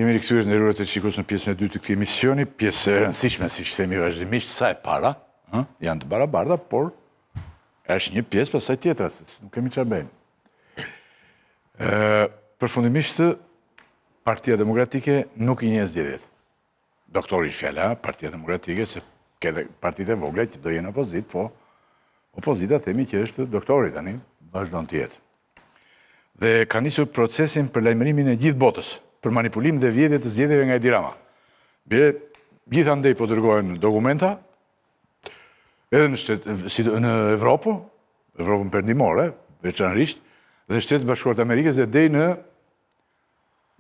Jemi rikthyer në nderuar të shikues në pjesën e dytë të këtij emisioni, pjesë e rëndësishme, siç themi vazhdimisht, sa e para, janë të barabarta, por është një pjesë pasaj tjetra, se nuk kemi çfarë bëjmë. Përfundimisht, Partia Demokratike nuk i njeh zgjedhjet. Doktori fjala, Partia Demokratike, se ke partitë e vogla që do jenë opozit, po opozita themi që është doktori tani, vazhdon të jetë. Dhe ka nisur procesin për lajmërimin e gjithë botës, për manipulim dhe vjedhje të zgjedhjeve nga Edi Rama. Gjithandej po dërgohen dokumenta, edhe në Evropën perëndimore, veçanërisht, dhe Shtetet Bashkuara të Amerikës dhe deri në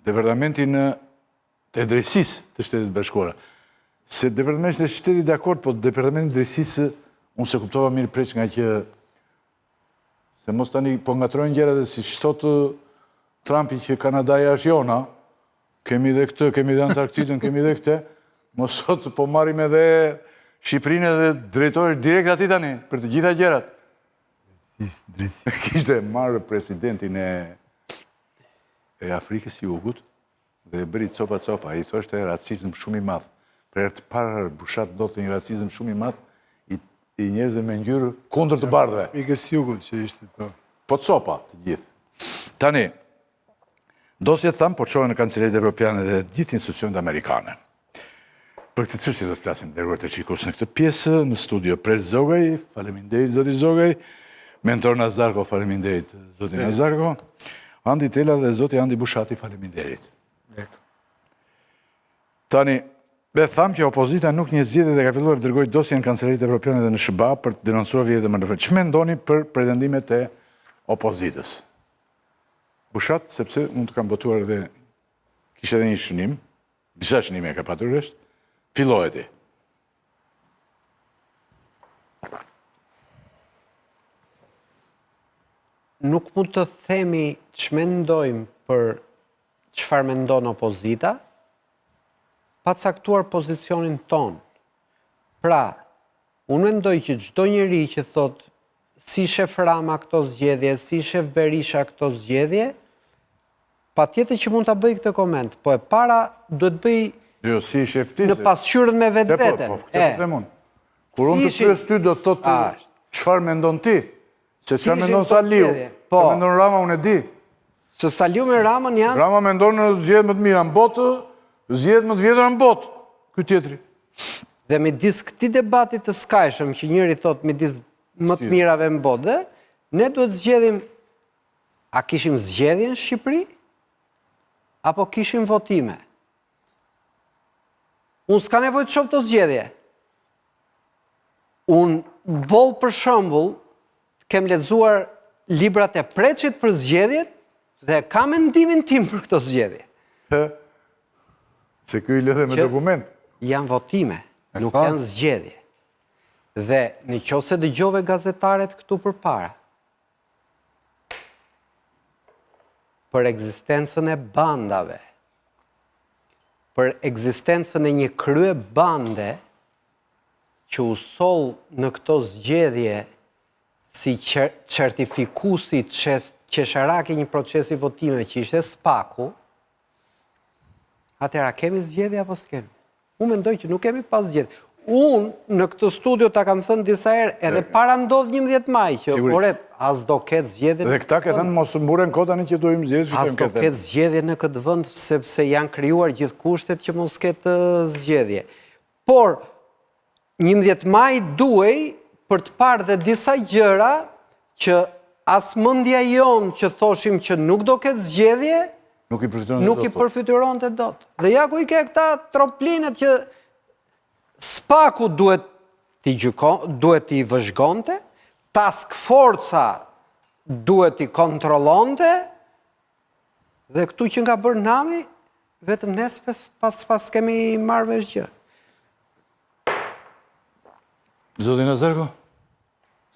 Departamentin e Drejtësisë të Shtetit Bashkuara. Se Departamenti e Shtetit dakord, po Departamenti i Drejtësisë unë se kuptova mirë preç nga që se mos tani po ngatrojnë gjëra dhe si thotë Trumpi që Kanadaja është jona, kemi dhe këtë, kemi dhe Antarktidën, kemi dhe këtë, mos thotë po marrim edhe Shqipërinë dhe drejtojë direkt aty tani për të gjitha gjërat. Kishte marrë presidentin e Afrikës së Jugut dhe bëri copa, i thoshte racizëm shumë i madh. Për herë të parë bushat ndodhte një racizëm shumë i madh i njerëzve me ngjyrë kundër të bardhëve. Afrikës së Jugut që ishte po. Po copa të gjithë. Tani, dosjet thamë po çohen në Kancelaritë Evropiane dhe gjithë institucionet amerikane. Për këtë çështje do të flasim nderuar të shikues në këtë pjesë, në studio Pres Zogaj, faleminderit zoti Zogaj, Mentor Nazarko, faleminderit zoti Nazarko, Andi Tela dhe zoti Andi Bushati, faleminderit. Tani, dhe thamë që opozita nuk njeh zgjedhje dhe ka filluar të dërgojë dosje në Kancelaritë Evropiane dhe në SBA për të denoncuar vjedhje dhe manipulime. Ç'më mendoni për pretendimet e opozitës? Bushat, sepse unë të kam botuar dhe kishte edhe një shënim, disa shënime ka patur është, filloheti. Nuk mund të themi ç'mendojmë për çfarë mendon opozita, pa caktuar pozicionin ton. Pra, unë mendoj që çdo njeri që thot si shef Rama këto zgjedhje, si shef Berisha këto zgjedhje, patjetër që mund ta bëj këtë koment, po e para duhet bëj Jo, si sheftisë. në pasqyrën me vetveten. Po, këtë po them unë. Kur unë të pyes ty do të thotë çfarë mendon ti? Se çfarë mendon Saliu? Çfarë mendon Rama unë e di. Se Saliu me Ramën janë Rama mendon në zgjedhje më të mira në botë, zgjedhje më të vjetra në botë. Ky tjetri. dhe midis këtij debati të skajshëm që njëri thot midis më të mirave në botë, ne duhet zgjedhim a kishim zgjedhje në Shqipëri apo kishim votime. Unë s'ka nevojë të shoh të zgjedhje. Unë boll për shembull kem lexuar librat e Preçit për zgjedhjet dhe kam mendimin tim për këto zgjedhje. Se ky i lidhe me dokument. Janë votime, nuk janë zgjedhje. Dhe nëse dëgjove gazetaret këtu përpara për ekzistencën e bandave, për ekzistencën e një krye bande që u soll në këto zgjedhje si certifikusi qesharaki një procesi votime që ishte SPAK-u, atëra kemi zgjedhje apo s'kemi? Unë mendoj që nuk kemi pas zgjedhje. Unë në këtë studio ta kam thënë disa herë, edhe para ndodh 11 maj, që ore, as do ketë zgjedhje. Dhe këta ke thënë mos mburen kot tani që duhim zgjedhje. As do ketë zgjedhje në këtë vend sepse janë krijuar gjithë kushtet që mos ketë zgjedhje. Por 11 maj duhej për të parë dhe disa gjëra që as mendja jon që thoshim që nuk do ketë zgjedhje, nuk i përfituronte dot. Dhe ja ku i ke këta troplinet që SPAK-u duhet t'i vëzhgonte, task forca duhet t'i kontrollonte, dhe këtu që nga bërë nami, vetëm nesë pas kemi marrë vesh gjë. Zoti Nazarko,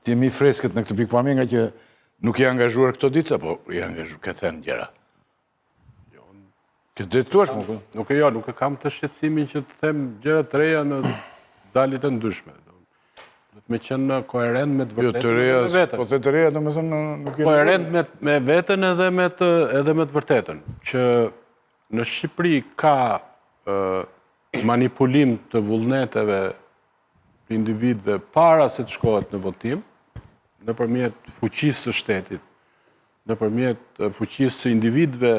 ti jemi freskët në këtë pikpamje nga që nuk i angazhuar këto ditë, apo i angazhuar këtë thënë gjëra? Që drejtuash më? Nuk e kam të shqetësimin që të them gjëra të reja në dalit të ndryshme. Do të me qenë koherent me të vërtetën dhe me vetën. Po të reja, do me thënë nuk e... Koherent me vetën edhe me të vërtetën. Që në Shqipëri ka manipulim të vullneteve të individëve para se të shkohet në votim, nëpërmjet fuqisë së shtetit, nëpërmjet fuqisë së individëve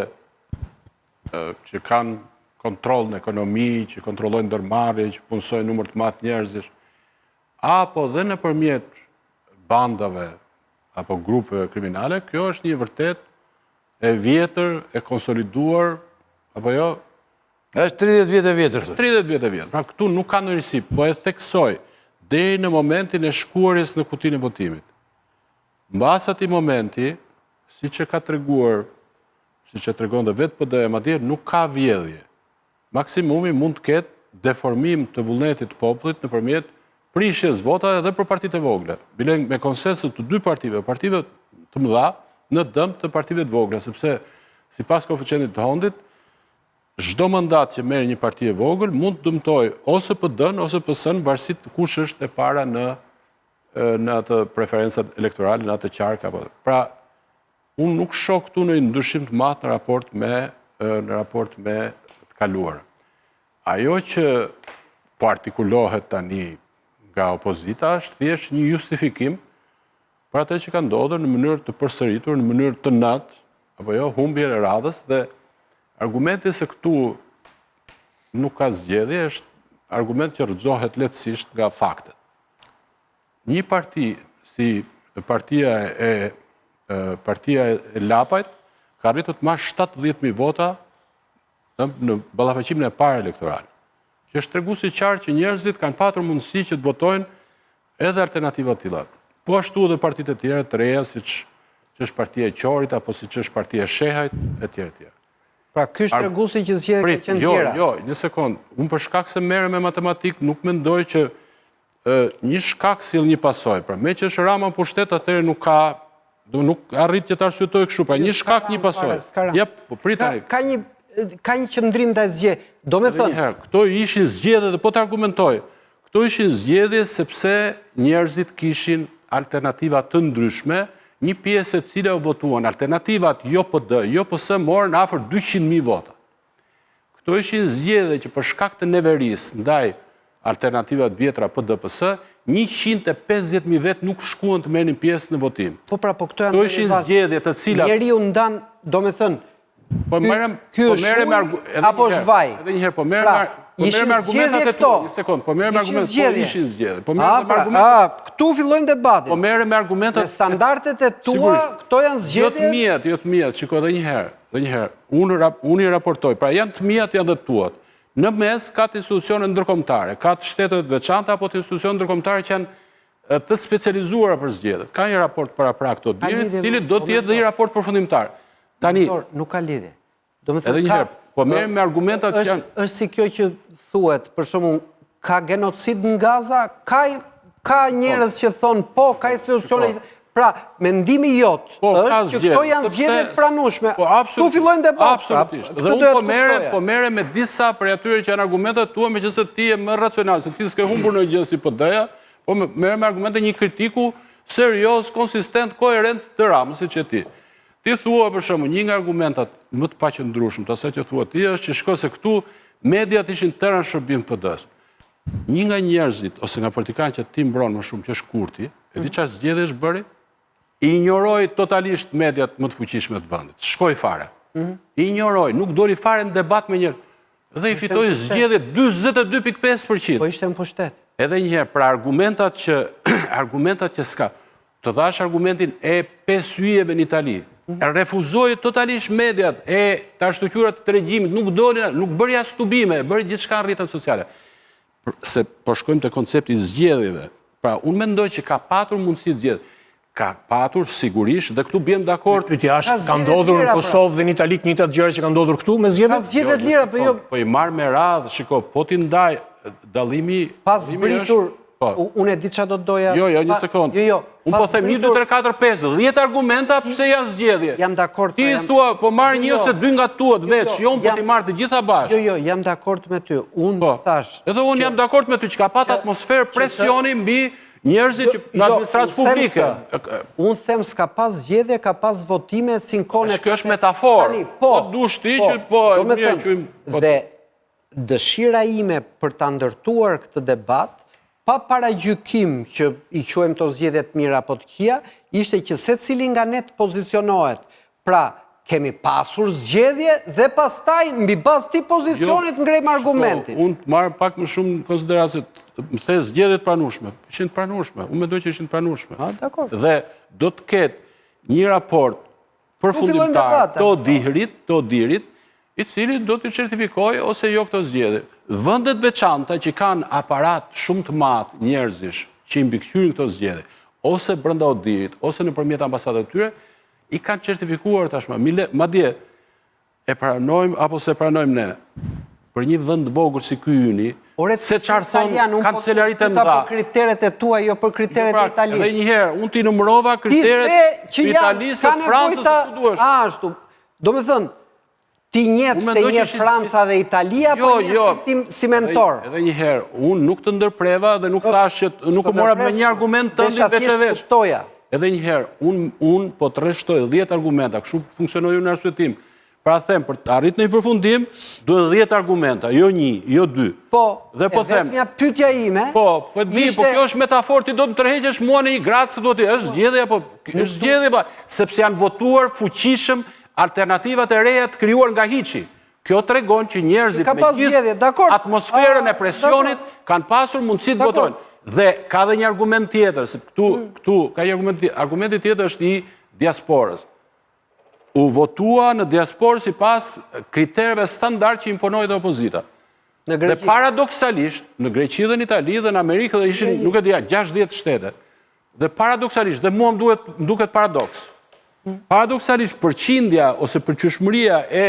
që kanë kontroll në ekonomi, që kontrollojnë ndërmarrje, që punësojnë numër të madh njerëzish, apo dhe nëpërmjet bandave apo grupeve kriminale, kjo është një vërtet e vjetër, e konsoliduar, apo jo? Është 30 vjetë e vjetër. 30 vjetë e vjetër. Pra këtu nuk ka në risi, po e theksoj deri në momentin e shkuarjes në kutinë e votimit. Mbas atij momenti, siç e ka treguar, siç e tregon dhe vetë PD-ja, madje nuk ka vjedhje. Maksimumi mund të ketë deformim të vullnetit të popullit nëpërmjet prishjes votave edhe për partitë e vogla. Bile me konsensus të dy partive të mëdha në dëm të partive të vogla, sepse sipas koeficientit të Hondit, çdo mandat që merr një parti e vogël mund të dëmtojë ose PD-n ose PS-n varësisht kush është e para në atë preferencat elektorale, në atë qark apo. Pra, unë nuk shoh këtu në ndryshim të madh në raport me të kaluar. Ajo që po artikulohet tani nga opozita është thjesht një justifikim për atë që ka ndodhur në mënyrë të përsëritur, në mënyrë të natë, apo jo, humbje e radhës, dhe argumenti se këtu nuk ka zgjedhje është argument që rrëzohet lehtësisht nga faktet. Një parti si partia e Lapajt ka arritur të marrë 70.000 vota në ballafaqimin e parë elektoral. Që është treguesi qartë që njerëzit kanë patur mundësi që të votojnë edhe alternativa të tilla. Po ashtu edhe partitë e tjera të reja, siç është partia e Qorit apo siç është partia e Shehajt etj. Pra ky është treguesi që zgjedhjet ka qenë tjera. Jo, një sekond. Unë për shkak se merrem me matematikë nuk mendoj që një shkak sill një pasojë. Pra me që është Rama në pushtet, atëherë nuk arrit që ta arsyetoj kështu. Pra një shkak një pasojë. Jep, po prit tani. Ka një qëndrim ndaj zgjedhjeve. Do me thënë, këto ishin zgjedhje dhe po të argumentoj. Këto ishin zgjedhje sepse njerëzit kishin alternativa të ndryshme, një pjesë e cila u votuan. Alternativat jo PD, jo PS morën afër 200.000 vota. Këto ishin zgjedhje që për shkak të neverisë ndaj alternativat vjetra PD-PS, 150.000 vetë nuk shkuan të merrnin pjesë në votim. Po pra, po këto janë ishin zgjedhje të cilat njeriu ndan, do me thënë, po merrem apo zhvaj. Edhe një herë, po merrem argumentat e tu. Një sekond, po merrem argumentat, po ishin zgjedhje. Po merrem argumentat. Këtu fillojmë debatin. Po merrem me argumentat. Me standardet e tua, këto janë zgjedhje. Jo të mijat, shikoj edhe një herë. Unë i raportoj. Pra janë të mijat, janë dhe të tuat. Në mes ka të institucione ndërkombëtare, ka të shtetet veçanta apo të institucione ndërkombëtare që janë të specializuara për zgjedhjet. Ka një raport para këto ditë, i cili do të jetë dhe një raport përfundimtar. Tani nuk ka lidhje. Edhe një herë, po merrem me argumentat që janë. Është si kjo që thuhet, për shembull, ka genocid në Gaza, ka njerëz që thonë po, ka institucione. Pra, mendimi jot është që këto janë zgjedhje të pranueshme. Tu fillojmë debat. Absolutisht. Dhe unë po merrem me disa prej atyre që janë argumentat tua, meqense ti je më racional, se ti s'ke humbur në gjë si PD-ja, po merrem me argumente një kritiku serioz, konsistent, koherent të Ramës, siç e ti. Ti thua për shembull, një nga argumentat më të paqëndrueshëm të asaj që thua ti është që shkoj se këtu mediat ishin tëra në shërbim të PD-s. Një nga njerëzit ose nga politikanët që ti mbron më shumë që është Kurti, e di çfarë zgjedhje është bëri? Ignoroi totalisht mediat më të fuqishme të vendit. Shkoi fare. Ignoroi, nuk doli fare në debat me njerëz. Dhe i fitoi zgjedhje 42.5%. Po ishte në pushtet. Edhe një herë, pra argumentat që s'ka, të dhash argumentin e 5 yjeve në Itali, refuzoi totalisht mediat e të ashtuqurat të regjimit, nuk doli, nuk bëri as tubime, bëri gjithçka në rrjetet sociale. Se po shkojmë te koncepti i zgjedhjeve. Pra, unë mendoj që ka patur mundësi të zgjedhë. Ka patur sigurisht dhe këtu bjem dakord. Ka ndodhur në Kosovë dhe në Itali të njëjtat gjëra që kanë ndodhur këtu me zgjedhje? Ka zgjedhje të lira, po jo. Po i marr me radhë, shiko, po ti ndaj dallimi pas zbritur. Unë e di çfarë do të doja. Jo, një sekond. Unë po them 1 2 3 4 5, 10 argumenta pse janë zgjedhje. Jam dakord. Ti thua po marr një ose dy nga tuat veç, jo po ti marr të gjitha bashkë. Jo, jam dakord me ty. Unë thash. Edhe unë jam dakord me ty që ka pat atmosferë presioni mbi njerëzit që në administratës publike. Unë them s'ka pas zgjedhje, ka pas votime sinkone. Kjo është metaforë. Po dush ti që Dhe dëshira ime për ta ndërtuar këtë debat, pa paragjykim që i quajmë to zgjedhje të mira apo të këqija, ishte që secili nga ne të pozicionohet. Pra, kemi pasur zgjedhje dhe pastaj mbi bazë të pozicionit ngrejmë argumentin. Unë të marrë pak më shumë në konsideracion, më the zgjedhjet pranueshme. Ishin të pranueshme. Unë mendoj që ishin të pranueshme. Dhe do të ketë një raport përfundimtar të dirit, i cili do të certifikojë ose jo këto zgjedhje. Vendet veçanta që kanë aparat shumë të madh njerëzish që i mbikëqyrin këto zgjedhje, ose brenda odirit, ose nëpërmjet ambasadave të tyre, i kanë certifikuar tashmë. Madje e pranojmë apo se pranojmë ne për një vend vogël si ky yni, se çfarë thon kancelarit e mëdha. Për kriteret e tua, jo për kriteret e Italisë. Edhe një herë, unë ti numërova kriteret të Italisë, të Francës, të duash. Ashtu. Domethënë, ti njeh se një Franca dhe Italia, apo një si mentor? Edhe një herë, unë nuk të ndërpreva dhe nuk thash që nuk mora me një argument tëndin veç e veç. Edhe një herë, unë po të rreshtoj 10 argumenta, kështu funksionoj unë në arsyetim. Pra them, për të arrit në i përfundim, duhet 10 argumenta, jo 1, jo 2. Po, e vetëmja pyetja ime... Po kjo është metaforë, ti do të tërheqesh mua në një gradë, është zgjedhje, është zgjedhje, sepse janë votuar fuqishëm alternativat e reja të krijuar nga hiçi. Kjo tregon që njerëzit me gjithë atmosferën e presionit kanë pasur mundësi të votojnë. Dhe ka dhe një argument tjetër, se këtu ka një argumenti tjetër është i diasporës. U votua në diasporë si pas kriterëve standard që imponoi dhe opozita. Dhe paradoksalisht, në Greqi dhe në Itali dhe në Amerikë dhe ishin, nuk e dija, 60 shtete. Dhe paradoksalisht, dhe mua më duket paradoks. Paradoksalisht, përqindja ose përqyeshmëria e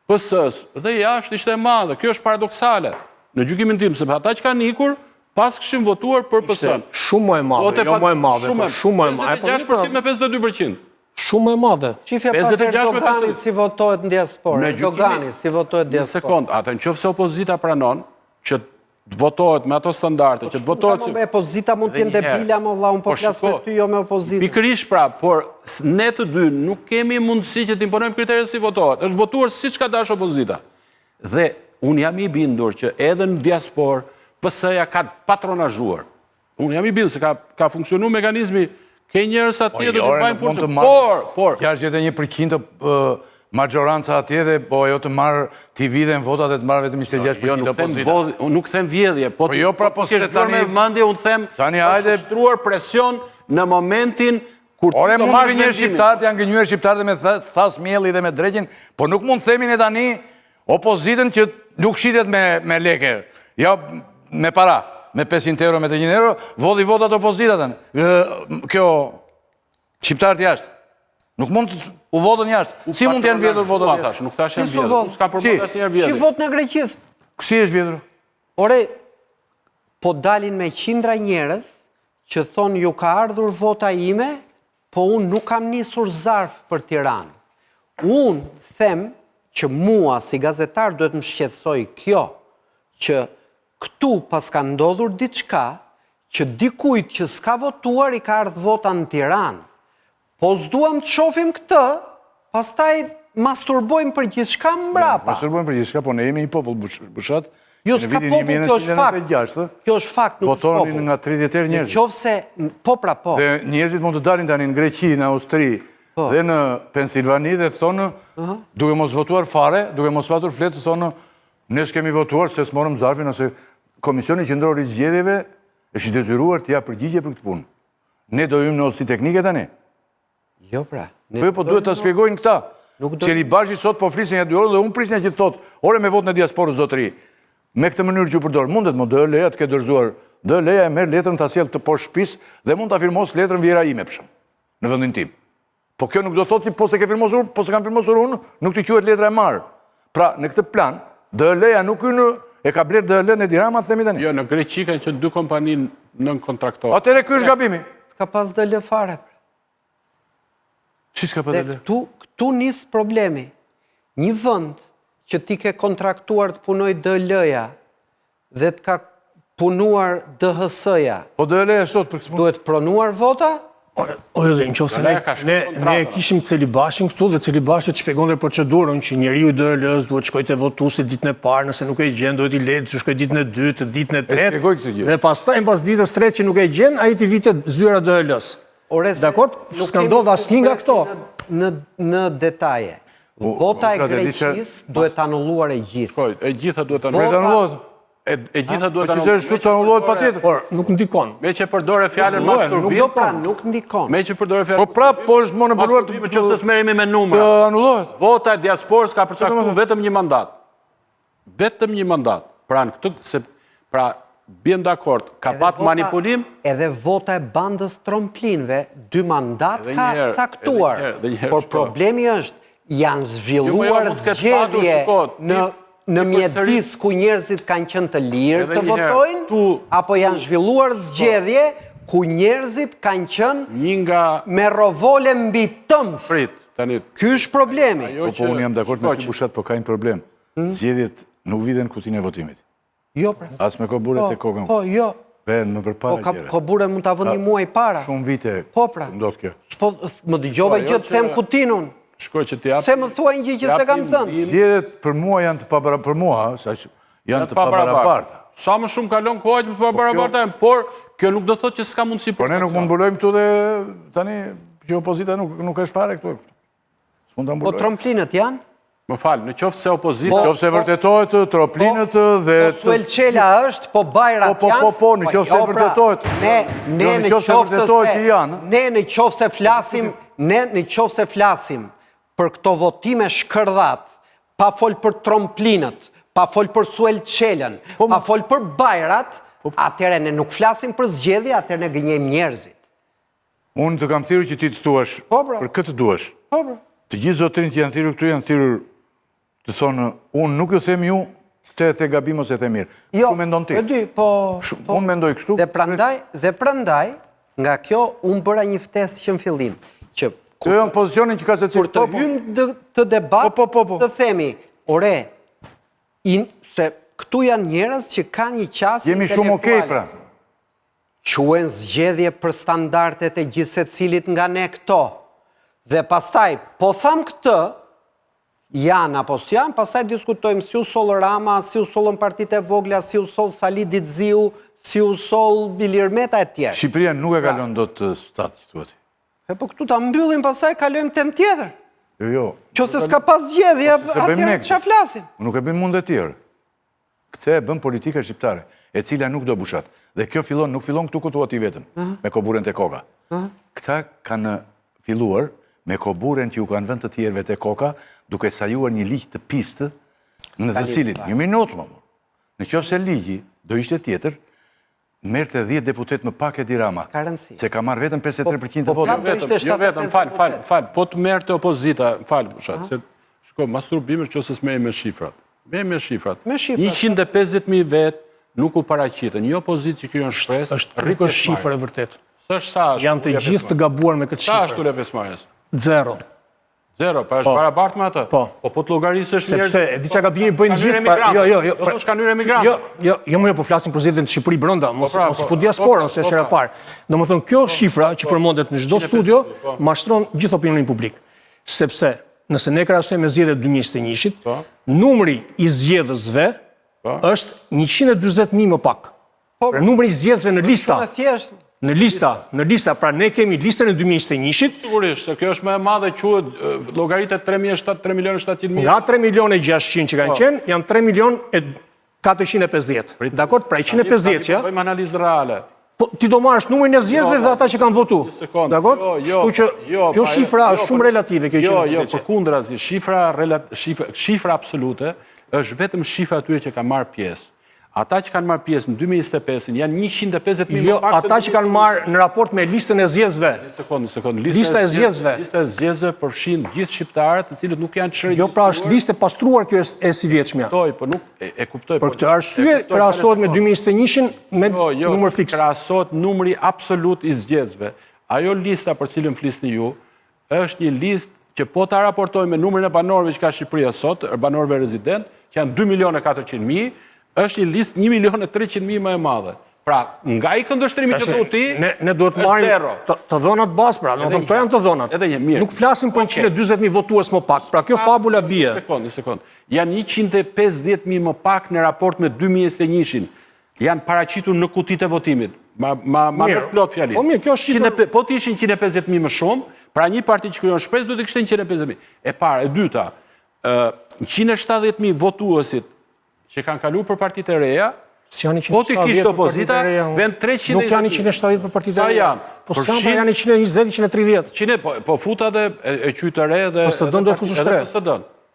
PS-s dhe jashtë ishte e madhe. Kjo është paradoksale. Në gjykimin tim, sepse ata që kanë ikur, pas këshim votuar për PS-n. Shumë më e madhe, jo më e madhe. Shumë më e madhe. 56% me 52%. Shumë e madhe. Qifja për Doganit si votojt në diasporë. Doganit si votojt në diasporë. Në sekund, atë në qofë se opozita pranon, që të votojt me ato standarte, që të votojt... Opozita mund t'jen debila, më vla, unë po flas me ty, jo me opozita. Pikërish pra, por ne të dy nuk kemi mundësi që t'imponojmë kriterët si votojt. Është votuar si që ka dash opozita. Dhe unë jam i bindur që edhe në diasporë, PS-ja ka patronazhuar. Unë jam i bindur se ka funksionu mekanizmi. Ke njërës atje dhe të bajnë punë, por... 61% majoranca atje dhe po jo të marrë t'i vidhen votat dhe të marrë vetëm 26% opozita. Nuk them vjedhje, po jo pra po se tani... Unë them është shtruar presion në momentin kur ti do marrë vendimin. Janë gënjur shqiptarët dhe me thas mielli dhe me dreqin, po nuk mund themin e tani opozitën që nuk shitet me leke, ja me para. Me 500 euro, me 300 euro, vodi votat opozitatën. Kjo, shqiptarët jashtë. Nuk mund të u votën jashtë. Si mund të janë vjetur votat jashtë? Nuk tash janë vjetur. Nuk s'ka përbohet asë njerë vjetur. Si vot në Greqis? Kësi është vjetur? Ore, po dalin me qindra njerës që thonë ju ka ardhur vota ime, po unë nuk kam nisur zarf për Tiranë. Unë them që mua si gazetar duhet më shqetësoj kjo, që këtu pas ka ndodhur diçka që dikujt që s'ka votuar i ka ardhë vota në Tiranë. Po s'duam të shofim këtë, pastaj masturbojmë për gjithçka mbrapa. Masturbojmë për gjithçka, po ne jemi një popull bushat. Jo, s'ka popull, kjo është fakt. Kjo është fakt, nuk është popull. Votonin nga 30 njerëz. Qofse, po pra po. Dhe njerëzit mund të dalin tani në Greqi, në Austri, dhe në Pensilvani dhe thonë, duke mos votuar fare, duke mos patur fletë, thonë, ne s'kemi votuar se s'morëm zarfin, ose Komisioni Qendror i Zgjedhjeve është i detyruar të japë përgjigje për këtë punë. Ne do jemi në odhësi teknike tani? Jo pra. Po duhet të shpjegojnë këta. Qeli Bashi sot po flisin ja 2 orë dhe unë prisja që të thotë, ore me vot në diasporë zotëri. Me këtë mënyrë që u përdorë, mundet më dë leja të ke dërzuar, dë leja e merë letrën të asjel të poshtë shtëpisë dhe mund të afirmos letrën vjera ime pëshëm, në vendin tim. Po kjo nuk do thotë që po se kam firmosur unë, nuk të quhet letra e marë. Pra, në këtë plan, DL-ja nuk e ka blerë DL në Dirama, të themi tani. Jo, në Greqi kanë që 2 kompani nën kontraktor. Atëre ky është gabimi. S'ka pas DL fare. Si s'ka pas DL? Këtu nisë problemi. Një vënd që ti ke kontraktuar të punoj DL-ja dhe të ka punuar DHS-ja, Po DL e shtot për këtë duhet pronuar vota? O, në qoftë se ne kishim Celibashin këtu dhe Celibashi të shpjegonte procedurën që njeriu i DL-s duhet shkojë te votuesi ditën e parë, nëse nuk e gjen duhet i lejë të shkojë ditën e dytë, ditën e tretë. Dhe pastaj pas ditës së tretë që nuk e gjen, ai të vitet zyra DL-s. Dakor? S'ka ndodhur asnjë nga këto. Në detaje. Vota e Greqisë duhet anulluar e gjithë. E gjitha duhet anulluar. E gjitha duhet anulluar. Që të anullohet patjetër. Por nuk ndikon. Me që përdore fjalën masturbim. Nuk ndikon. Me që përdore fjalën. Po prap po është më në përdor të nëse smerremi me numra. Të anullohet. Vota e diasporës ka përcaktuar vetëm një mandat. Vetëm një mandat. Pra bien dakord, ka pat manipulim. Edhe vota e bandës tromplinëve, 2 mandat ka caktuar. Por problemi është janë zhvilluar zgjedhje në mjedis ku njerëzit kanë qenë të lirë të votojnë, apo janë zhvilluar zgjedhje ku njerëzit kanë qenë me rovole mbi tëmf. Ky është problemi. Po unë jam dakord me ty Bushat, po ka një problem. Zgjedhjet nuk viden kutinë e votimit. Jo, pra. As me koburet e kokën. Po, jo. Ben më përpara gjëra. Koburet mund ta vënë një muaj para. Shumë vite. Po, pra. Ndodh kjo. Po, më dëgjova gjë të them kutinun. Shkoj që t'jap. Se më thua një gjë që se kam thënë. Zgjedhjet për mua janë të pabarabarta për mua, janë të pabarabarta. Sa më shumë kalon koha që të pabarabarta, por kjo nuk do thotë që s'ka mundësi për. Po ne nuk mund mbulojmë këtu dhe tani që opozita nuk është fare këtu. S'mund ta mbulojmë. Po tromplinët janë? Më falë, në qoftë se opozita... Në qoftë se vërtetohet, troplinët dhe... Po Suel Qela është, po Bajrat janë... Po, në qoftë se vërtetohet. Ne në qoftë se flasim për këto votime shkërdhat, pa folë për tromplinët, pa folë për Suel Qelën, pa folë për Bajrat, atëre ne nuk flasim për zgjedhje, atëre ne gënjejmë njerëzit. Unë të kam thirrur që ti të thuash, për këtë duash. Të gjithë zotrinj që janë thirrur këtu janë thirrur të thonë, unë nuk ju them ju, këtë e the gabim ose e the mirë. Jo, e dy, po... Unë mendoj kështu. Dhe prandaj, nga kjo, unë bëra një ftesë që në fillim. Të janë pozicionin që ka se cilë. Kur të hymë të debat, të themi, ore, se këtu janë njerëz që ka një qasë intelektuale. Jemi shumë okej, pra. Quhen zgjedhje për standardet e gjithë se cilit nga ne këto. Dhe pastaj, po tham këtë, janë apo s'janë, pastaj diskutojmë si u sol Rama, si u solën partitë e vogla, si u sol Sali Ditziu, si u sol Ilir Meta e tjerë. Shqipëria nuk e kalon do të statë situati. Po këtu ta mbyllim, pastaj kalojmë temë tjetër. Jo. Qose s'ka pas zgjedhje, atëherë ç'a flasim? Nuk e bëjmë mund të tjerë. Këtë e bën politika shqiptare, e cila nuk do bushat. Dhe kjo nuk fillon këtu ku ti vetëm, me koburen të koka. Këta kanë filluar me koburen që ju kanë vënë të tjerëve të koka, duke sajuar një ligj të pistë në të cilin. Një minutë më. Në qoftë se ligji do ishte tjetër, merrte 10 deputet më pak e Dirama. Se ka marrë vetëm 53% të votave. Jo vetëm, fal, po të merrte opozita, fal, Bushat, se shko, masturbimi është qose s'merrem me shifrat. Merrem me shifrat. 150.000 vet nuk u paraqiten. Një opozitë që krijon shpresë, rritë shifra e vërtet. S'është sa është. Janë të gjithë të gabuar me këtë shifër. Sa është ule pesmarrjes? 0. Pa është barabart me atë? Po të llogarisësh njerëz. Sepse e di çka gabimi bëjnë gjithë. Jo. Do thosh kanë hyrë emigrantë. Jo, po flasim për zgjedhjen në Shqipëri brenda, mos fut diasporën se është era parë. Domethënë kjo shifra që përmendet në çdo studio mashtron gjithë opinionin publik. Sepse nëse ne krahasojmë me zgjedhjet 2021-shit, numri i zgjedhësve është 140.000 më pak. Pra numri i zgjedhësve në lista. Në lista, pra ne kemi listën e 2021-shit. Sigurisht, se kjo është më e madhe, quhet llogaritet 3.700.000. Nga 3.600.000 që kanë qenë, janë 3.450.000. Dakor, pra 150 që... Bëjmë analizë reale. Ti do marrësh numrin e zgjedhësve dhe ata që kanë votu. Dakor? Kështu që kjo shifra është shumë relative. Jo, përkundrazi, shifra absolute është vetëm shifra atyre që kanë marrë pjesë. Ata që kanë marrë pjesë në 2025 janë 150.000 më pak. Ata që kanë marrë në raport me listën e zgjedhësve. Sekond. Lista e zgjedhësve. Lista e zgjedhësve përfshin gjithë shqiptarët, të cilët nuk janë të shërbimuar. Jo, pra është listë pastruar kjo e si vjetshmja. Po nuk e kuptoj. Për këtë arsye krahasohet me 2021-shin me numër fiks. Krahasohet numri absolut i zgjedhësve. Ajo lista për cilën flisni ju është një listë që po ta raportojmë me numrin e banorëve që ka Shqipëria sot, banorëve rezident, që janë 2.400.000. është një listë 1.300.000 më e madhe. Pra, nga i këndështrimi që të ti, ne duhet marrim të dhonat bazë, pra, do të thonë, këto janë të dhonat. Edhe një, mirë. Nuk flasim për 140.000 votues më pak. Pra, kjo fabula bie. Një sekund. Janë 150.000 më pak në raport me 2021-shin. Janë paraqitur në kutit e votimit. Ma në plot fjalit. Po mirë, kjo është shifër. Po të ishin 150.000 më shumë, pra një parti që krijon shpresë duhet të kishte 150.000. E para, e dyta, 170.000 votuesit që kanë kaluar për partitë e reja, po të kishtë opozita, vend 300... Nuk janë 170 për partitë e reja. Po s'kan, pra janë 120, 130. Po futa dhe e qytë të re dhe... PSD-n do e fusë shtre.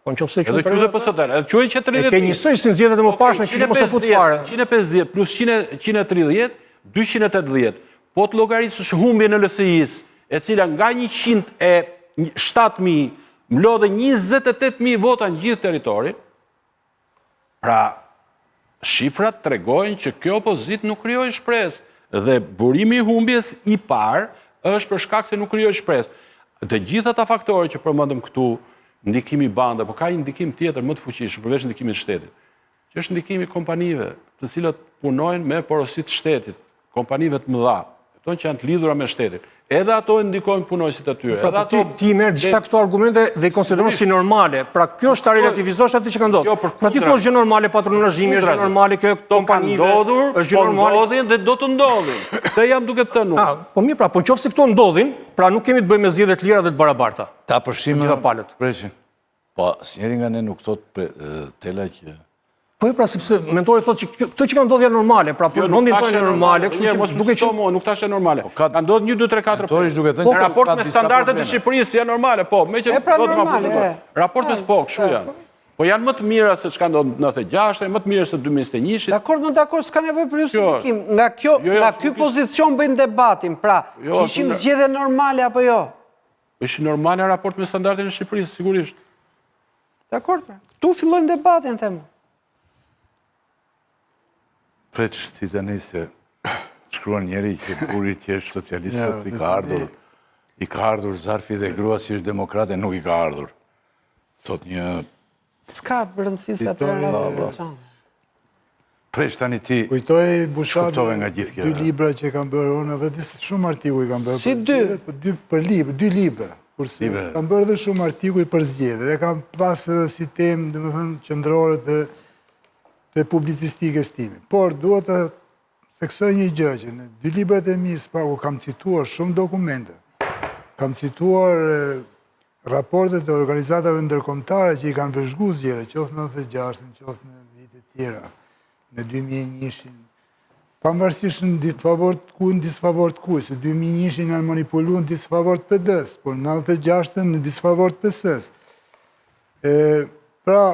Po në qofse edhe qytë dhe PSD-n. Edhe qytë që 30... E ke njësoj si nëzjetet e më pashme, që mos e futë fare. 150 plus 130, 280. Po të logaritës humbje në LSI-s, e cila nga 107.000 mlodhe 28.000 vota në gjithë territori, pra shifrat tregojnë që kjo opozit nuk krijoi shpresë dhe burimi i humbjes i parë është për shkak se nuk krijoi shpresë. Të gjitha ata faktorë që përmendëm këtu, ndikimi banda, por ka një ndikim tjetër më të fuqishëm përveç ndikimit të shtetit, që është ndikimi i kompanive, të cilat punojnë me porositë të shtetit, kompanive të mëdha, ato që janë të lidhura me shtetin. Edhe ato e ndikojnë punojësit e tyre. Pra ti merr gjitha këto argumente dhe i konsideron si normale. Pra kjo është ta relativizosh atë që ka ndodhur. Pra ti thua gjë normale patronazhimi, është gjë normale kjo kompanive, është gjë normale. Ndodhin dhe do të ndodhin. Dhe jam duke të thënë. Po mirë, pra, po nëse këto ndodhin, pra nuk kemi të bëjmë me zgjedhje të lira dhe të barabarta. Ta përfshim gjitha palët. Preshin. Po, asnjëri nga ne nuk thot Tela që po e pra, sepse mentori thotë që këto që kanë ndodhur janë normale, pra për vendin tonë janë normale, kështu që duke qenë nuk thashë normale. Ka ndodhur 1 2 3 4 mentori duke thënë në raport me standardet e Shqipërisë janë normale, po, meqenëse do të ma raportet po, kështu janë. Po janë më të mira se çka ndodhi në 96, më të mira se 2021. Dakor, s'ka nevojë për justifikim. Nga ky pozicion bëjmë debatin, pra, kishim zgjedhje normale apo jo? Është normale raport me standardet e Shqipërisë, sigurisht. Dakor, pra. Tu fillojmë debatin, them. Preç ti tani se shkruan njeri që buri që është socialistët i ka ardhur Zarfi dhe grua si është demokrate nuk i ka ardhur. Thot një... S'ka rëndësi se atë rrasë. Preç tani ti... Kujtoj Bushati, shkuptove nga gjithë kjo. 2 libra që kam bërë unë edhe disë shumë artikuj kam bërë. Si 2? Për libra, 2 libra. Kam bërë dhe shumë artikuj për zgjedhje dhe kam pas si temë, dhe më thënë, qëndrore të publicistikës time. Por, duhet të theksoj një gjë që në 2 librat e mi s'paku kam cituar shumë dokumente. Kam cituar raportet e organizatave ndërkombëtare që i kanë vëzhgu zgjedhje, qoftë në 96, qoftë në vite tjera, në 2001-shin. Pavarësisht në disfavor të kuj, në disfavor të kuj, se 2001-shin janë manipuluar në disfavor të PD-s, por në 96-ën në disfavor të PS-s. Pra,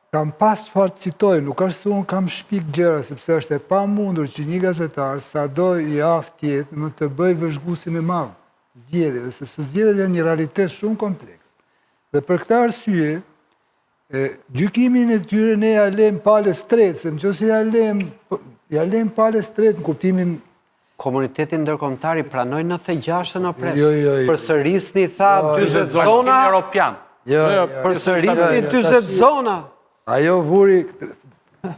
kam pas çfarë të citoj, nuk është se unë kam shpik gjëra, sepse është e pa mundur që një gazetar, sa do i aftë tjetë, më të bëj vëzhgusin e madh zgjedhjeve, sepse zgjedhjet janë një realitet shumë kompleks. Dhe për këtë arsye, gjykimin e tyre ne ja lëm palës tretë, se nëse ja lëm palës tretë në kuptimin Komunitetin ndërkombëtar i pranoi 96-ën o pret. Jo. Përsërisni tha 40 zona. Përsërisni 40 zona. Ajo vuri,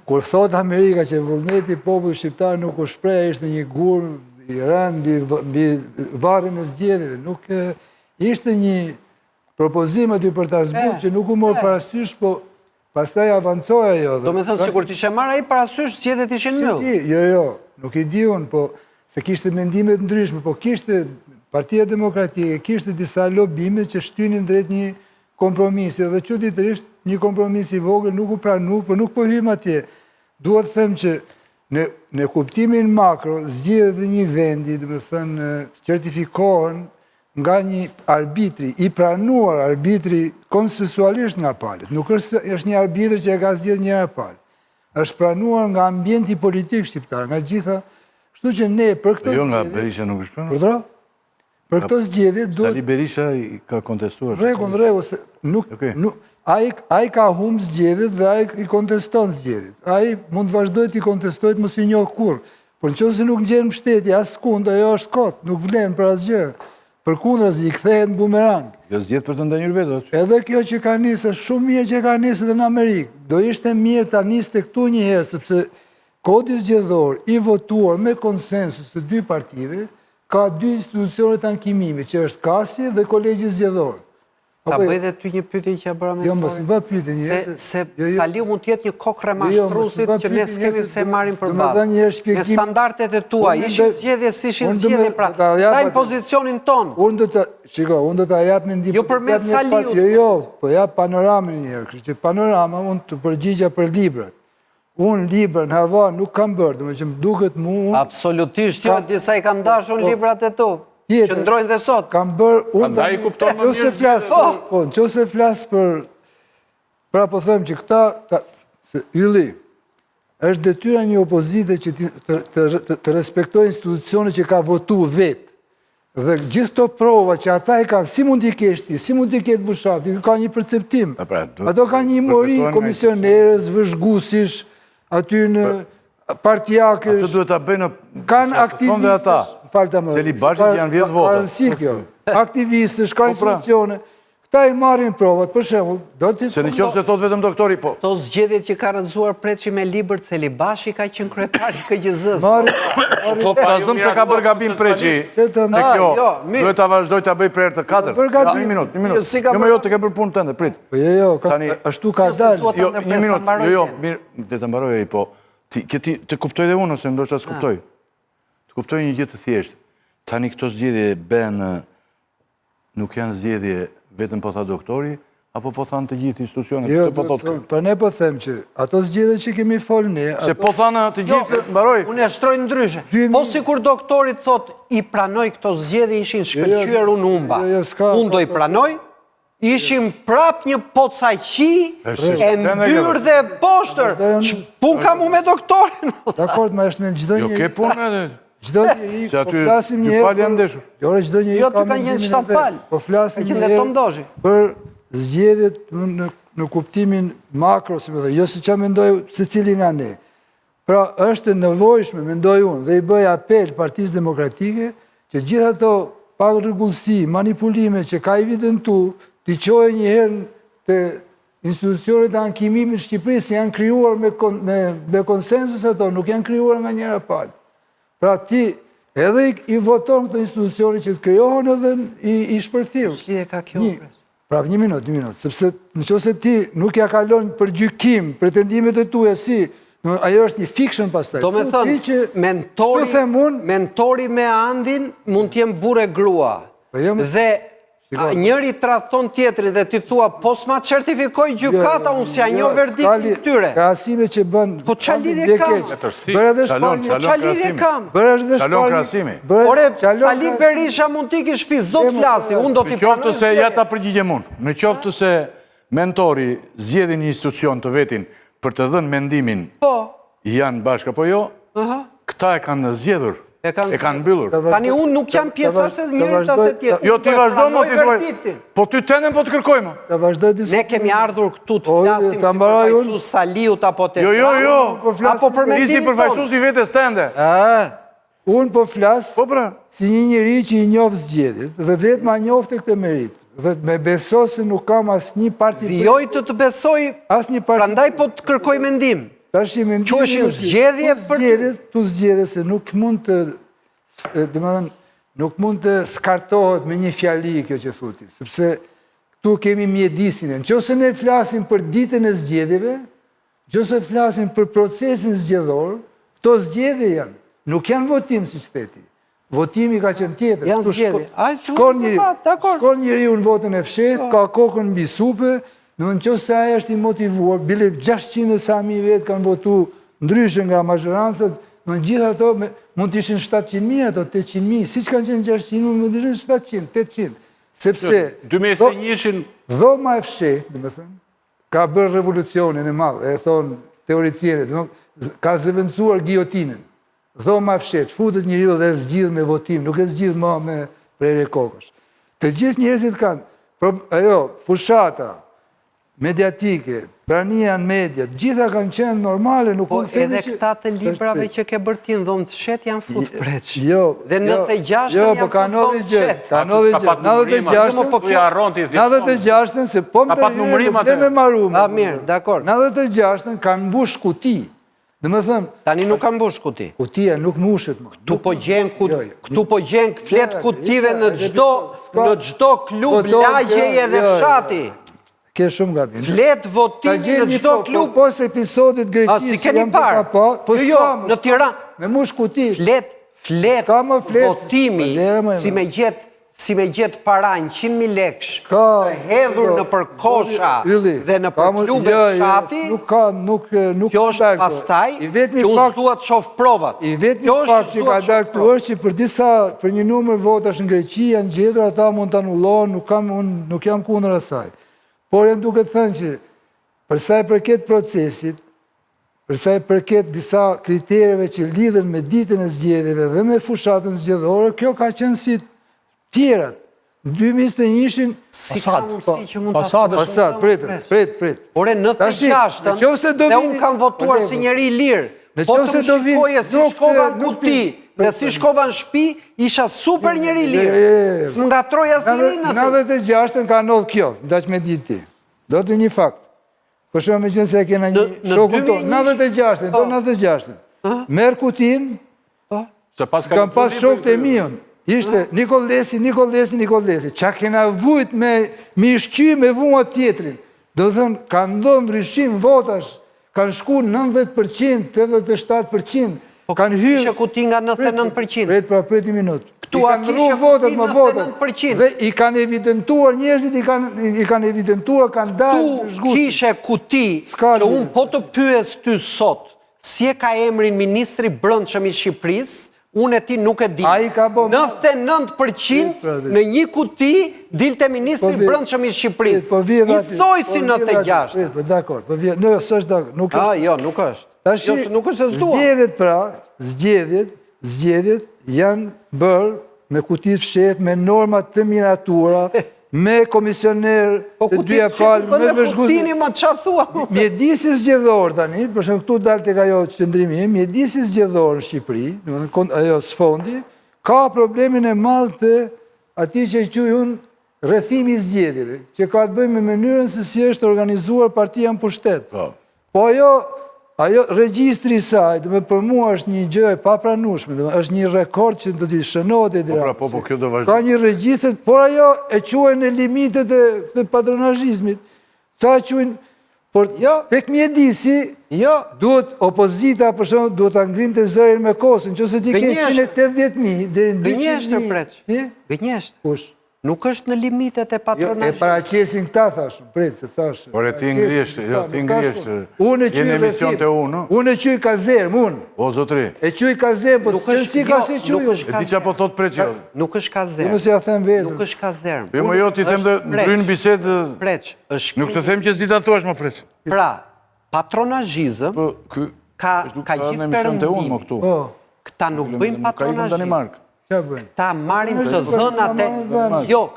kur thot Amerika që vullneti popullit shqiptar nuk u shpreh, ishte një gur i rënd mbi varrin e zgjedhjeve, nuk ishte një propozim aty për ta zbutur që nuk u mor parasysh, po pastaj avancoi ajo. Do me thënë sikur t'ishe marrë ai parasysh, zgjedhjet ishin mbyll. Jo, nuk i di unë, po se kishte mendime të ndryshme, po kishte Partia Demokratike, kishte disa lobime që shtynin drejt një kompromisi, dhe çuditërisht një kompromis i vogël nuk u pranu, por nuk po hym atje. Duhet të them që në kuptimin makro, zgjedhjet e një vendi, domethënë certifikohen nga një arbitri i pranuar, arbitri konsensualisht nga palët. Nuk është një arbitër që e ka zgjedhur njëra palë. Është pranuar nga ambienti politik shqiptar, nga gjitha. Kështu që ne për këtë jo nga Berisha nuk është pranuar. Për këto zgjedhje duhet... Sali Berisha i ka kontestuar. Rregull, se ai ka humbë zgjedhjet dhe ai i konteston zgjedhjet. Ai mund të vazhdojë të kontestojë mos i njoh kurrë. Por nëse nuk ngjen mbështetje as kund, ajo është kot, nuk vlen për asgjë. përkundrazi i kthehet në bumerang. Jo zgjedh për të ndenjur vetë. Edhe kjo që ka nisë, shumë mirë që ka nisë edhe në Amerikë. Do ishte mirë ta niste këtu një herë, sepse kodi zgjedhor i votuar me konsensus të dy partive ka dy institucionet ankimimi, që është KASI dhe Kolegji Zgjedhor. Ta bëj dhe ty një pyetje që bëra me Jo, mos më bë pyetje një herë. Se Saliu mund të jetë një kokë remashtruesit që ne s'kemi pse marrim për bazë. Me standardet e tua, ishin zgjedhje si ishin zgjedhje, pra dajmë pozicionin ton. Unë do ta jap mendim. Jo përmes Saliut. Jo, po jap panoramën një herë, kështu që panorama unë të përgjigja për librat. Unë libra në hava nuk kam bërë, domethënë që më duket mua. Absolutisht, jo, disa i kam dashur librat e tu. Që ndrojnë dhe sot. Kam bërë unë. Andaj kupton më mirë. Nëse flas për pra po them që këta ylli është detyra një opozite që të respektojë institucionet që ka votu vetë. Dhe gjithë të prova që ata e kanë, si mund t'i kesh ti, si mund t'i ketë Bushati, ka një perceptim. Ato ka një mori komisionerës, vëzhgusish, aty në partijakës. Ato duhet ta bëjnë kanë aktivistës. Se Libashit janë 10 vota. Paranësi kjo. Aktivistës, ka institucione. Këta i marrin provat, për shembull, do të Se në qoftë se thot vetëm doktori, po. To zgjedhjet që ka rrëzuar Preçi me libër se Libashi ka qenë kryetari i KGZ-s. Po ta zëm se ka bërë gabim Preçi. Se kjo, duhet ta vazhdoj ta bëj për herë të katërt. Një minutë. Jo më jo të ke bërë punën tënde, prit. Po jo, ashtu ka dalë. Jo, një minutë. Jo, mirë, le ta mbaroj ai, po. Ti të kuptoj dhe unë ose ndoshta s'kuptoj. Të kuptoj një gjë të thjeshtë. Tani këto zgjedhje nuk janë zgjedhje vetëm po tha doktori, apo po thanë të gjithë institucionet? Jo, për ne po them që ato zgjedhje që kemi folë ne... Se po thanë të gjithë, mbaroj? Unë e shtrojnë ndryshe. Po si kur doktorit thot, i pranoj këto zgjedhje ishin shkëlqyer unë umba. Unë do i pranoj, ishim prap një poca qi, e ndyrë dhe poshtër. Pun kam u me doktorin. Dakord, ma është me në gjdo Jo, ke punë edhe. Gjdo njëri, po flasim një herë... Jo, të kanë jenë 7 palë. Po flasim një herë për zgjedhjet në kuptimin makro, jo si që mendoj se cili nga ne. Pra, është nevojshme, mendoj unë, dhe i bëj apel Partisë Demokratike, që gjitha ato pak rregullsi, manipulime që ka evidentu, t'i qojë një herë të institucionet e ankimimit Shqipërisë janë krijuar me konsensus ato, nuk janë krijuar nga njëra palë. Pra ti edhe i voton këto institucione që të krijohen edhe i shpërthirë. Shlidhe ka kjo, pres. Pra, një minutë, sepse në qoftë ti nuk ja kalon për gjykim pretendimet e tua si, ajo është një fiction pastaj. Do me thënë, mentori me Andin mund t'jem burë e grua. Dhe njëri tradhton tjetrin dhe ti thua, po s'ma certifikoj gjykata, unë s'ja njo verdiktin këtyre. Krahasime që bën... Po qa lidhje kam? Qa lidhje kam? Qalon krahasimi. Ore, Sali Berisha mund t'i ki shpiz, do të flasi, unë do t'i pranoj. Me qoftë se ja ta përgjigjem unë, me qoftë se mentori zgjedhin një institucion të vetin për të dhënë mendimin janë bashkë apo jo, këta e kanë zgjedhur. E kanë mbyllur. Tani unë nuk jam pjesa se njëri ta se tjetë. Jo, ti vazhdo më t'i thuaj. Po ty tenen po të kërkojmë. Ne kemi ardhur këtu të flasim si përfaqësus Saliut apo të... Jo. Apo për mendimin tonë. Isi përfaqësus i vetes tende. Unë po flas si një njëri që i njofë zgjedhjet dhe vetë ma njofte këtë merit. Dhe me beso se nuk kam asë një parti... Vjoj të besoj, prandaj po të kërkoj mendim. Qëshin zgjedhje për të zgjedhje se nuk mund të skartohet me një fjali kjo që thuti, sepse këtu kemi mjedisin. Në qëse ne flasim për ditën e zgjedhjeve, qëse flasim për procesin zgjedhor, këto zgjedhje janë, nuk janë votim si që theti. Votimi ka qenë tjetër. Janë zgjedhje. Shkon njëri unë votën e fshet, ka kokën mbi supe, në qëse se aja është i motivuar, bile 600 e sa mi vetë kanë votu ndryshë nga mazhorancët, në gjitha ato mund të ishin 700.000 ato, 800.000, si që kanë qenë 600, mund të ishin 700, 800. Sepse, 2021 dhoma e fshet, ka bërë revolucionin e madhë, e thonë teoricienit, ka zëvendësuar giotinën. Dhoma e fshet, futët njëri dhe zgjidh me votim, nuk e zgjidh ma me prerje kokësh. Të gjithë njerëzit kanë, fushata, mediatike, prania në media, gjitha kanë qenë normale, nuk Po unë themi edhe këta të librave që ke bërtin dhomë të fshet janë fut preç. Jo. Dhe 96 jo, janë po ka fut dhomë të fshet. Ka 96 se po më të hyre me marume. A, mirë, dakor. 96 kanë mbush kuti. Dhe më thëmë, Tani nuk kam mbush kuti. kutia nuk mbushet më. Këtu po gjenë flet kutive në gjdo klub lagjeje dhe fshati. Ke shumë gabim. Flet votimi në gjdo klub. Pos episodit Greqisë. Si keni parë? Jo, në Tiranë. Me mush kuti. Flet votimi si me gjetë para në 100.000 leksh të hedhur në përkosha dhe në përklube fshati, kjo është pastaj që unë thua të shofë provat. I vetëmi fakt që ka dalë këtu është që për një numër votash në Greqi janë gjetur, ata mund të anullon, nuk jam kundër asaj. Por e duke të thënë që përsa e përket procesit, përsa e përket disa kriterjeve që lidhen me ditën e zgjedhjeve dhe me fushatën zgjedhore, kjo ka qenë si tjerat. Në 2021-shin... Si ka mundësi që mund të Fasad, prit. Ore, 96-ën, dhe unë kam votuar si njeri lirë. Po të më shikoje si shkova në kuti, dhe si shkova në shpi, isha super njeri lirë. Së më nga troja si rinë atë. 96-ën ka ndodhë kjo, ndaq me ditë ti. Do të një fakt. Për shumë me qënë se kena një shoku tonë. 96-ën, merë kutin, kam pas shok të emion. Ishte Nikolesi. Qa kena vujt me shqy me vuat tjetrin. Do të thënë, ka ndonë ndryshim votash, kanë shku 90%, 87%. Kanë kishe kuti nga 99%. Pret një minut. Këtu a kishe kuti 99%. Dhe i kanë evidentuar njerëzit, i kanë evidentuar, kanë dalë Tu kishe kuti që unë po të pyes ty sot, si e ka emrin Ministri Brendshëm i Shqipërisë, unë e ti nuk e di. 99% në një kuti dilte Ministri Brendshëm i Shqipërisë. Njësoj si 96. Dakor, në së është dakor. Jo, nuk është. Nuk është e zdua. Zgjedhjet pra, zgjedhjet janë bërë me kutit fshet, me normat të miratura, me komisioner të dyja palë, me vëzhguzë. Mjedisi zgjedhor tani, përshën këtu dalë të ka jo qëndrimi, mjedisi zgjedhor në Shqipëri, ajo sfondi, ka problemin e malë të ati që i quj unë rrethimi zgjedhjeve, që ka të bëjmë me mënyrën se si është organizuar partia në pushtet. Po ajo regjistri i saj, dhe me për mua është një gjë e papranueshme, është një rekord që do t'i shënohet e dira. Ka një regjistrit, por ajo e quajnë në limitet e patronazhizmit. Qa quajnë, por tek mjedisi, duhet opozita, për shumë, duhet të ngrinte zërin me Kosovën, që se ti ke 180.000, Gënjeshtër preç. Gënjeshtër. Kush? Nuk është në limitet e patronazhit. E paraqesin këta, thashë, prejtë, se thashë. Por e ti ngrishtë, jenë emision të unë. Unë e quj kazerm, unë. O, zotri. E quj kazerm, po si ka se quj. E ti që po thot preqë. Nuk është kazerm. Unë si ja them vetë. Nuk është kazerm. Jo, më jo, ti them dhe në brynë bisedë. Preq, është... Nuk të them që s'di të thuash më preqë. Pra, patronazhizëm ka gjithë përëndimi. Këta nuk bëjnë patronazhizëm. Këta marin të dhënat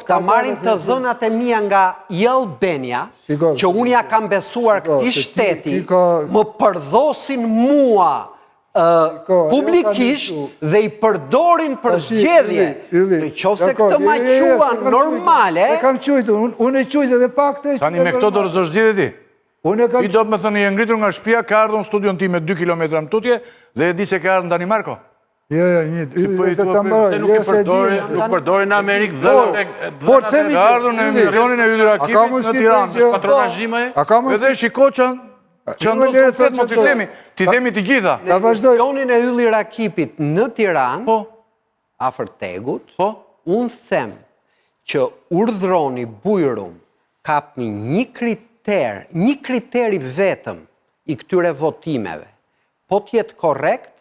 këta marin të dhënat e mija nga Albania, që unë ja kam besuar këti shteti, më përdhosin mua publikisht dhe i përdorin për zgjedhje. Në qofë se këtë ma qua normale... E kam qujtë, unë e qujtë edhe pak të... Tani me këto do rëzër zgjedhje ti? I do të më thënë, i e ngritur nga shtëpia, ka ardhën studion ti me 2 kilometra më tutje, dhe e di se ka ardhën Danimarko. Jo, Se nuk përdori në Amerikë dhe ka ardhën në emisionin e Yllir Akipit në Tiranë. Patronazhime. Edhe shiko që ndodhë komplet më ti themi të gjitha. Në emisionin e Yllir Akipit në Tiranë, afër Tegut, unë them që urdhroni Bujrum kapni një kriteri vetëm i këtyre votimeve. Po t'jetë korrekt,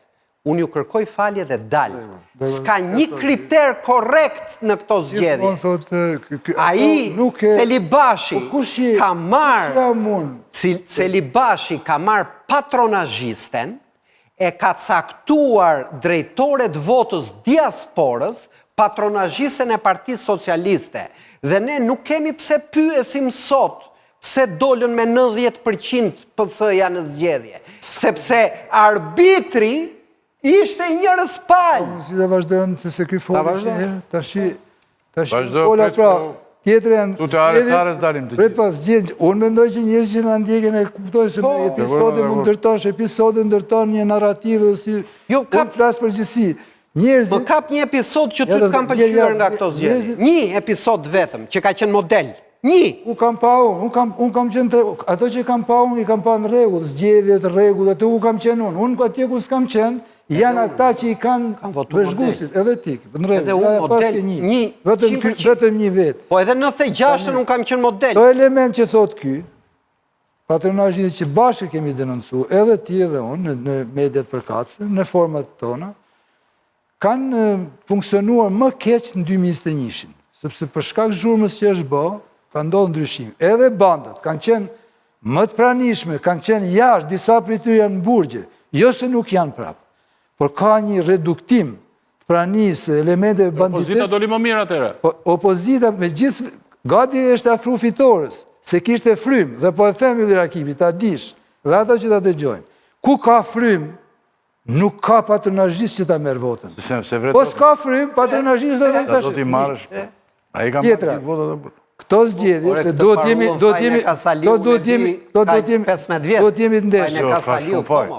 unë ju kërkoj falje dhe dalë. Ska një kriter korrekt në këto zgjedhje. Celibashi ka marrë patronazhisten, e ka caktuar drejtoret votës diasporës, patronazhisten e Partisë Socialiste. Dhe ne nuk kemi pse pyesim sot Pse dolën me 90% PS-ja në zgjedhje? Sepse arbitri ishte njërës palë. Si dhe vazhdojnë, se ky folë tashi Vazhdo, fola prit, pra, po, tjetër janë... tu të aretares dalim të Pret gjithë. pas zgjedhje, unë mendoj që njerëzit që na ndjekin e kuptojnë se episode mund ndërtosh, episode ndërton një narrativë dhe si... Jo, Unë flas për gjithësi. Njerëzit... Më kap një episod që ty të kam pëlqyer nga këto zgjedhje. Një episod vetëm, që ka qenë model. Një! U kam pa unë kam qenë... Ato që kam pa unë, i kam pa në regull, zgjedhjet, regull, ato u kam qenë unë. Unë atje ku s'kam qenë, janë ata që i kanë vëzhgusit, edhe ti, në regull. Edhe unë model, një, Vetëm një vetë. Po edhe 96-ën unë kam qenë model. To element që thot ky, patronazhin që bashkë kemi denoncu, edhe ti edhe unë, në mediat përkatëse, në format tona, kanë funksionuar më keq në 2021-shin, sepse për shkak zhurmës që është bë, ka ndodhur ndryshim. Edhe bandat kanë qenë më të pranishme, kanë qenë jashtë, disa prej tyre janë në burgje, jo se nuk janë prapë, por ka një reduktim të pranisë elementeve banditeshe. Opozita doli më mirë atëre. Opozita me gjithë, gati është afru fitores, se kishte frym, dhe po e them Ylli Rakipi, ta dish, dhe ata që ta dëgjojnë, ku ka frym, nuk ka patronazhist që ta merr votën. Po s'ka frym, patronazhist do të Do t'i marrësh. A i ka marrë gjithë votat e bërë. Këto zgjedhje, se do t'jemi të ndeshur.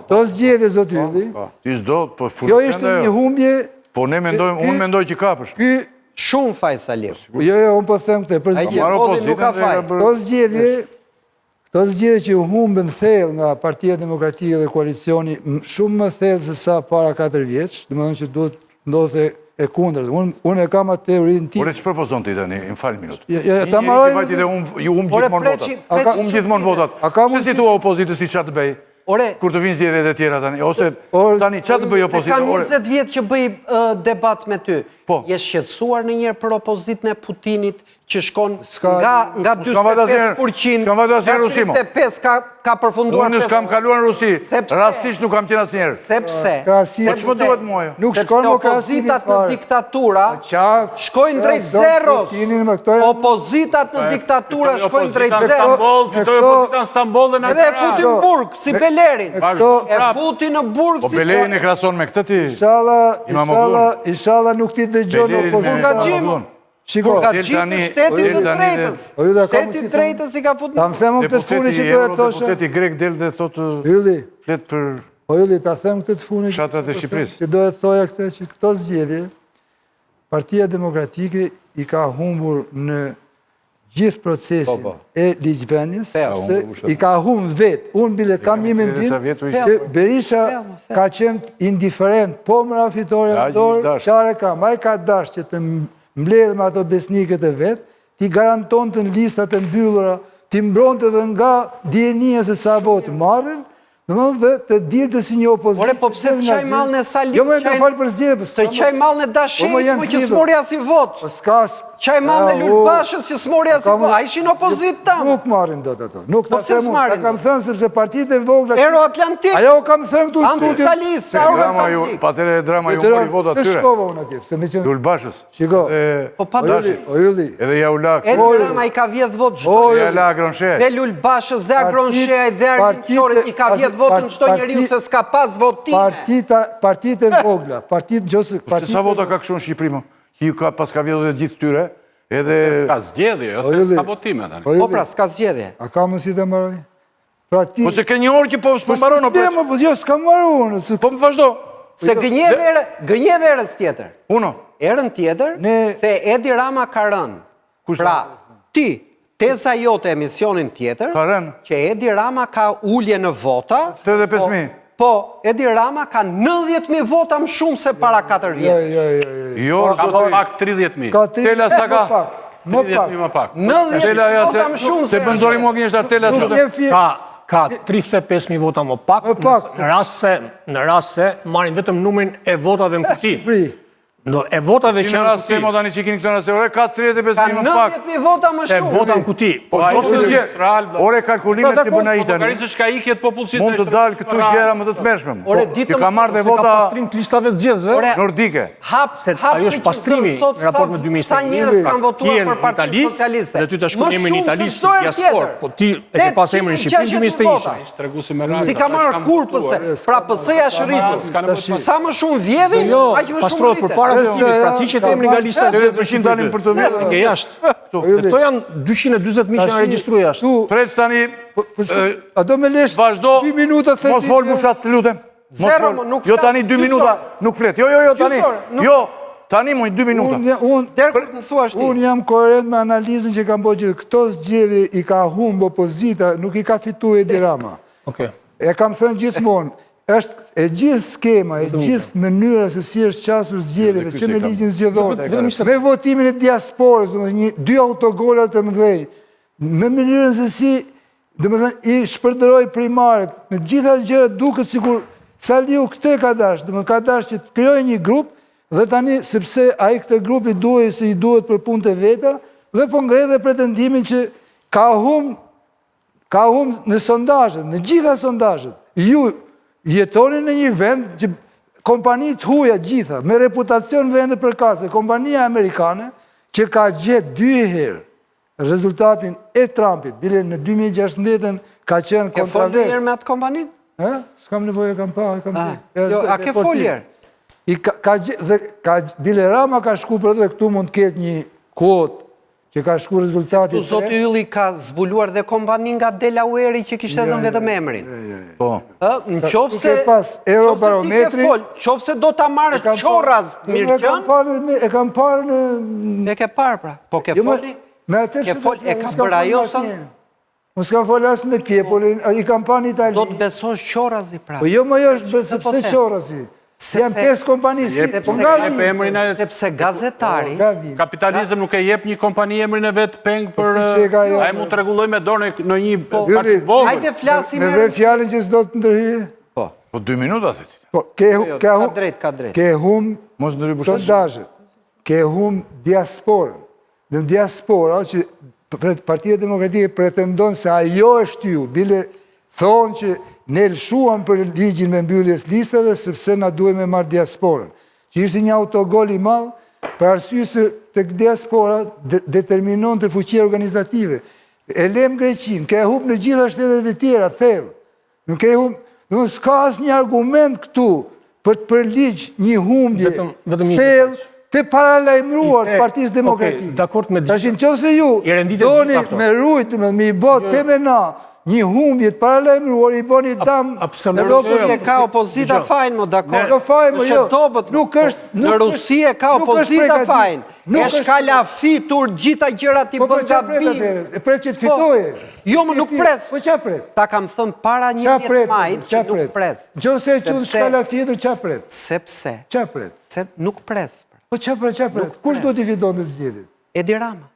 Këto zgjedhje, zot Ylli, Ti s'do, po jo ishte një humbje. Po ne mendojmë, unë mendoj që kapësh. Ky Shumë faj Saliu. Jo, unë po them këtë, për Ai që modhi nuk ka faj. Këto zgjedhje që u humbën thellë nga Partia Demokratike dhe koalicioni, shumë më thellë se sa para 4 vjeç, domethënë që duhet ndodhte e kundërt. Unë e kam atë teorinë tim. Ore, që propozon ti tani, më fal minutë. Ta marroj. Ju humbë gjithmonë votat. Se si tua opozitës si çfarë të bëj? Kur të vinë zgjedhjet e tjera tani, ose tani çfarë të bëj opozita? Kam 20 vjet që bëj debat me ty. Je shqetësuar ndonjëherë për opozitën e Putinit që shkon nga 45% nga 35 ka përfunduar. Unë s'kam kaluar në Rusi, rastisht nuk kam qenë asnjëherë. Sepse nuk shkon opozitat në diktatura shkojnë drejt zeros. Opozitat në diktatura shkojnë drejt zeros. Fitoi opozita në Stamboll dhe në Ankara. Edhe e futi në burg, si Belerin. E futi në burg si... Po Belerin e krason me këtë ti? Inshallah nuk ti dëgjon opozitën. Burgaxhim shtetit të drejtës. Shteti drejtës i ka futur. Ta më them këtë të funi që do e thoshe. Deputeti grek del dhe thotë flet për... Po Ylli, ta them këtë të funi fshatrat e Shqipërisë. Që do e thoja këtë që këto zgjedhje, Partia Demokratike i ka humbur në gjithë procesin e ligjvënies, i ka humbur vetë. Unë bile kam një mendim që Berisha ka qenë indiferent, po më fitore në dorë, qare ka, ma i ka dash që të mbledhë me ato besnikët e vetë, ti garanton të në listat e mbyllura, ti mbronte dhe nga dienia se sa votë marrën, dhe të dilë të si një opozitë. Ore, po pse të qaj malën e Saliu? Jo me të falë për zjedhë. Të qaj malën e Dashenit, po që s'mori as i votë. Qaj malën e Lulbashës që s'mori as i votë. A ishin opozitë tamë? Nuk marrin do të ato. Po pse s'marrin? Kam thënë sepse partitë e vogla... Euro-Atlantik. Ajo kam thënë këtu studiu. Antisalist, Euro-Atlantik. Patere e drama ju mori votat tyre. Se shkova unë atje. Lulbashës. Shiko. Po pa dashit. Edhe ja u lak. Edi Rama i ka 10 votë çdo. Ja la Agronshe. Dhe Lulbashës dhe Agronshe dhe Argjiçorit i ka 10 votën çdo njeriu se s'ka pas votime. Partitë e vogla, Se sa vota ka kështu në Shqipëri më? Pas ka vjetë dhe gjithë tyre, edhe... Ska zgjedhje, s'ka votime tani. Po pra, s'ka zgjedhje. A ka mësi të mbaroj? Po se ke një orë që po mbaron, po jo, s'ka mbaron. Po më vazhdo. Se gënjeve erës tjetër. Uno. Erën tjetër, the Edi Rama ka rënë. Pra, ti, teza jote emisionin tjetër, që Edi Rama ka ullje në vota, 35.000. po, Edi Rama ka 90.000 vota më shumë se para 4 vjetë. Jo, ka më pak 30.000. Tela sa ka? 30.000 më pak. 90.000 vota më shumë se... Se bënzori mua kënjështë atë tela që... Ka 35.000 vota më pak, në rast se marin vetëm numrin e votave në kuti. E votave që Në janë rast se mo kuti. tani që kini këtë nëse, ore, ka 35 Ka mijë më pak. 90.000 vota më E shumë. vota në kuti. Po qoftë se ore kalkulimet që bëna i tani. Pavarësisht që ka ikjet popullsisë. Mund të dalë këtu gjëra më të tmerrshme. Ore, ditëm- Që ka marrë dhe Se ka vota pastrim të listave të zgjedhësve. Ore, nordike. ajo është pastrimi në raport me 2021. Sa njerëz kanë votuar për Partinë Socialiste. Dhe ty të shkon emrin Itali si Më shumë diaspor, tjetër. po ti e ke pas emrin Shqipëri 2021. Treguesi me radhë. Si ka marrë kur pëse, pra PS-ja është rritur. Sa më shumë vjedhin, Jo, aq më shumë pastrohet rritet. përpara votimit, pra ti që të emri nga lista e zgjedhësve 300 dalin për të e ke jashtë. Dhe këto janë 240.000 që janë regjistruar jashtë. Prec tani, A do me lesh vazhdo, 2 minuta të mos fol mushat të lutem. Mos Zero, fol. nuk Jo flas, tani 2 minuta, gjysore. nuk flet. Jo, tani. Gjysore, nuk- Jo, tani moj 2 minuta. Deri kur të më thuash ti. Unë jam koherent me analizën që kam bërë gjithë. Këto zgjedhje i ka humbë opozita, nuk i ka fitu Edi Rama. Okej. E kam thënë gjithmonë, është e gjithë skema, e gjithë mënyra se si është qasur zgjedhjeve, që me ligjin zgjedhor, me votimin e diasporës, dy autogolat të mëdhej, me mënyrën se si, i shpërderoj primarët, me gjitha gjërat duket sikur Saliu këtë ka dash, ka dash që të krijojë një grup, dhe tani, sepse ai këtë grupi duhet se i duhet për punë të veta, dhe po ngre dhe pretendimin që ka humbë në sondazhet, në gjitha sondazhet. Ju jetoni në një vend që kompanit huja gjitha, me reputacion vende përkatëse, kompania amerikane që ka gjetë 2 herë rezultatin e Trumpit, bile në 2016 ka qenë Ke fol kontravers. njërë me atë kompanin? S'kam nevojë, kam pa, kam pa. Jo, a ke foljer? Bile Rama ka shku për dhe këtu mund të ketë një kod që ka shku rezultatit. Tu Zoti Ylli ka zbuluar dhe kompanin nga Delaware që kishte edhe vetëm emrin. Po. Në qofë se... Ke pas Eurobarometri... Qofë se do ta marrë qorraz mirë qënë... E kam parë në... E ke parë pra. Po ke foli? Ke foli, e ka bërë ajo sënë? Unë s'kam folë asë me kje, por i kam pa në Itali. Do të besosh qorazi pra. Po jo më jo është sepse qorazi. Jam 5 kompani si... Sepse gazetari... Kapitalizm nuk e jep një kompani emrin e vetë peng për... A e mund të regulloj me dorë në një parti vogël. Hajde flasim me dhe fjallin që s'do të ndërhyje. Po. Po 2 minuta, thëti. Po, Ka drejt. ke hum Mos ndërhy për sondazhet, ke hum diasporën. Në diaspora që Partia Demokratike pretendon se ajo është ju, bile thonë që ne lëshuam për ligjin me mbylljes listave, sepse na duhet me marrë diasporën. Që ishte një autogol i madh, për arsye se tek diaspora determinon të fuqia organizative. E lem Greqinë, ke humb në gjitha shtetet e tjera, thellë. Nuk ke humb, nuk s'ka asnjë argument këtu për të përligj një humbje thellë të paralajmëruar Partisë Demokratike. Dakord me Tash nëse ju doni me rujt, me i bë temena një humbje të paralajmëruar, i bëni dam në Rusi ka opozita fajn, më dakord. Në fajn, më jo. Nuk është... Në Rusi ka opozita fajn. E shkalafitur gjitha gjërat i bën gabim. E pret që të fitoje. Jo, më nuk pres. Po qa pret? Ta kam thënë para 11 majit që nuk pres. Nëse e qënë shkalafitur, qa pret? Sepse. Qa pret? Nuk pres. Po qa pret? Kush do t'i fiton të zgjedhjet? Edi Rama.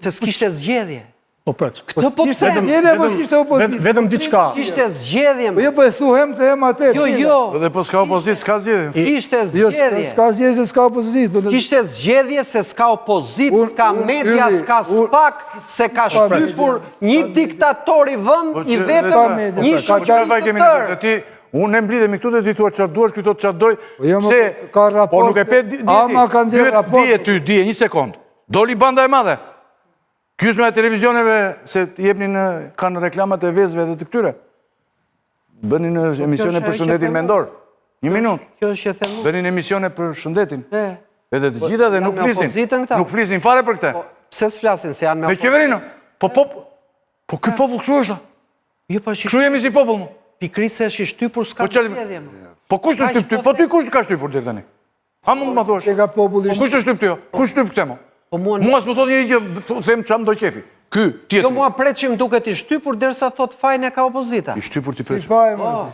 Se s'kishte zgjedhje. Po pret. Këtë po të them. Zgjedhje po s'kishte opozitë. Vetëm diçka. Kishte zgjedhje. Po jo, po e thuhem të hem atë. Jo. Dhe po s'ka opozitë, s'ka zgjedhje. Kishte zgjedhje. S'ka zgjedhje se s'ka opozitë. Kishte zgjedhje se s'ka opozitë, s'ka media, s'ka SPAK, se ka shtypur një diktator i vend, i vetëm një shoqëri të tërë. Unë e mblidhemi këtu dhe ti thua çfarë duash, ky thotë çfarë doj. Po nuk e pe dieti. Ama kanë dhënë raport. Dije, një sekond. Doli banda e madhe. Kyçme e televizioneve se jepnin kanë reklamat e vezëve dhe të këtyre. Bënin emisione për shëndetin mendor. Një minutë. Kjo është që them. Bënin emisione për shëndetin. Edhe të gjitha dhe nuk flisin. Nuk flisin fare për këtë. Pse s'flasin se janë me opozitën? Me qeverinë. Po ky popull kështu është. Jo, po kështu jemi si popull. Pikrisë se është i shtypur s'ka zgjedhje. Po kush të shtyp ty? Po ty kush ka shtypur deri tani? A mund të ma thuash? Kush të shtyp ty? Kush shtyp këtë mo? Mua s'më thot një gjë, them çam do qefi. Ky, tjetër. Jo, mua pret që më duket i shtypur derisa thot fajin e ka opozita. I shtypur ti pret.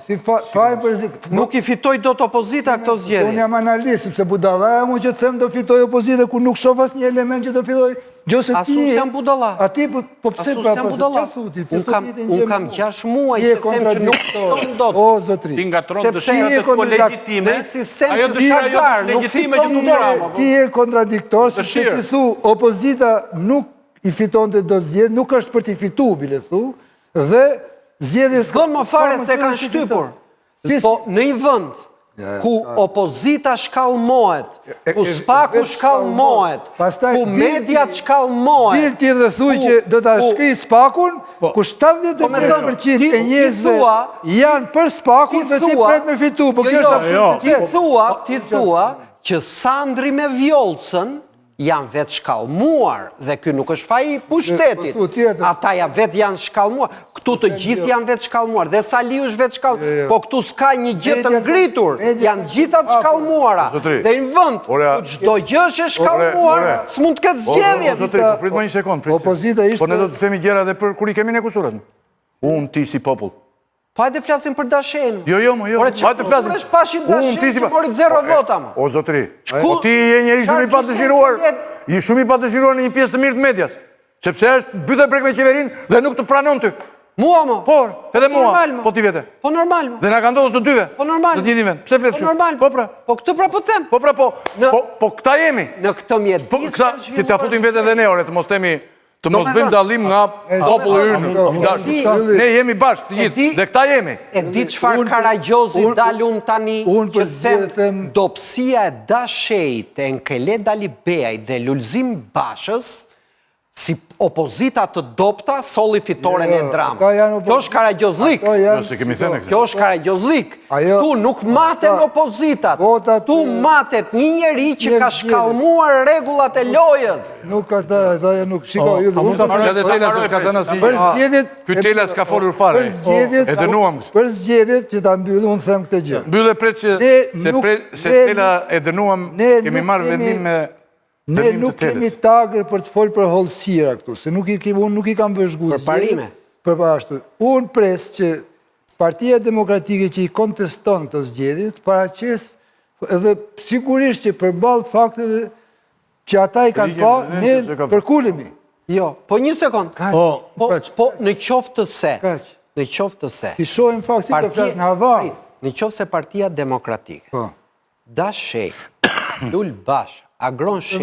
Si fajin për nuk i fitoj dot opozita këto zgjedhje. Unë jam analist, sepse budalla mu që them do fitoj opozita kur nuk shoh asnjë element që do fitoj Asus jam budalla. Ati, po pse Asus pra, jam po se budalla. qa thuti? Unë kam 6 muaj Je që them që nuk fiton dot. O, zotri. Ti ngatron Sepse dëshirat e tua legjitime. në sistem Ajo që dëshira ka jote garë, është nuk legjitime që fiton tu Rama. Ti je kontradiktor, se që Dëshirë. ti thu, opozita nuk i fiton të do zgjedhje, nuk është për t'i fitu, bile thu, dhe zgjedhje Bën më fare se kanë shtypur. Po në një vend ku opozita shkallmohet, ku spaku shkallmohet, ku mediat shkallmohet. Dil ti dhe thuj që do t'a shkri spakun, ku 75% e njerëzve janë për spakun dhe ti pret me fitu, po kjo është absurd. Ti thua që Sandri me Vjollcën janë vetë shkallmuar dhe ky nuk është faji pushtetit. Ata vetë janë shkallmuar. Këtu të gjithë janë vetë shkallmuar. Dhe Saliu është vetë shkallmuar. Po këtu s'ka një gjë të ngritur. Janë gjitha të shkallmuara. Dhe në vend, ku çdo gjë është e shkallmuar, s'mund të ketë zgjedhje. Zotri, po prit më një sekond. Opozita ishte... Po ne do të themi gjëra dhe për kur i kemi ne kusurat. Unë, ti si popull. Po hajde flasim për dashen. Jo, Ore, hajde të flasim. Ore, pashi dashen që morit 0 vota, më. O, zotri, po ti je njeri shumë i padëshiruar, i shumë i padëshiruar në një pjesë të mirë të medias, sepse është bytë prek me qeverin dhe nuk të pranon ty. Mua, më. Por, edhe mua, po ti vete. Po normal, më. Dhe na ka ndodhur të dyve. Po normal. Në një vend. Pse flet Po shumë? normal. Po pra. Po këtë pra po them. Po pra, po këta jemi. Në këtë mjedis Po këta, si ta futim vete dhe ne, ore, të mos temi, të mos bëjmë dallim nga populli ynë. Ne jemi bashkë të gjithë, dhe këta jemi. E di çfarë Karagjozi dalun tani që them dopsia e Dashejt, e Nkele Dalibeaj dhe Lulzim Bashës si opozita të dopta solli fitoren e dramë. Kjo është Karagjozlik. Kjo është Karagjozlik. Tu nuk maten opozitat. Tu matet një njeri që ka shkallmuar rregullat e lojës. Nuk ka ta, nuk shikoj. Ja dhe tela se s'ka të nësi. Për zgjedhjet... Ky tela s'ka folur fare. E dënuam. Për zgjedhjet që ta mbyllu, unë them këtë gjë. Mbyllë pret që se tela e dënuam, kemi marrë vendim me... Ne nuk kemi tagër për të folë për hollësira këtu, se nuk i kam vëzhgu për parime. Për ashtu. Unë pres që Partia Demokratike që i konteston të zgjedhjet, paraqes edhe sigurisht që përballë fakteve që ata i kanë pa, ne përkulemi. Jo, po një sekond. Po në qoftë se. Në qoftë se. I shohim fakt si të flas në hava. Në qoftë se Partia Demokratike. Dashej, Lul Bash, Agron Sheh,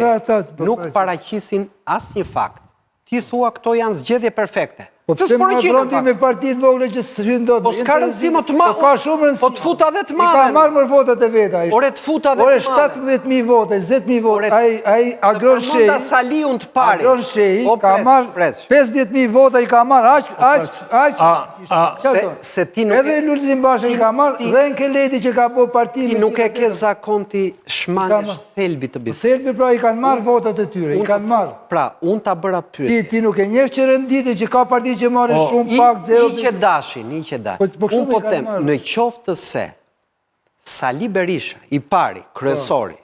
nuk paraqisin asnjë fakt. Ti thua këto janë zgjedhje perfekte. Po pse më afronti me partitë vogla që s'hyn dot. Po s'ka rëndësi më të madhe. Po ka shumë rëndësi. Po të futa dhe të I madhe. ka marrë votat e veta. Ore të futa dhe të madhe. Ore 17.000 vota, 20.000 vota. Ai Agron Sheh. Përmenda Saliun të pari. Agron Sheh ka marrë 50.000 vota, i ka marrë aq. Se ti nuk edhe Lulzim Basha i ka marrë dhe Nkeleti që ka po partinë. Ti nuk e ke zakon ti shmangësh Thelbi të bisë. Thelbi pra i kanë marrë votat e tyre, i kanë marrë. Pra, unë ta bëra pyetje. Ti nuk e njeh që rendite që ka parti që marrë shumë pak zero. Një që dashin. Unë po them, në qoftë se Sali Berisha, i pari, kryesori,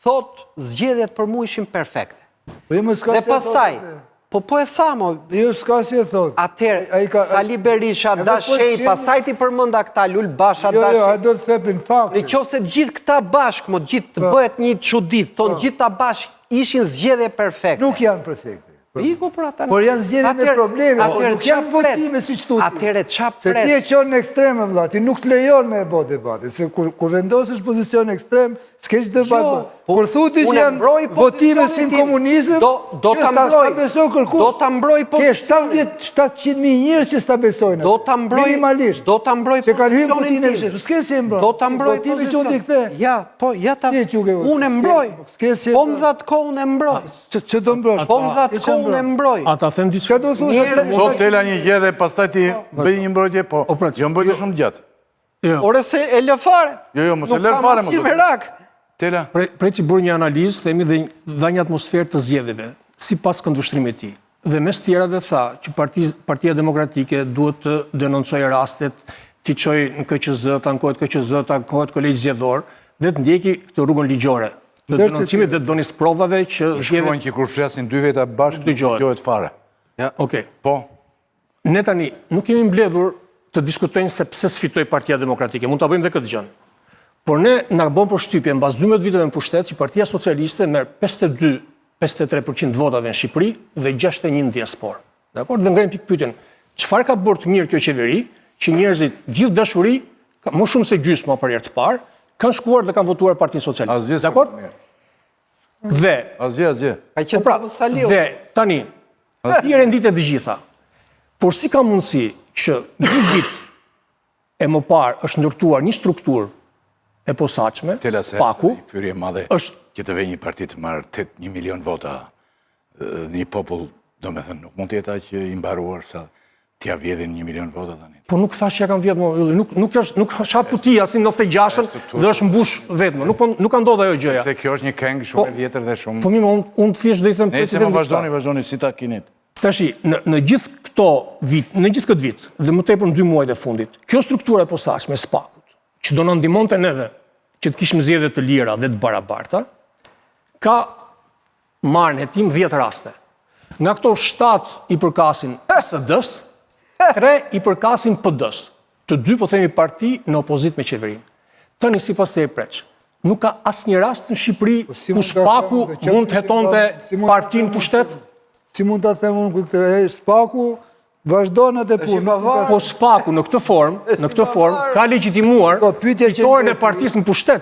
thot zgjedhjet për mu ishin perfekte. Dhe pastaj, po e thamo, jo s'ka si e thot. Atëherë, Sali Berisha, Dashej, pasaj ti përmenda këta, Lul Basha, Dashej. Jo, do të thepin fakt. Në qoftë se gjithë këta bashkë, gjithë të bëhet një çudit, thonë gjithë ta bashkë ishin zgjedhje perfekte. Nuk janë perfekte. Iku për ata. Por janë zgjedhje me probleme, nuk janë votime si qëtu. Atëre qa pret? Se ti e qonë në ekstreme, vëlla, ti nuk të lejon me e bo debate. Se kur vendosësh pozicion ekstrem, s'ke që debat. Kur thuti që janë votime si në komunizëm, do të mbroj. Do të mbroj pozicionin. Ke 700.000 njërës që s'ta besojnë. Do të mbroj. Minimalisht. Do të mbroj pozicionin. Që kanë hymë votime në sheshë. S'ke si e mbroj. Do të mbroj pozicionin. Ja, po, ja ta. Unë e mbroj. Po më dhatë ko unë e mbroj. Që do mbrosh? Po më dhatë ko unë e mbroj. Ata them diçka. Që do thush? Sot tela një gjë dhe pastaj ti bëj një mbrojtje, po jo mbrojtje shumë gjatë. Ore se e lë fare. Jo, mos e lë fare më. Nuk kam merak. Tela. Prej që bërë një analizë, themi dhe një atmosferë të zgjedhjeve, si pas këndvështrimit ti. Dhe mes tjerave tha që Partia Demokratike duhet të denoncojë rastet, t'i qoj në KQZ, të ankohet KQZ, të ankohet kolegj zgjedhor, dhe të ndjeki këtë rrugën ligjore. Të denoncimit dhe të dhënis provave që shkruajnë që kur flasin dy veta bashkë, dëgjohet fare. Okej. Po. Ne tani, nuk kemi mbledhur të diskutojnë se pse sfitoi Partia Demokratike, mund të bëjmë dhe këtë gjënë. Por ne nga bon për shtypje, në bas 12 viteve në pushtet, që Partia Socialiste merë 53% votave në Shqipëri dhe 61% në diasporë. Dakor? Dhe ngrem pikë pyetjen, çfarë ka bërë të mirë kjo qeveri që njerëzit gjithë dashuri, më shumë se gjysma për herë të parë, kanë shkuar dhe kanë votuar Partinë Socialiste. Dakor? Dhe Asgjë. Ka qenë pra, Saliu. dhe tani, i renditet të gjitha. Por si ka mundësi që një vit e më parë është ndërtuar një strukturë e posaçme, Spaku, Fyrje madhe që të vej një parti të marrë 1 milion vota, një popull, do me thënë, nuk mund të jetë që i mbaruar sa t'ja vjedhin 1 milion vota tani. Po nuk thash që ja kanë vjetë, nuk është atë putia si 96-ën dhe është mbush vetëm. Nuk ka ndodhur ajo gjëja. Se kjo është një këngë shumë e vjetër dhe shumë... Po mirë, unë thjesht do i them Nëse më vazhdoni si ta kinit. Tashi, në gjithë këtë vit, dhe më tepër në 2 muajt e fundit, kjo struktura e posaçme e Spakut, që do na ndihmonte neve që të kishim zgjedhje të lira dhe të barabarta, ka marrë në hetim 10 raste. Nga këto 7 i përkasin PSD-s, 3 i përkasin PD-s. Të 2 po themi parti në opozit me qeverinë. Tani sipas të Preç, nuk ka asnjë rast në Shqipëri ku Spaku mund të hetonte partinë pushtet. Si mund ta them unë këtë Spaku vazhdon atë punë. Po Spaku në këtë formë ka legjitimuar fitoren e partisë në pushtet,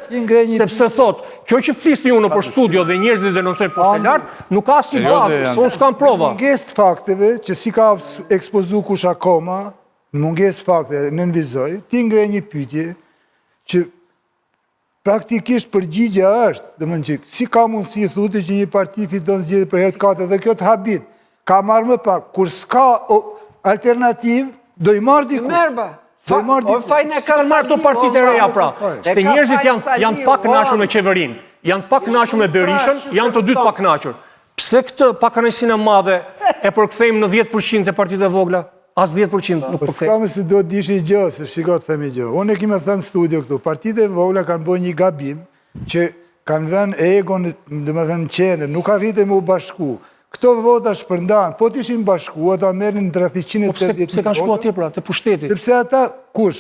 sepse thot, kjo që flisni unë për studio dhe njerëzit denoncojnë poshtë lart, nuk ka asnjë bazë, se s'kan prova. Mungesë fakteve që si ka ekspozuar kush akoma, mungesë fakteve nënvizoj, ti ngre një pyetje që praktikisht përgjigja është, domethënë që si ka mundësi thotë që një parti fiton zgjedhje për herë të katërt dhe kjo të habit. Ka marrë më pak, kur s'ka alternativ, do i marrë diku. Merba. Fajnë e ka marrë këto partitë e reja pra. Se njerëzit janë pak kënaqur me qeverinë, janë pak kënaqur me Berishën, janë të dytë pak kënaqur. Pse këtë pakënaqësinë e madhe e përkthejmë në 10% e partitë e vogla? As 10% nuk përkthejmë. Po s'kam se do të dish gjë, se shiko të themi gjë. Unë e kime thënë studio këtu, partitë e vogla kanë bërë një gabim që kanë vënë egon, domethënë në qendër, nuk arritën me u bashku. Këto vota shpërndan, po të ishin bashku, ata merrin rreth 180 vota. Pse kanë shkuar atje pra, te pushteti? Sepse ata kush?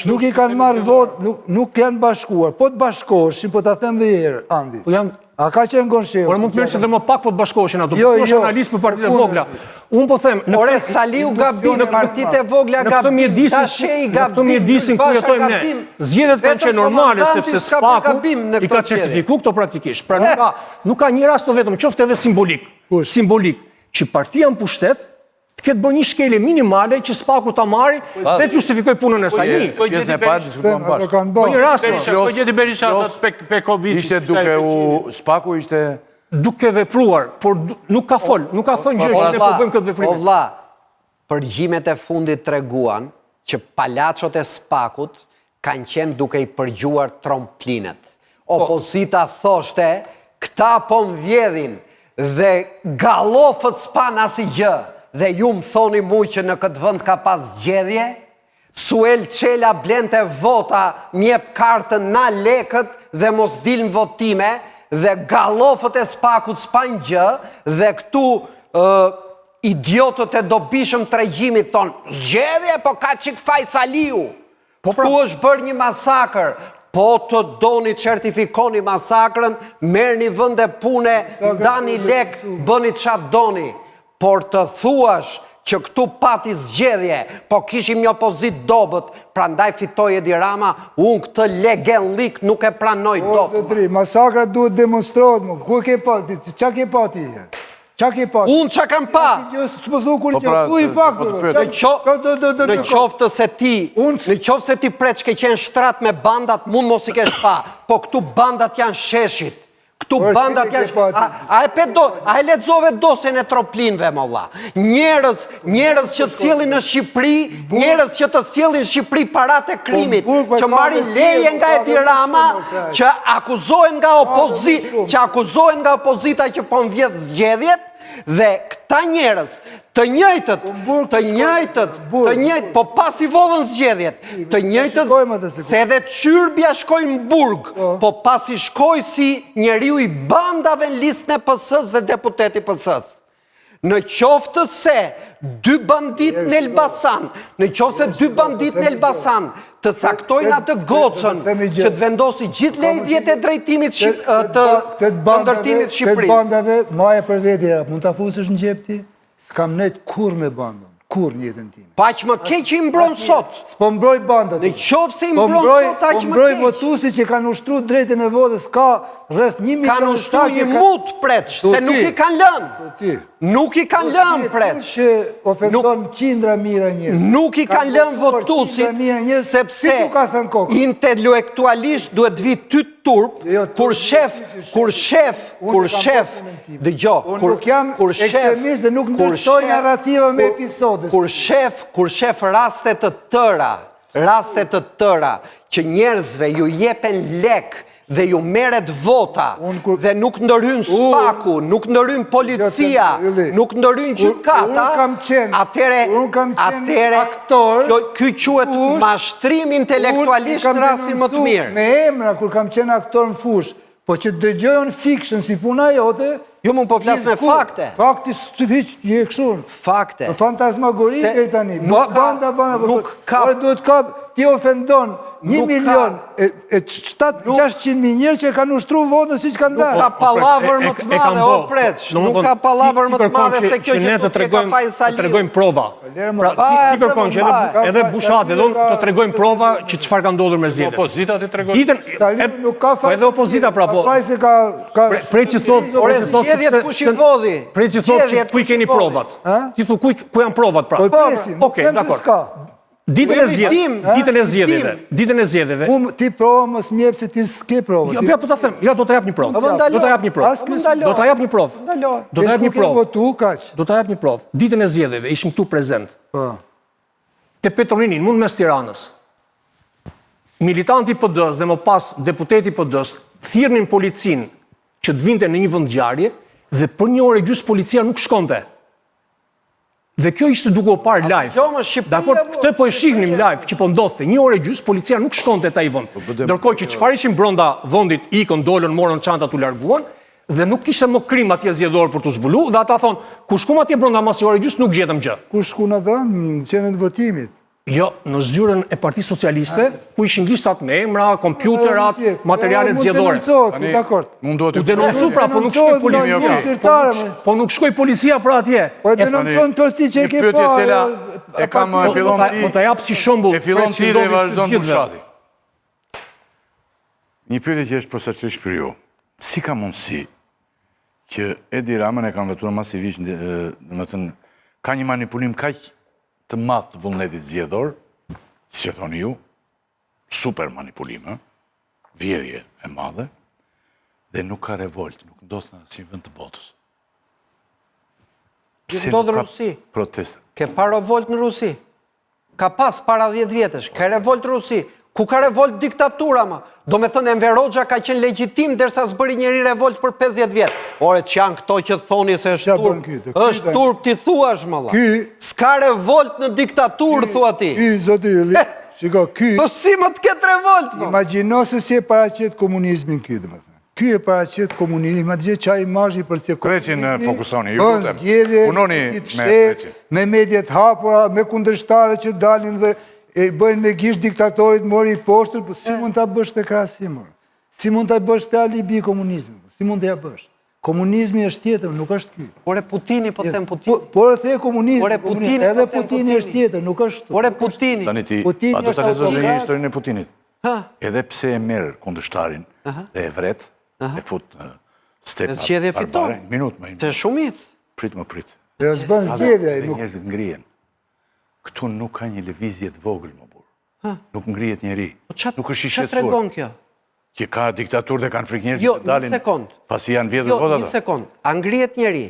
Nuk i kanë marrë votë, nuk janë bashkuar. Po të bashkoheshin, po ta them edhe një herë, Andi. A ka qenë gonsheu? Por mund të merresh edhe më pak po të bashkoheshin ato. Jo, është analizë për partitë e vogla. Unë po them, Ore Saliu gabim, partitë e vogla gabim, Tashej gabim. Në këtë mjedisin ku jetojmë ne. Zgjedhjet kanë qenë normale sepse Spaku i ka certifikuar këto praktikisht. Pra nuk ka një rast të vetëm, qoftë edhe simbolik, që partia në pushtet të ketë bërë një shkelje minimale që Spaku ta marri dhe të justifikoj punën e saj. Pjesën e parë diskutuam bashkë. Po një rast, po gjeti Berisha atë Peković. Ishte duke Spaku ishte duke vepruar, por nuk ka thënë gjë që ne po bëjmë këtë veprim. O vlla, përgjimet e fundit treguan që palaçot e Spakut kanë qenë duke i përgjuar tromplinet. Opozita thoshte, këta po m'vjedhin dhe gallofët s'pan asgjë. Dhe ju më thoni mu që në këtë vënd ka pas zgjedhje, Suel Qela blente vota, mjep kartën na lekët dhe mos dilnë votime, dhe gallofët e Spakut s'pan gjë, dhe këtu idiotët e dobishëm të regjimit thonë, zgjedhje, po ka qik faj Saliu. Këtu është bërë një masakër. Po të doni certifikoni masakrën, merë një vënde pune, dani lek, bëni qatë doni. Por të thuash që këtu pati zgjedhje, po kishim një opozit dobët, prandaj fitoj Edi Rama, unë këtë legenlik nuk e pranoj dobët. Masakra duhet demonstrojët më, ku ke pati, qa ke pati? Unë që kam pa? Në qoftë se ti Preç ke qenë shtrat me bandat, mund mos i kesh pa, po këtu bandat janë sheshit. Këtu bandat janë... A e lexove dosjen e troplinve, më vlla. Njerëz që të sjellin në Shqipëri, njerëz që të sjellin në Shqipëri parat e krimit, që marrin leje nga Edi Rama, që akuzohen nga opozita që po mbledh zgjedhjet, dhe këta njerëz të njëjtët, po pas i vodhën zgjedhjet, të njëjtët, se edhe Çyrbja shkoj në burg, po pas i shkoj si njeriu i bandave në listën e PS-s dhe deputeti PS-s. Në qoftë se dy bandit në Elbasan, në qoftë se dy bandit në Elbasan të caktojnë atë gocën që të vendosi gjithë lejtjet e drejtimit të ndërtimit Shqipërisë. Këtë bandave, maja për veti, mund të afusësh në gjepti? S'kam nejtë kur me bandën, kur në jetën time. Pa që më keq që i mbron sot. S'po mbroj bandat. Në qoftë se i mbron sot, aq më mbroj keq. votuesi që kanë ushtru drejtën e votës, ka rreth 1 milion. Kanë ushtru një mut preç, se nuk i kanë lënë. Nuk i kanë lënë preç. Që ofendon qindra mira njërë. Nuk i kanë lënë votuesit, sepse intelektualisht duhet vi ty turp, kur shef, dëgjo, kur ekstremist dhe nuk ndërtoj narrativa me episode. Kur shef rastet të tëra, që njerëzve ju jepen lek dhe ju meret vota, dhe nuk ndërhyn spaku, nuk ndërhyn policia, nuk ndërhyn gjykata, atere, ky quhet mashtrim intelektualisht në rastin më të mirë. Me emra, kur kam qenë aktor në fush, po që dëgjojon fiction si puna jote, ju mund po flas me fakte. Fakti së hiq je këshur. Fakte. Në fantasmagori e tani. Nuk ka. Duhet ka, ti ofendon 1 milion e 600.000 njerë që kanë ushtru votën si që kanë darë. Nuk ka palavër më të madhe, o preç. Nuk ka palavër më të madhe se kjo që të ka Fajin Saliu. Të tregojmë prova. Ti kërkon që edhe bushat edhe unë të tregojmë prova që çfarë ka ndodhur me zgjedhjet. Opozita ti tregojnë. Po edhe opozita pra po. Prej që thot, ore zgjedhjet kush i vodhi? Prej që thot që ku i keni provat. Ti thu ku janë provat pra. Okej, dakor. Ditën e zgjedhjeve. Ti prova mos mjep se ti s'ke prova. Ja, po ta them, ja do të jap një provë. Do ta jap një provë. Do ta jap një provë. Do ta jap një provë. Do ta jap një provë. Ditën e zgjedhjeve ishim këtu prezent. Po. Te Petrolinin, mund mes Tiranës. Militanti PD-s dhe më pas deputeti PD-s thirrnin policin që të vinte në një vendngjarje dhe për 1 orë gjys policia nuk shkonte. Dhe kjo ishte duke u parë live. Dakor, këtë po e shihnim live që po ndodhte. 1 orë gjys policia nuk shkonte te ai vend. Ndërkohë që çfarë ishin brenda vendit, ikën, dolën, morën çantat, u larguan dhe nuk kishte më krim atje zgjedhor për të zbuluar dhe ata thon, ku shkum atje brenda mas 1 orë gjys nuk gjetëm gjë. Ku shkun atë? Në qendrën e votimit. Jo, në zyrën e Partisë Socialiste, ku ishin listat me emra, kompjuterat, materialet zgjedhore. U denoncu pra, po nuk shkoi policia. Po nuk shkoi policia pra atje. Po e denoncon për ti që e ke parë. E kam e fillon ti. Po ta jap si shembull. E fillon ti dhe vazhdon bushati. Një pyetje që është posaçërisht për ju. Si ka mundësi që Edi Ramën e kanë vetuar masivisht, domethënë ka një manipulim kaq të madh të vullnetit zgjedhor, si që thoni ju, super manipulim, vjedhje e madhe, dhe nuk ka revolt, nuk ndodh në asnjë vend të botës. Ndodh në Rusi. Protesta. Ke pa revolt në Rusi? Ka pas para 10 vjetësh, ka revolt në Rusi. Ku ka revolt diktatura, ma? Do me thënë Enver Hoxha ka qenë legjitim derisa s'bëri njëri revolt për 50 vjetë. Ore, që janë këto që thoni se është turp ti thuash, më la. S'ka revolt në diktaturë, thua ti. Ky, zotë Ylli, shiko, ky... Po si më të ketë revolt, ma? Imagino se si e paraqet komunizmin ky, dhe më thënë. Ky e paraqet komunizmin, ma të gjithë qaj imazhi për të komunizmin. Preqin fokusoni, ju lutem. Punoni me preqin. Me medjet hapura, me kundërshtare që dalin dhe e bëjnë me gisht diktatorit, mori i poshtër, si mund të bësh të krasim, si mund të bësh të alibi komunizmi, si mund të ja bësh. Komunizmi është tjetër, nuk është ky. Por e Putini, po të them Putini. Por e the komunizmi, edhe Putini është tjetër, nuk është tu. Por e Putini. Tani ti, a do të lezosh një historinë e Putinit? Edhe pse e merë kundërshtarin dhe e vret, e fut stepa barbare. Minut, më Se shumic. Prit më prit. Dhe s'bën zgjedhja. Njerëzit ngrihen. Këtu nuk ka një lëvizje të vogël më burr. Nuk ngrihet njeri. Nuk është i shqetësuar. Çfarë tregon kjo? Që ka diktaturë dhe kanë frikë njerëzit Jo, të dalin. një sekond. Pasi janë vjedhur votat. Jo, një sekond. A ngrihet njeri?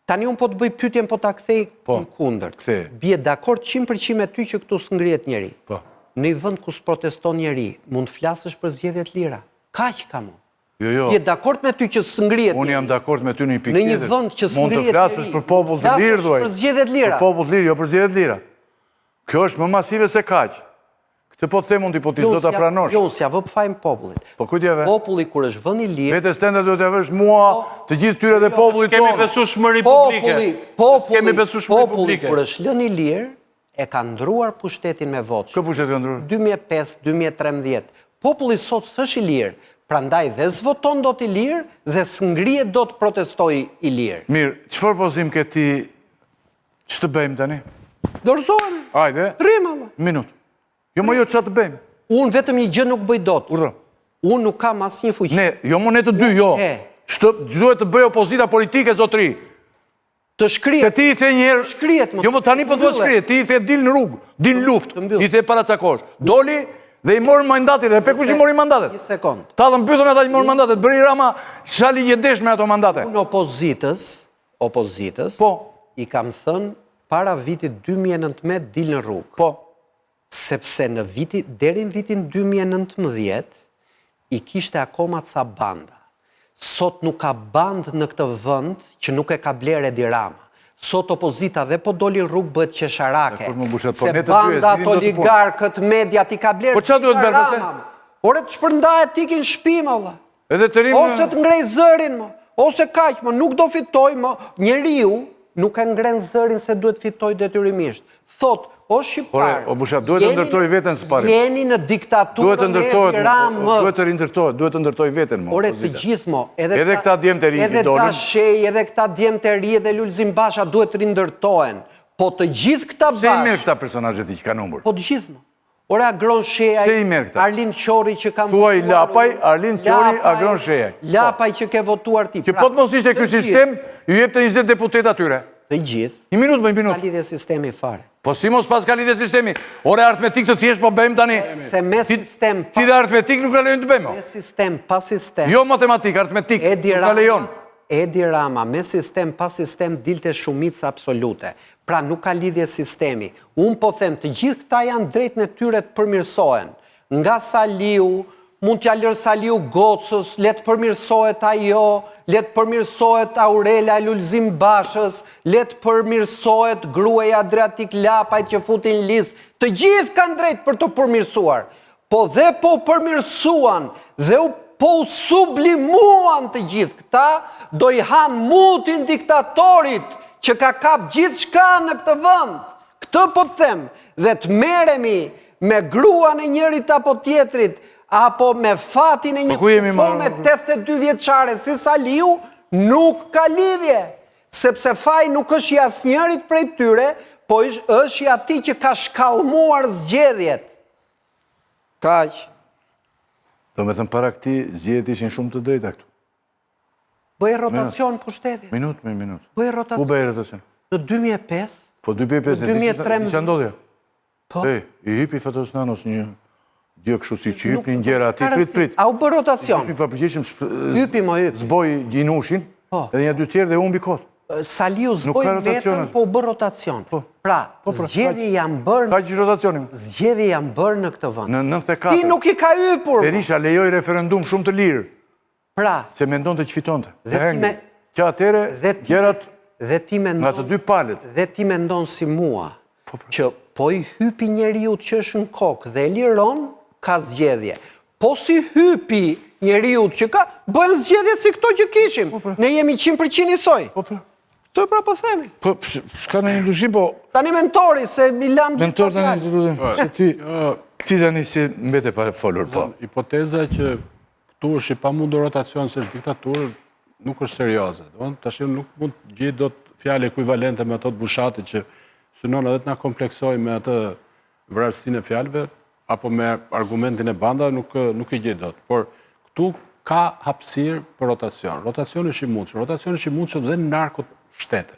Tani unë po të bëj pyetjen, po ta kthej në kundërt. Bie dakord 100% me ty që këtu s'ngrihet njeri. Po. Në një vend ku s'proteston njeri, mund të flasësh për zgjedhjet lira. Kaq ka mu. Jo. Je dakord me ty që s'ngrihet njeri. Unë jam dakord me ty në një pikë tjetër. Në një vend që s'ngrihet njeri. Mund të flasësh për popull të lirë, thuaj. Për zgjedhjet lira. Për popull të lirë, jo për zgjedhjet lira. Kjo është më masive se kaq. Se po të them unë hipotezë do ta pranosh. Jo, s'ja vë fajin popullit. Po kujtjeve. Populli kur është vënd i lirë. Vetë stenda do t'ja vësh mua, të gjithë tyre dhe popullit Kemi tonë. besueshmëri publike. Kemi besueshmëri Populli publike. kur është lënë i lirë, e ka ndruar pushtetin me votë. Kë pushtet ka ndruar? 2005-2013. Populli sot s'është i lirë. Prandaj dhe s'voton do t'i lirë dhe s'ngrihet do të protestoj i lirë. Mirë, çfarë pozim ke ti? Ç'të bëjmë tani? Dorëzohemi. Hajde. Rrim. Minutë. Jo më jo ç'a të bëjmë? Unë vetëm një gjë nuk bëj dot. Urdhro. Unë nuk kam asnjë fuqi. Ne të dy, jo. Duhet të bëj opozita politike, zotri. Të shkrihet. Se ti i the njerë... Shkrihet më. Jo më tani po të shkrihet, ti i the dil në rrugë, dil në luftë, i the paracakosh. Doli dhe i morën mandatit, dhe pe kush i mori mandatet? Një sekond. Ta dhe mbythën ata që morën mandatet, bëri Rama shali jedesh me ato mandate. Unë opozitës, Po. i kam thënë para vitit 2019 dil në rrugë. Po. Sepse deri në vitin 2019 i kishte akoma ca banda. Sot nuk ka bandë në këtë vënd që nuk e ka bler Edi Rama. Sot opozita dhe po doli rrugë bëhet qesharake. Se bandat oligarkët mediat i ka bler Edi Rama. Ore të shpërndahet tikin shpima, valla. Edhe të rimë... Ose të ngrej zërin, më. Ose kaq, më. Nuk do fitoj, më. Njeriu nuk e ngren zërin se duhet fitoj detyrimisht. Thot, o shqiptar... O bushat, duhet të ndërtoj veten së pari. Jeni në diktaturën e Edi Ramës. Duhet të rindërtoj, duhet të ndërtoj veten, mo. Ore të gjithë, mo. Edhe këta djemë të rinjë Edhe ta shej, edhe këta djemë të ri, edhe Lulzim Basha duhet të rindërtohen. Po të gjithë këta Se i merë këta personazhet që kanë humbur? Po të gjithë, mo. Ore Agron Shejaj, Arlin Qori që kam votuar... Thuaj Lapaj, Arlin Qori, Agron Shejaj. Lapaj që ke votuar ti. Që po të mos ishte ky sistem, ju jep të 20 deputet atyre. Të gjithë. Një minutë, bëjmë minutë. Ka lidhje sistemi fare. Po si mos pas ka lidhje sistemi? Ore arithmetik të thjesht po bëjmë tani. Se me sistem... Ti dhe arithmetik nuk lejojnë të bëjmë. Me sistem, pa sistem... Jo matematik, arithmetik, nuk lejon. Edi Rama, me sistem, pa sistem, dilte shumica absolute. Pra nuk ka lidhje sistemi. Unë po them, të gjithë këta janë drejt në tyre të përmirësohen. Nga Saliu, mund t'ja lërë Saliu Gocës, le të përmirësohet ajo, le të përmirësohet Aurela Lulzim Bashës, le të përmirësohet gruaja Adriatik Lapaj që futin listë. Të gjithë kanë drejt për të përmirësuar. Po dhe po përmirësuan dhe po sublimuan të gjithë këta, do i hanë mutin diktatorit që ka kap gjithë shka në këtë vënd. Këtë po të them, dhe të meremi me gruan e njërit apo tjetrit, apo me fatin e një me 82 vjeçare si Saliu, nuk ka lidhje. Sepse faj nuk është i asnjërit prej tyre, po është i ati që ka shkallmuar zgjedhjet. Kaq. Do me thëmë para këti, zgjedhjet ishin shumë të drejta këtu. Bëj rotacion pushtetit. Minut. Bëj rotacion. Ku bëj rotacion? Në 2005. Po 2005, në që ndodhja? Po. I hipi Fatos Nanos një kështu si që hypi një gjera ati, prit. A u bë rotacion? Hypi zboj gjinushin, edhe një dy tjerë dhe umbi kot. Saliu zboj vetën, po u bë rotacion. Pra, zgjedhje janë bërë... Ka që rotacionim? Zgjedhje janë bërë në këtë vënd. Në 94. Ti nuk i ka ypur. Berisha lejoj referendum shumë të lirë. Pra. Se mendon të që fitonte. Që atere, gjerat nga të dy palet. Dhe ti mendon si mua, që po i hypi njeriu që është në kokë dhe liron, ka zgjedhje. Po si hypi njeriu që ka, bëhen zgjedhje si këto që kishim. Ne jemi 100% i soj. Të pra po themi. Po, s'ka në një dushim, po... Tani mentori, se mi lam gjithë mentor tani të lutem. Ti tani si mbete pa folur, po. Hipoteza që këtu është i pa mundur rotacion se është diktaturë, nuk është serioze. Tash nuk mund të gjithë do të fjale ekuivalente me ato të Bushatit që synon edhe të na kompleksoj me atë vrasësinë e fjalëve, apo me argumentin e banda, nuk i gjithë do të. Por këtu ka hapësirë për rotacion. Rotacioni është i mundshëm. Rotacioni është i mundshëm dhe në narkot shtete.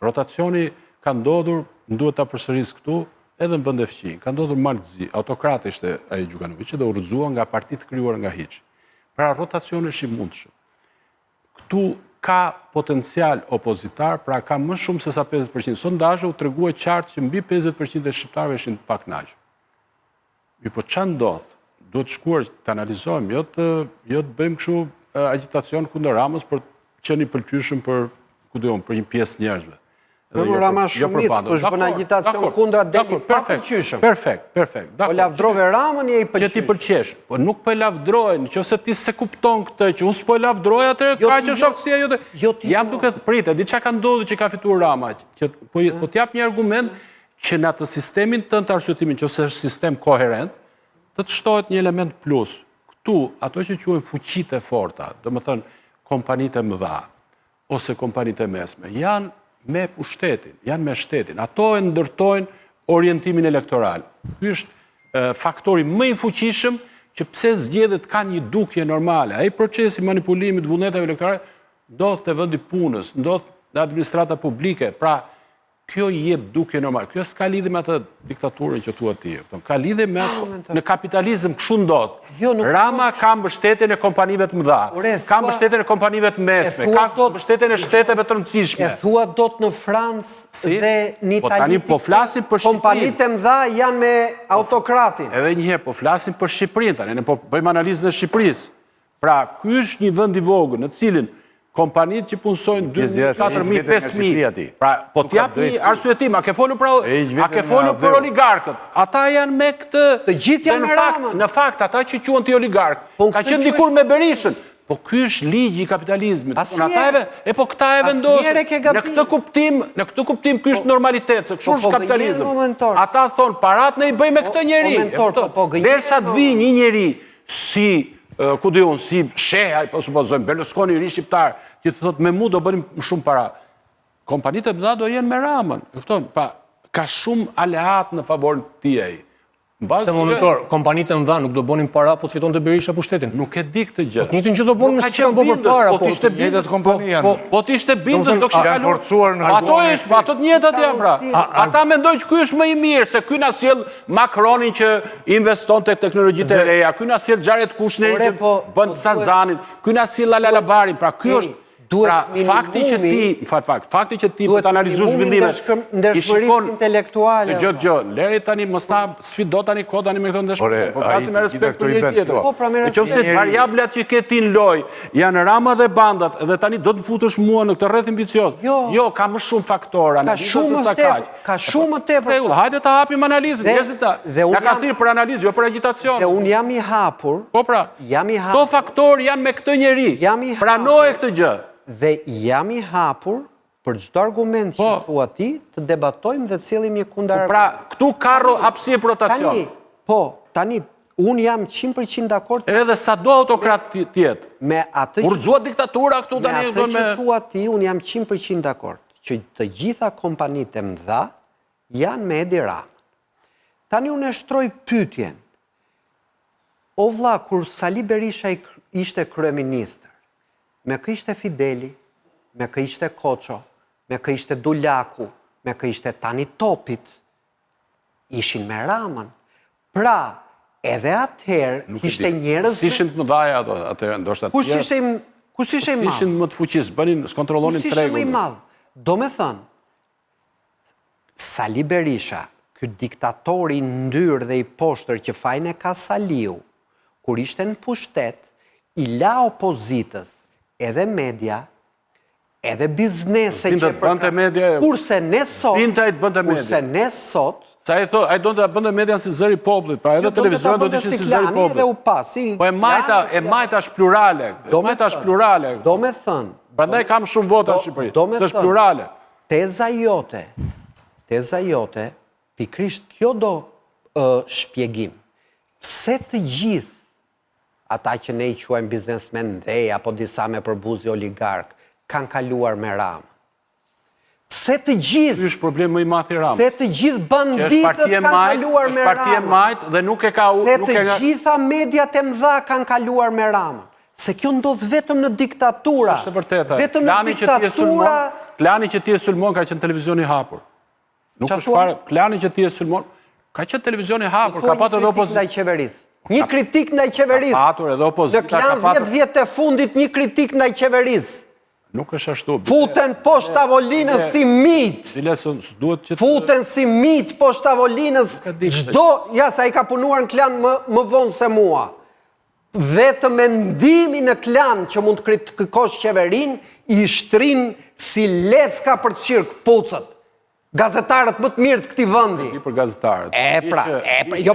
Rotacioni ka ndodhur, duhet ta përsëris këtu, edhe në vende fqinj. Ka ndodhur Maltëzi, autokrati ishte ai Gjukanović dhe urrëzuar nga partitë krijuara nga hiç. Pra rotacioni është i mundshëm. Këtu ka potencial opozitar, pra ka më shumë se sa 50%. Sondazhi u tregua qartë që mbi 50% e shqiptarëve ishin të pakënaqur. Po çfarë ndodh? Duhet shkuar të analizojmë, jo të bëjmë kështu agitacion kundër Ramës për të qenë i pëlqyeshëm për një pjesë njerëzve. Rama Shumic, kush bën agitacion kundra Delit pa pëlqyeshëm. Perfekt. Po lavdrove Ramën e i Që ti pëlqyeshëm. pëlqesh, po nuk po e lavdrojnë, nëse ti se kupton këtë, që unë s'po e lavdroj atëherë ka që është aftësia jote. Jam duke pritet, di çka ka ndodhur që ka fituar Rama, që po t'jap një argument që në atë sistemin tënd të arsyetimin, nëse është sistem koherent, të shtohet një element plus. Këtu, ato që quhen fuqitë e forta, domethënë kompanitë e mëdha ose kompanitë e mesme, janë me pushtetin, janë me shtetin. Ato e ndërtojnë orientimin elektoral. Ky është faktori më i fuqishëm që pse zgjedhjet kanë një dukje normale. Ai procesi manipulimit vullnetave elektorale ndodh te vendi punës, ndodh në administrata publike. Pra, kjo i jep dukje normal. Kjo s'ka lidhje me atë diktaturën që thua ti. Ka lidhje me në kapitalizëm kështu ndodh. Rama ka mbështetjen e kompanive të mëdha, ka mbështetjen e kompanive të mesme, ka mbështetjen e shteteve të rëndësishme. E thua dot në Francë dhe në Po tani Itali. po flasim për Shqipërinë. Kompanitë e mëdha janë me autokratin. Edhe një herë po flasim për Shqipërinë tani, ne po bëjmë analizën e Shqipërisë. Pra, ky është një vend i vogël në cilin kompanitë që punsojnë 2.000, 4.000, 5.000. Pra, po t'jap një arsyetim, a ke folur për oligarkët? Ata janë me këtë... Të gjithë janë me Ramën. Në fakt, ata që quhen ti oligarkë, ka qenë dikur me Berishën. Po ky është ligji i kapitalizmit. Po këta e vendosin. Në këtë kuptim ky është normalitet, se kështu është kapitalizëm. Ata thonë, parat ne i bëjmë me këtë njeri. Derisa të vi një njeri si ku di unë, si sheha, po supozojmë, Berlusconi i ri shqiptar, që të thotë me mu do bënim shumë para. Kompanitë e mëdha do jenë me Ramën. Pa, ka shumë aleat në favorin tij. Se momentor, kompanitë e mëdha nuk do bënin para, po të fitonte Berisha pushtetin. Nuk e di këtë gjë. Po të njëjtën që do bënin me çka bë përpara, po t'ishte bindës kompania. Po t'ishte bindës do kisha kaluar. Ato të njëjtat janë pra. Ata mendojnë që ky është më i mirë, se ky na sjell Macronin që investon te teknologjitë e reja, ky na sjell Xharet Kushnerin që bën Sazanin, ky na sjell Lala Barin, pra ky është Pra, fakti që ti për të analizuar zhvillimet, ndershmërisë intelektuale. Gjë, leri tani mos na sfido tani kohë tani me këtë ndeshmëri. Po flasim me respekt për një tjetër. Nëse variablat që ke ti në lojë janë Rama dhe bandat, dhe tani do të futesh mua në këtë rreth ambicioz. Jo, ka më shumë faktorë, ka shumë më tepër. Hajde ta hapim analizën, ja ka thirrë për analizë, jo për agitacion. Dhe unë jam i hapur. Po pra. Këto faktorë janë me këtë njeri. Pranoje këtë gjë. Dhe jam i hapur për çdo argument që thua ti, të debatojmë dhe të cilëmi një kundër. Pra, këtu ka hapësirë për rotacion. Tani, unë jam 100% dakord. Edhe sa do autokrat tjetë. Me atë Urxohet diktatura këtu tani. Me atë që thua ti, unë jam 100% dakord. Që të gjitha kompanitë e mëdha janë me Edi Ramën. Tani unë e shtroj pyetjen. O vlla, kur Sali Berisha ishte kryeministër, me kë ishte Fideli, me kë ishte Koço, me kë ishte Dulaku, me kë ishte Tani Topit, ishin me Ramën. Pra, edhe atëherë kishte njerëz... Si ishin të mëdhaja ato atëherë, ndoshta të tjerë? Kush ishte i madh? Si ishin më të fuqisë, bënin, skontrollonin tregun. Kush ishte më i madh? Do me thënë, Sali Berisha, ky diktatori i ndyrë dhe i poshtër që fajin e ka Saliu, kur ishte në pushtet, i la opozitës edhe media, edhe biznese që kurse ne sot, sa ai thotë, ai donte ta bënte median si zëri i popullit, pra edhe televizion do të ishin si zëri i popullit. Po e majta është plurale. Do me thënë. Prandaj kam shumë vota në Shqipëri. Është plurale. Teza jote, pikrisht kjo do shpjegim. Pse të gjithë ata që ne i quajmë biznesmen dhej, apo disa me përbuzi oligark, kanë kaluar me Ramën. Pse të gjithë... Ky është problem më i madh i Ramës. Pse të gjithë banditët kanë kaluar me Ramën. Është parti e majt dhe nuk e ka... Pse të gjitha mediat e mëdha kanë kaluar me Ramën. Se kjo ndodh vetëm në diktatura. Është vërtetë. Vetëm në diktatura... Klani që ti e sulmon ka qenë televizioni hapur. Nuk është fare... Klani që ti e sulmon ka qenë televizioni hapur, ka patur edhe opozitë. Një kritik ndaj qeverisë. Në klan 10 vjet e fundit një kritik ndaj qeverisë. Nuk është ashtu. Futen poshtë tavolinës si mit. Futen si mit poshtë tavolinës. Çdo, ja sa i ka punuar në klan më vonë se mua. Vetëm mendimi në klan që mund të kritikosh qeverinë i shtrin si lecka për të qirë këpucët. gazetarët më të mirë të këtij vendi. Për gazetarët. Jo,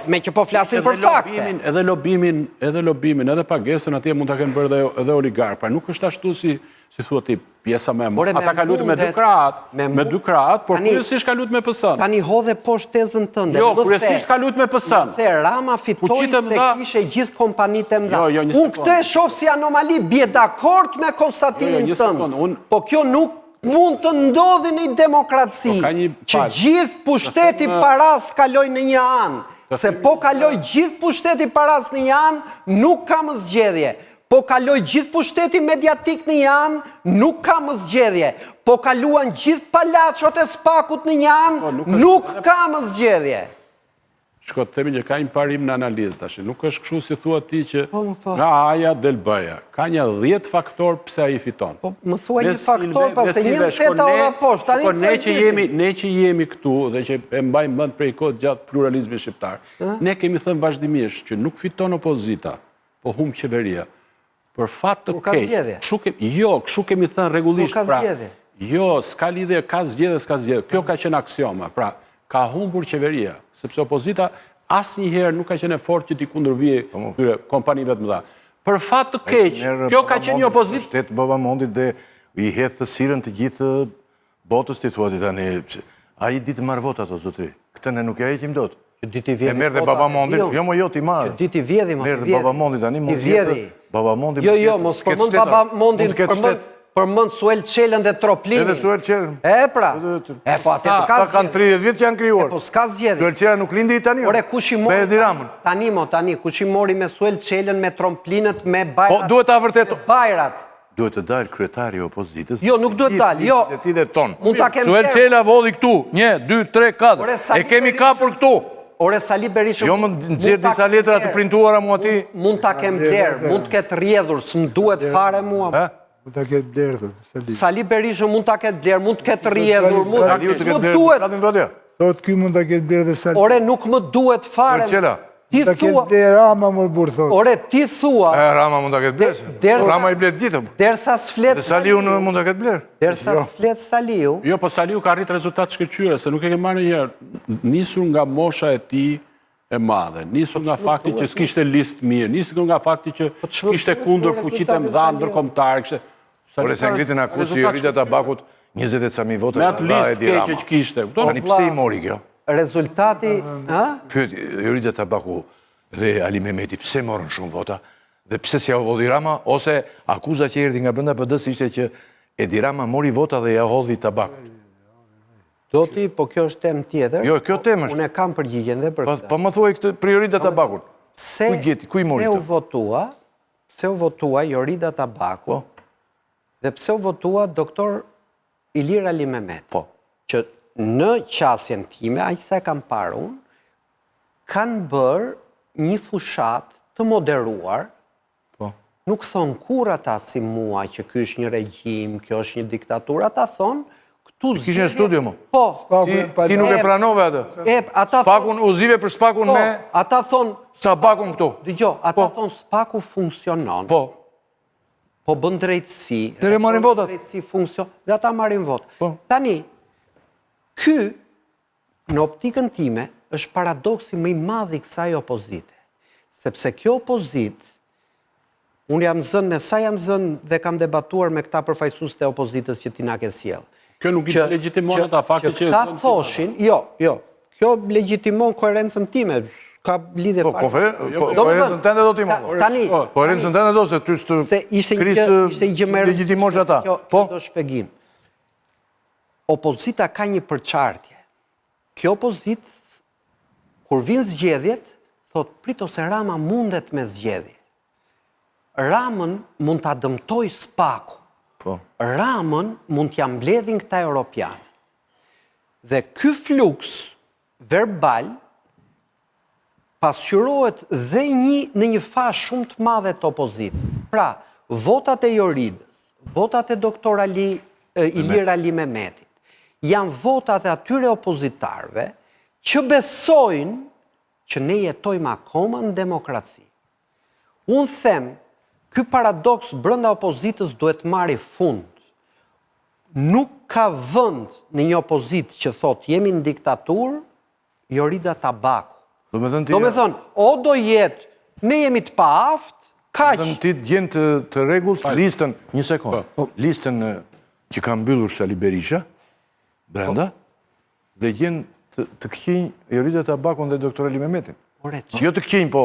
me që po flasim për fakte. Edhe lobimin, edhe pagesën atje mund ta kenë bërë edhe oligark. Pra nuk është ashtu si thua ti pjesa më e madhe. Ata ka luajtur me dy krahat, por kryesisht ka luajtur me PS-n. Tani hodhe poshtë tezën tënde. Jo, kryesisht ka luajtur me PS-n. Rama fitoi se kishe gjithë kompanitë e mëdha. Unë këtë e shoh si anomali, bie dakord me konstatimin tënd. Po kjo nuk mund të ndodhi në demokraci, që gjithë pushteti paras të kaloj në një anë. Se po kaloj gjithë pushteti paras në një anë, nuk ka më zgjedhje. Po kaloj gjithë pushteti mediatik në një anë, nuk ka më zgjedhje. Po kaluan gjithë palachot e spakut në një anë, nuk ka më zgjedhje. Shko të themi që ka një parim në analizë tash. Nuk është kështu si thua ti që nga A-ja del B-ja. Ka një 10 faktor pse ai fiton. Po më thua një faktor pse një theta ora poshtë. Ne që jemi këtu dhe që e mbajmë mend prej kohë gjatë pluralizmit shqiptar, ne kemi thënë vazhdimisht që nuk fiton opozita, po humb qeveria. Për fat të keq. Kështu kemi thënë rregullisht. Jo, s'ka lidhje, ka zgjedhje, s'ka zgjedhje. Kjo ka qenë aksioma. Pra, ka humbur qeveria, sepse opozita asnjëherë nuk ka qenë fort që t'i kundërvijë këtyre kompanive të mëdha. Për fat të keq, kjo ka qenë një opozitë. Shtetë Babamondit dhe i hedh të sirën të gjithë botës ti thua ti tani. Ai ditë marr votat o zotëri. Këtë ne nuk ja heqim dot. E merr dhe Babamondit. Jo ti marr. Diti vjedhi më. Merr dhe Babamondit tani mund të jetë. Babamondit. Jo, mos përmend Babamondin, përmend Suel Çelën dhe Troplinin. Edhe Suel Çelën. Pra. Po atë s'ka. Ata kanë 30 vjet që janë krijuar. Po s'ka zgjedhje. Suel Çela nuk lindi tani. Ore kush i mori? Tani kush i mori me Suel Çelën, me Tromplinët, me Bajrat? Po duhet ta vërtet. Bajrat. Duhet të dalë kryetari i opozitës. Jo, nuk duhet dalë. Jo. Mund ta kemi. Suel Çela vodhi këtu. 1, 2, 3, 4. E kemi kapur këtu. Ore Sali Berisha... Jo më nxjerr disa letra të printuara mua ti. Mund ta kem bler, mund të ketë rrjedhur, s'm duhet fare mua. Mund ta ketë bler Sali. Sali Berisha mund ta ketë bler, mund të ketë rrjedhur, mund duhet. Thot ky mund ta ketë bler dhe Sali. Ore nuk më duhet fare. Ti thua Rama më burr thot. Ore ti thua. Rama mund ta ketë bler. Rama i blet gjithë. Derisa s'flet Saliu mund ta ketë bler. Derisa s'flet Saliu. Jo, po Saliu ka arrit rezultat shkëlqyese, se nuk e ke marrë ndonjëherë. Nisur nga mosha e tij e madhe, nisur nga fakti që s'kishte listë mirë, nisur nga fakti që ishte kundër fuqitë e mëdha ndërkombëtare. Por se ngritën akuzë Jorida Tabakut 20.000 vota. Me atë listë keqe që kishte. Tani pse i mori kjo? Rezultati, Pyet Jorida Tabaku dhe Ali Mehmeti pse morën shumë vota dhe pse s'ja hodhi Rama, ose akuza që erdhi nga brenda PD-s ishte që Edi Rama mori vota dhe ja hodhi Tabakut. Po kjo është temë tjetër. Jo, kjo temë është. Unë e kam përgjigjen dhe për këtë. Po më thuaj këtë për Jorida Tabakun. Ku i mori këtë? Pse u votua Jorida Tabaku dhe pse u votua doktor Ilir Ali Mehmet. Që në qasjen time, aq sa e kam parë unë, kanë bërë një fushat të moderuar. Nuk thonë kur ata si mua që ky është një regjim, kjo është një diktaturë, ata thonë Kishe në studio mu? Po. Ti nuk e pranove atë? Spakun, uzive për spakun me... Ata thonë... Tabakun këtu? Dëgjo, ata thonë spaku funksionon. Po. Po bën drejtësi. Dere marin votat? Drejtësi funksion, dhe ata marin vot. Tani, ky, në optikën time, është paradoksi më i madh i kësaj opozite. Sepse kjo opozit, unë jam zënë, me sa jam zënë dhe kam debatuar me këta përfaqësues të opozitës që ti na ke sjell. Kjo nuk i legjitimon ata fakti që... Ta thoshin, jo, kjo legjitimon koherencën time, ka lidhje fare. Koherencën tënde do t'i marrë. Tani... Koherencën tënde do se ty së krisë legjitimosh ata. Kjo do shpegim. Opozita ka një përçartje. Kjo opozit, kur vinë zgjedhjet, thot prit ose Rama mundet me zgjedhje. Ramën mund t'a dëmtoj spaku. Ramën mund t'ja mbledhin këta europianë. Dhe ky fluks verbal pasqyrohet dhe në një fazë shumë të madhe të opozitës. Pra, votat e Joridës, votat e doktor Ilir Ali Mehmetit, janë votat e atyre opozitarve që besojnë që ne jetojmë akoma në demokraci. Unë them, ky paradoks brenda opozitës duhet marri fund. nuk ka vënd në një opozit që thot jemi në diktatur, Jorida Tabaku. Do me thënë, o do jetë, ne jemi të paaft, kaq. Ti të gjenë të regull listën, një sekund, listën që ka mbyllur Sali Berisha, brenda, dhe gjenë të këqinj Jorida Tabakun dhe doktor Ali Mehmetin. Jo të këqinj, po,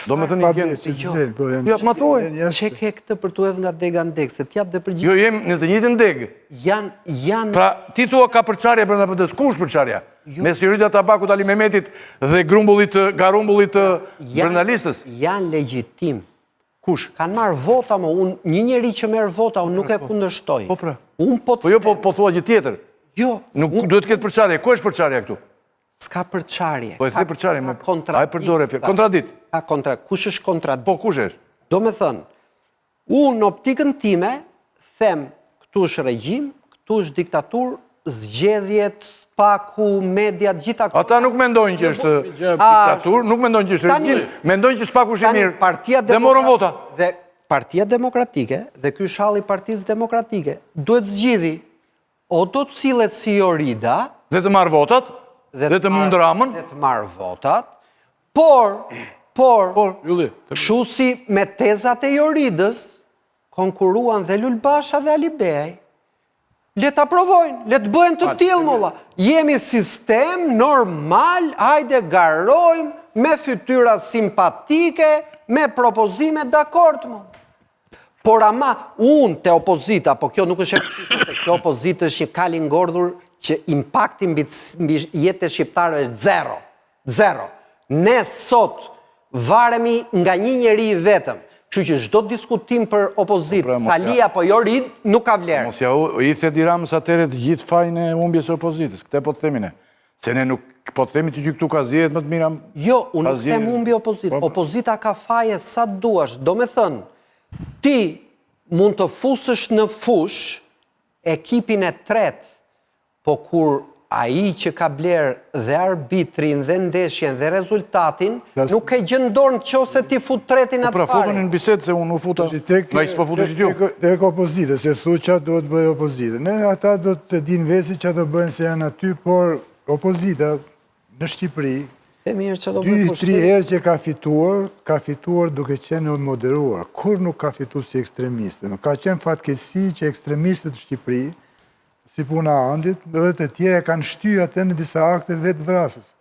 do me thënë një gjenë. Ja, ma thoj. Që ke këtë për tu edhe nga dega në degë, se t'jap dhe përgjithë. Jo, jem në të njëjtën degë. Janë... Pra, ti thua ka përçarja brenda PD-s, kush përçarja? Mes Jorida Tabakut, Ali Mehmetit dhe garumbullit të brenda listës? Janë legjitim. Kush? Kanë marrë vota, një njeri që merë vota, unë nuk e kundërshtoj. Po pra. Po jo, po thua gjë tjetër. Jo. Nuk duhet të ketë përçarje. Ku është përçarja këtu? S'ka përçarje. Po e the përçarje me... A e përdore fjallë. Kontradit. Kush është kontradit? Po, kush është? Do me thënë, unë në optikën time, them, këtu është regjim, këtu është diktatur, zgjedhjet, spaku, media, gjitha... Ata nuk mendojnë që është diktatur, nuk mendojnë që është regjim, mendojnë që spaku është i mirë, dhe morën vota. Dhe Partia Demokratike, dhe ky shalli Partisë Demokratike, duhet zgjidhi, o do të cilët si Jorida... Dhe të marrë votat, dhe të mund Ramën. Dhe të marrë votat, por, kështu si me tezat e Joridës, konkuruan dhe Lulbasha dhe Ali Bej, le të aprovojnë, le të bëhen të tillë molla. Jemi sistem normal, hajde garojmë, me fytyra simpatike, me propozime dakord molla. Por ama, unë të opozita, po kjo nuk është e se kjo opozita është një kalin ngordhur që impaktin mbi jetën shqiptare është zero. Zero. Ne sot varemi nga një njeri vetëm. Kështu që çdo diskutim për opozitë, Sali apo Jorid, nuk ka vlerë. Mos ja i the Ramës atëre të gjithë fajin e humbjes së opozitës. Këtë po të themi ne. Se ne nuk po të themi ti që këtu ka zgjedhjet më të mira. Jo, unë nuk them humbi opozitë. Opozita ka faje sa duash. Do me thënë, ti mund të fusësh në fush ekipin e tretë, po kur ai që ka blerë dhe arbitrin dhe ndeshjen dhe rezultatin, nuk e gjëndorën që ose ti fut tretin atë pari. Pra, futën në bisedë se unë u futa, nga i s'po futë që t'ju. Tek opozite, se su që do të bëjë opozite. Ne ata do të din vesi që do bëjnë se janë aty, por opozita në Shqipëri, 2-3 herë që ka fituar duke qenë moderuar. Kur nuk ka fitu si ekstremiste. Ka qenë fatkesi që ekstremistët në Shqipëri, si puna andit, dhe të tjere kanë shty atë në disa akte vetë vrasës.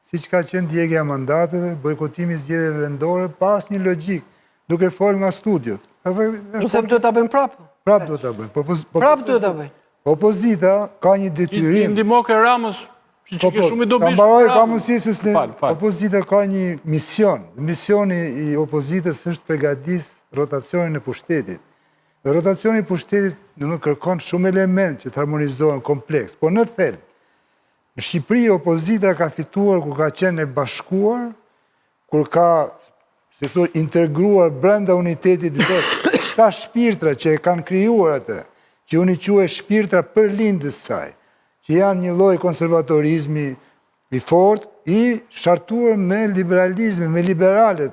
Si që ka qenë djegja mandateve, bojkotimi zgjedhjeve vendore, pas një logjik, duke fol nga studiot. Nuk them duhet ta bëjmë prapë. Prapë duhet ta bëjmë. Prapë duhet ta bëjmë. Opozita ka një detyrim. Ti ndihmoke Ramës, që ke shumë i dobishëm. Ka mundësi opozita ka një mision. Misioni i opozitës është përgatis rotacionin e pushtetit. Dhe rotacioni i pushtetit në kërkon shumë element që të harmonizohen kompleks. Po në thelb, në Shqipëri opozita ka fituar kur ka qenë e bashkuar, kur ka integruar brenda unitetit vetë, sa shpirtra që e kanë krijuar atë, që unë i quaj shpirtra për lindës saj, që janë një lloj konservatorizmi i fortë, i shartuar me liberalizmi, me liberalet.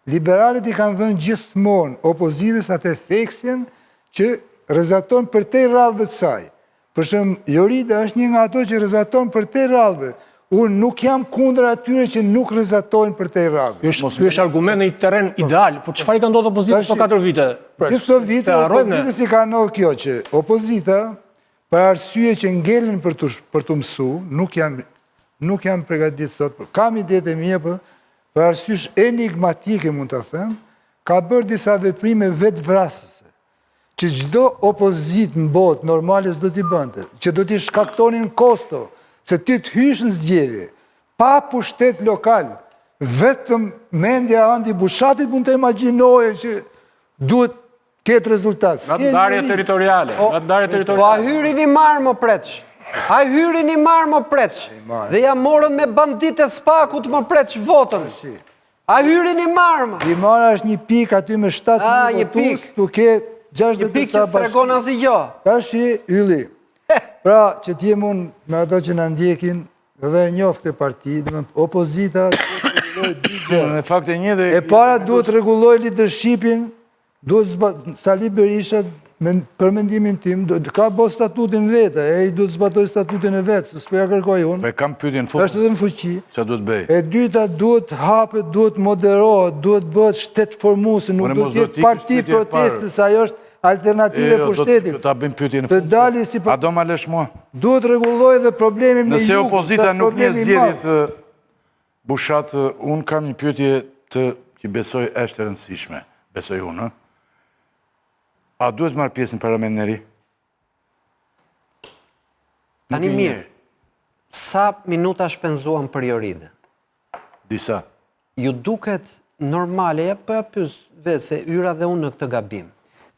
Liberalet i kanë dhënë gjithmonë opozitës atë theksjen që rrezaton për te rrallëve të saj. Për shembull, Jorida është një nga ato që rrezaton për te rrallëve. Unë nuk jam kundër atyre që nuk rrezatojnë për te rrallëve. Ky është argument në një terren ideal, por çfarë i ka ndodhur opozitës për 4 vite? Gjithë këto vite opozitës i ka ndodhur kjo që opozita, për arsye që ngelen për të mësu, nuk jam përgatitur sot, kam idetë e mia, për arsye enigmatike mund ta them, ka bërë disa veprime vetvrasëse, që çdo opozit në botë normale s'do t'i bënte, që do t'i shkaktonin kosto, se ti të hysh në zgjedhje, pa pushtet lokal, vetëm mendja Andi Bushatit mund të imagjinoje që duhet ketë rezultat. Në ndarje territoriale. Po a hyrin i marë më preç. A hyrin i marë më preç. Dhe ja morën me bandite spakut më preç votën. A hyrin i marë më. I marë është një pik aty me 7.000 votus, duke 60 një pik që s'tregon asnjë gjë. Tash ylli. Pra, që t'jem unë me ato që në ndjekin dhe njoftë e parti, opozita e para duhet regulloj leadershipin, duhet Sali Berisha për mendimin tim, ka bo statutin vete, e i du të zbatoj statutin e vetë, se s'po ja kërkoj unë. Po e kam pyetjen në fund. Është edhe në fuqi. Ç'a duhet bëj? E dyta duhet hapet, duhet moderohet, duhet bëhet shtet formuese, nuk duhet jetë parti protestës, ajo është alternative për shtetin. Do ta bëjmë pyetjen në Të fund. dali si A do ma lësh mua? duhet rregulloj dhe problemi me Nëse jug. opozita nuk një zgjedhje të bushat, unë kam një pyetje që besoj është e rëndësishme. Besoj unë, ë? A duhet marrë pjesë në parlament në ri? Tani mirë, sa minuta shpenzuan për Joridën? Disa. Ju duket normale, po ja pyes vese, Yra dhe unë në këtë gabim.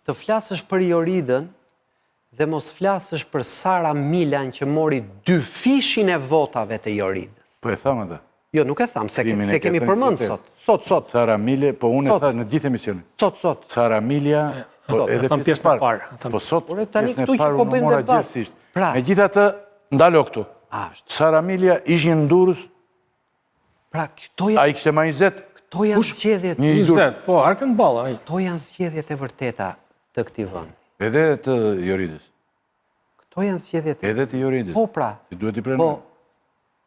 Të flasësh për Joridën dhe mos flasësh për Sara Milan që mori 2 fishin e votave të Joridës. Po e tham atë. Jo, nuk e tham, se kemi përmend sot. Sot. Sara Milje, po unë e tha në gjithë emisionin. Sot. Sara Milja, po edhe pjesën e parë. Po sot pjesën e parë unë mora gjithësisht. Megjithatë, ndalo këtu. Sara Milja ishin në Durrës. Pra, këto janë... A i kishte ma 20? Këto janë zgjedhjet... 20, po, Arkën Balla. Këto janë zgjedhjet e vërteta të këtij vendi. Edhe të Joridës. Këto janë zgjedhjet... Edhe të Joridës. Po, pra. Që duhet i pranoj.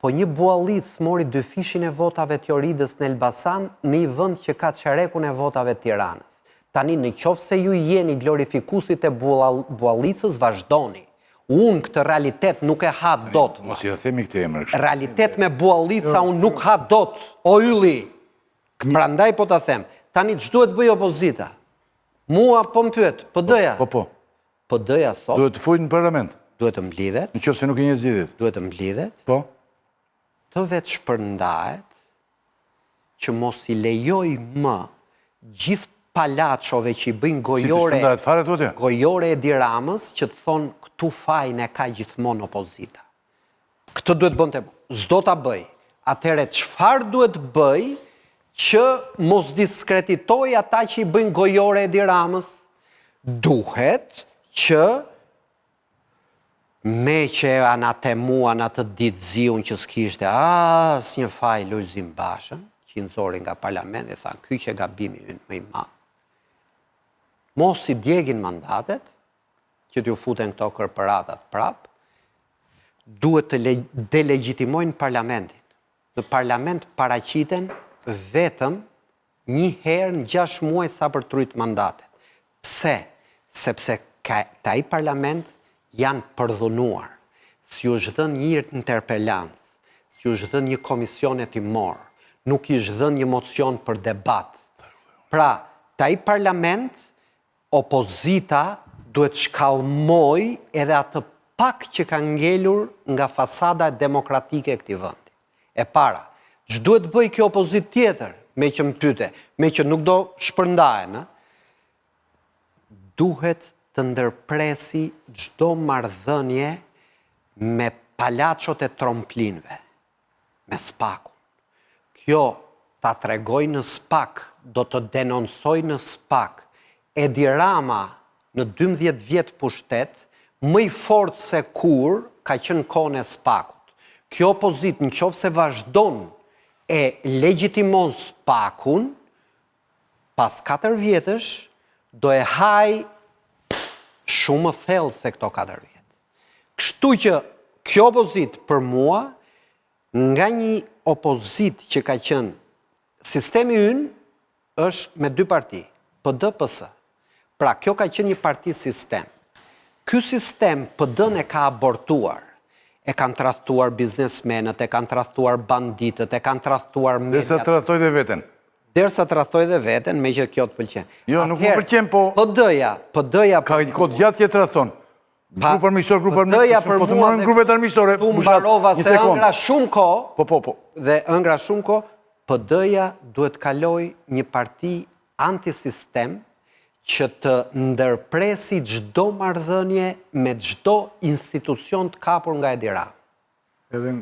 Po një buallic mori 2 fishin e votave të Joridës në Elbasan në një vend që ka çarekun e votave të Tiranës. Tani në qoftë se ju jeni glorifikusit e buallicës, vazhdoni. Unë këtë realitet nuk e ha dot. Mos i themi këtë emër kështu. Realitet me buallica unë nuk ha dot. O ylli. Prandaj po ta them. Tani ç'duhet bëj opozita? Mua po më pyet, PD-ja. Po. PD-ja sot Duhet të fujt në parlament. duhet të mblidhet, Në qoftë se nuk e një zgjidhjet. duhet të mblidhet, Po. të vetë shpërndahet që mos i lejoj më gjithë palachove që i bëjnë shpërndahet fare thotë? gojore e Diramës që të thonë këtu fajin e ka gjithmonë opozita. Këtë duhet bënte, s'do ta bëj. Atëherë çfarë duhet bëj që mos diskreditoj ata që i bëjnë gojore e Diramës? Duhet që me që anatemuan atë ditë ziun që s'kishte asnjë faj Lulzim Bashën, që i nxori nga parlamenti dhe thanë, ky që gabimi ynë më i madh. Mos i djegin mandatet, që t'ju futen këto kërpëratat prap, duhet të delegjitimojnë parlamentin. Në parlament paraqiten vetëm një herë në 6 muaj sa për trujt mandatet. Pse? Sepse ai parlament janë përdhunuar, si u zhdhën një interpelancë, si u zhdhën një komisione timor, nuk i zhdhën një mocion për debat. Pra, ai parlament, opozita duhet shkallmoj edhe atë pak që ka ngelur nga fasada demokratike e këtij vendi. E para, ç'duhet bëj kjo opozit tjetër, me që më pyete, me që nuk do shpërndahen, duhet të ndërpresi çdo marrëdhënie me palachot e tromplinëve, me SPAK-un. Kjo ta tregoj në SPAK, do të denonsoj në SPAK. Edi Rama në 12 vjet pushtet, më i fortë se kur ka qenë kohën e SPAK-ut. Kjo opozit në qoftë se vazhdon e legjitimon SPAK-un, pas 4 vjetësh do e haj shumë thellë se këto 4 vjet. Kështu që kjo opozit për mua, nga një opozit që ka qenë, sistemi ynë është me 2 parti, PD, PS. Pra, kjo ka qenë një parti sistem. Ky sistem PD-n e ka abortuar. E kanë tradhtuar biznesmenët, e kanë tradhtuar banditët, e kanë tradhtuar mediat. Derisa tradhtoj dhe veten. Derisa tradhtoj dhe veten, me që kjo të pëlqen. Jo, nuk më pëlqen, po... PD-ja... Ka një kod gjatë që tradhton. Grup armiqësor, po të marrën grupet armiqësore. Tu mbarova se ëngra shumë kohë. Po. Dhe ëngra shumë kohë, PD-ja duhet kaloj një parti antisistem që të ndërpresi çdo marrëdhënie me çdo institucion të kapur nga Edi Rama. Edhe